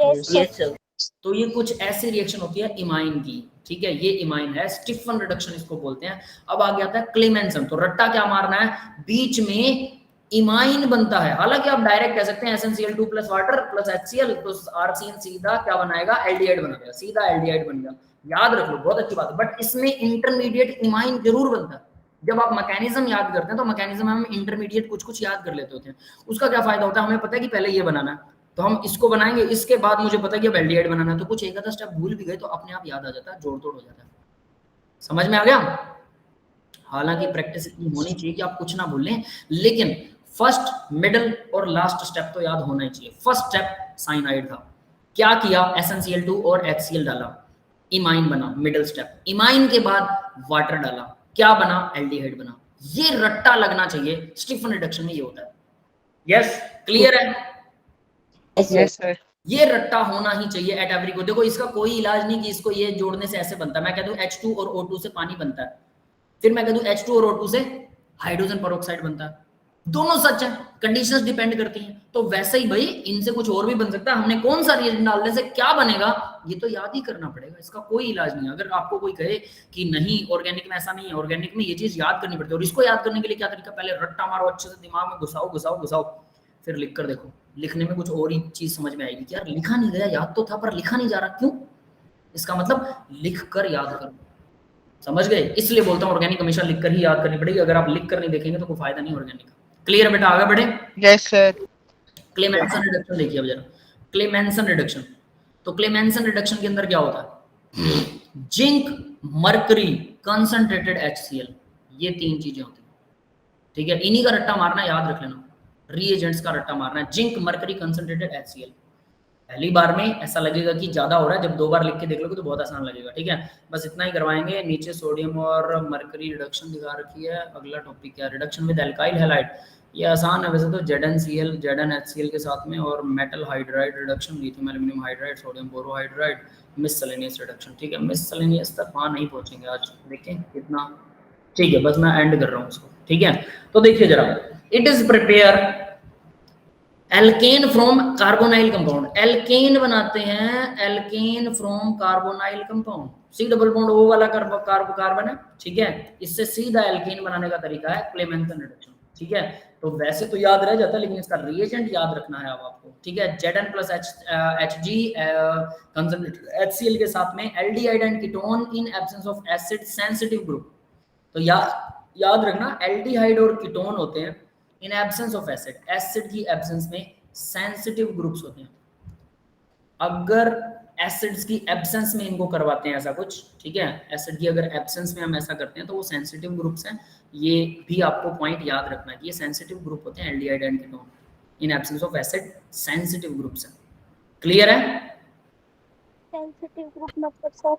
Yes sir. तो ये कुछ ऐसी रिएक्शन होती है इमाइन की, ठीक है, ये इमाइन है, स्टीफन रिडक्शन इसको बोलते हैं। अब आ गया था क्लेमेंसन, तो रट्टा क्या मारना है, बीच में इमाइन बनता है। हालांकि आप डायरेक्ट कह सकते हैं SnCl2 plus water plus HCl तो RCN सीधा क्या बनाएगा, एल्डिहाइड बना देगा, सीधा एल्डिहाइड बन गया। याद रख लो, बहुत अच्छी बात है। बट इसमें इंटरमीडिएट इमाइन जरूर बनता है। जब आप मैकेनिज्म याद करते हैं तो मैकेनिज्म में हम इंटरमीडिएट कुछ कुछ याद कर लेते होते हैं। उसका क्या फायदा होता है, हमें पता है कि पहले ये बनाना है तो हम इसको बनाएंगे, इसके बाद मुझे पता है कि अब एल्डिहाइड बनाना है, तो कुछ एक आधा स्टेप भूल भी गए तो अपने आप याद आ जाता है, जोड़ तोड़ हो जाता है। समझ में आ गया? हालांकि प्रैक्टिस इतनी होनी चाहिए कि आप कुछ ना भूलें, लेकिन फर्स्ट मिडिल और लास्ट स्टेप तो याद होना ही चाहिए। फर्स्ट स्टेप साइनाइड था, क्या किया, SnCl2 और HCl डाला, इमाइन बना। मिडिल स्टेप, इमाइन के बाद वाटर डाला, क्या बना, एल्डिहाइड बना। ये रट्टा लगना चाहिए, स्टीफन रिडक्शन में ये होता है। यस, क्लियर है? Yes, sir. ये रट्टा होना ही चाहिए एट एवरी को। देखो इसका कोई इलाज नहीं कि इसको ये जोड़ने से ऐसे बनता है। मैं कह दूं H2 और O2 से पानी बनता है, फिर मैं कह दूं H2 और O2 से हाइड्रोजन पेरोक्साइड बनता है, दोनों सच है, कंडीशंस डिपेंड करती हैं। तो वैसे ही भाई इनसे कुछ और भी बन सकता है। हमने कौन सा रिएजेंट डालने से क्या बनेगा ये तो याद ही करना पड़ेगा, इसका कोई इलाज नहीं है। अगर आपको कोई कहे कि नहीं ऑर्गेनिक में ऐसा नहीं है, ऑर्गेनिक में ये चीज याद करनी पड़ती है। और इसको याद करने के लिए क्या तरीका, पहले रट्टा मारो, अच्छे से दिमाग में घुसाओ घुसाओ घुसाओ, फिर लिख कर देखो। लिखने में कुछ और ही चीज समझ में आएगी कि यार लिखा नहीं गया, याद तो था पर लिखा नहीं जा रहा, क्यों? इसका मतलब लिख कर याद करो। समझ गए? इसलिए बोलता हूँ ऑर्गेनिक हमेशा लिख कर ही याद करनी पड़ेगी। अगर आप लिख कर नहीं देखेंगे तो कोई फायदा नहीं ऑर्गेनिक का। क्लियर बेटा, आगे बढ़े। Yes, sir. क्लेमेंसन रिडक्शन देखिए अब जरा, क्लेमेंसन रिडक्शन। तो क्लेमेंसन रिडक्शन के अंदर क्या होता है, जिंक मरकरी कंसंट्रेटेड HCl, ये तीन चीजें होती हैं, ठीक है। इन्हीं का रट्टा मारना, याद रख लेना, रिएजेंट्स का रट्टा मारना है, जिंक मरकरी कंसंट्रेटेड HCl। पहली बार में ऐसा लगेगा कि ज्यादा हो रहा है, जब दो बार लिख के देख लोगे तो बहुत आसान लगेगा, ठीक है। बस इतना ही करवाएंगे। नीचे सोडियम और मरकरी रिडक्शन दिखा रखी है। अगला टॉपिक क्या है, रिडक्शन विद एल्काइल हैलाइड। ये आसान है वैसे तो, ZnCl ZnHCl के साथ में, और metal hydride reduction, lithium aluminium hydride, sodium borohydride, miscellaneous reduction, ठीक है। मिससेलेनियस तक वहाँ नहीं पहुंचेंगे आज, देखें कितना, ठीक है। बस मैं एंड कर रहा हूँ उसको, ठीक है। तो देखिए जरा, it is prepare alkane from carbonyl compound. Alkane बनाते हैं, alkane from carbonyl compound. C double bond O वाला कार्बन है, ठीक है। इससे सीधा एल्केन बनाने का तरीका है क्लेमेंसन रिडक्शन, ठीक है। तो वैसे तो याद रह जाता है, लेकिन इसका रिएजेंट याद रखना है अब आपको, ठीक है। Zn plus Hg concentrated HCl के साथ में aldehyde and ketone in absence of acid sensitive group. तो याद रखना, एल्डिहाइड और कीटोन होते हैं in absence of acid, acid की एब्सेंस में सेंसिटिव ग्रुप्स होते हैं। अगर एसिड्स की एब्सेंस में इनको करवाते हैं ऐसा कुछ, ठीक है, एसिड की अगर एब्सेंस में हम ऐसा करते हैं तो वो सेंसिटिव ग्रुप्स हैं। ये भी आपको पॉइंट याद रखना है कि ये सेंसिटिव ग्रुप होते हैं, aldehyde and ketone in absence of acid sensitive groups हैं। क्लियर है? सेंसिटिव ग्रुप मतलब सर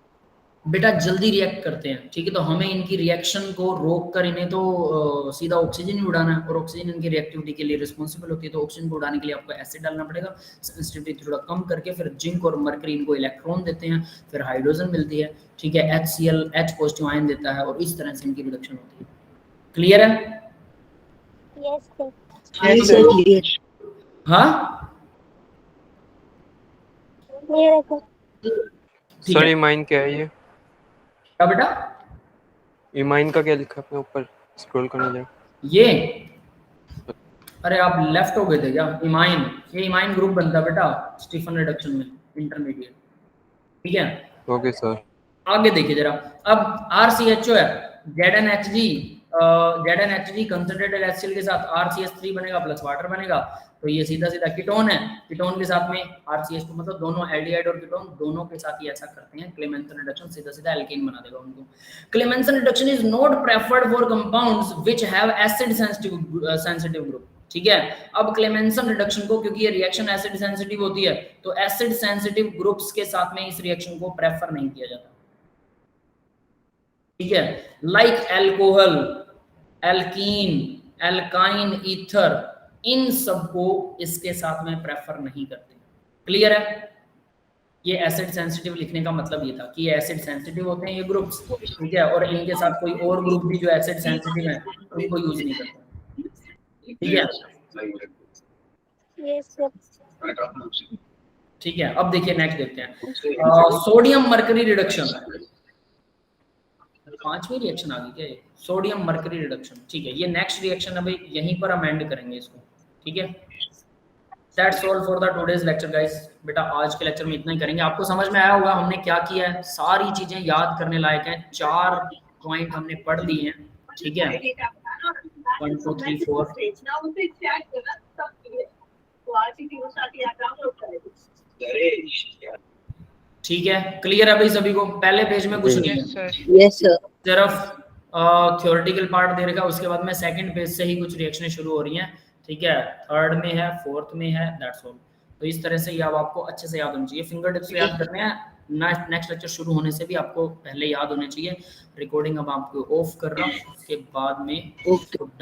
बेटा जल्दी रिएक्ट करते हैं, ठीक है। तो हमें इनकी रिएक्शन को रोक कर इन्हें तो सीधा ऑक्सीजन ही उड़ाना है, और ऑक्सीजन इनकी रिएक्टिविटी के लिए रिस्पॉन्सिबल होती है। तो ऑक्सीजन को उड़ाने के लिए आपको एसिड डालना पड़ेगा, सेंसिटिविटी थोड़ा कम करके। फिर जिंक और मरकरी इनको इलेक्ट्रॉन देते हैं, फिर हाइड्रोजन मिलती है, ठीक है। HCl H पॉजिटिव आयन देता है, और इस तरह से इनकी रिडक्शन होती है। क्लियर है? Yes sir Yes, sir. Clear. हाँ, क्लियर है सर। ठीक सर है। इमाइन क्या है ये? क्या बेटा? इमाइन का क्या लिखा है अपने ऊपर, स्क्रॉल करने जाओ। ये, अरे आप लेफ्ट हो गए थे क्या? इमाइन, ये इमाइन ग्रुप बनता है बेटा स्टीफन रिडक्शन में, इंटरमीडिएट, ठीक है। Okay sir. आगे देखिए जरा, अब RCHO है, ZnHg कंसंट्रेटेड HCl के साथ RCH3 बनेगा प्लस वाटर बनेगा। तो ये सीधा सीधा कीटोन है, कीटोन के साथ में RCH2, मतलब दोनों एल्डिहाइड और कीटोन दोनों के साथ ही ऐसा करते हैं। क्लेमेंसन रिडक्शन सीधा सीधा एल्केन बना देगा उनको। Clemmensen reduction is not preferred for compounds which have acid sensitive group, ठीक है। अब क्लेमेंसन रिडक्शन को, क्योंकि ये रिएक्शन एसिड सेंसिटिव होती है, तो एसिड सेंसिटिव ग्रुप्स के साथ में इस रिएक्शन को प्रेफर नहीं किया जाता, ठीक है। Like alcohol, alkene, alkyne, ether, इन सबको इसके साथ में प्रेफर नहीं करते। क्लियर है? ये एसिड सेंसिटिव लिखने का मतलब ये था कि ये एसिड सेंसिटिव होते हैं ये ग्रुप्स, ठीक है। और इनके साथ कोई और ग्रुप भी जो एसिड सेंसिटिव है उनको यूज नहीं करते, ठीक है। यस सर ठीक है, अब देखिए नेक्स्ट देखते हैं, सोडियम मरकरी रिडक्शन। 5वीं रिएक्शन आ गई क्या ये? सोडियम मर्करी रिडक्शन, ठीक है। ये नेक्स्ट रिएक्शन है भाई, यहीं पर हम एंड करेंगे इसको, ठीक है। That's all for the today's lecture guys। बेटा आज के लेक्चर में इतना ही करेंगे। आपको समझ में आया होगा हमने क्या किया है, सारी चीजें याद करने लायक हैं। 4 पॉइंट हमने पढ़ लिए हैं, ठीक है। 1 2 3 4 ठीक है, क्लियर है भाई सभी को? पहले पेज में कुछ नहीं है, Yes, sir. Yes sir. सिर्फ थ्योरेटिकल पार्ट दे रखा है, उसके बाद में सेकंड पेज से ही कुछ रिएक्शनें शुरू हो रही हैं, ठीक है। थर्ड में है, फोर्थ में है, दैट्स ऑल। तो इस तरह से ये अब आपको अच्छे से याद होना चाहिए, फिंगर टिप्स से याद करने हैं। नेक्स्ट लेक्चर शुरू होने से भी आपको पहले याद होने चाहिए। रिकॉर्डिंग अब आपको ऑफ कर रहा हूँ, उसके बाद में ओके। डाउट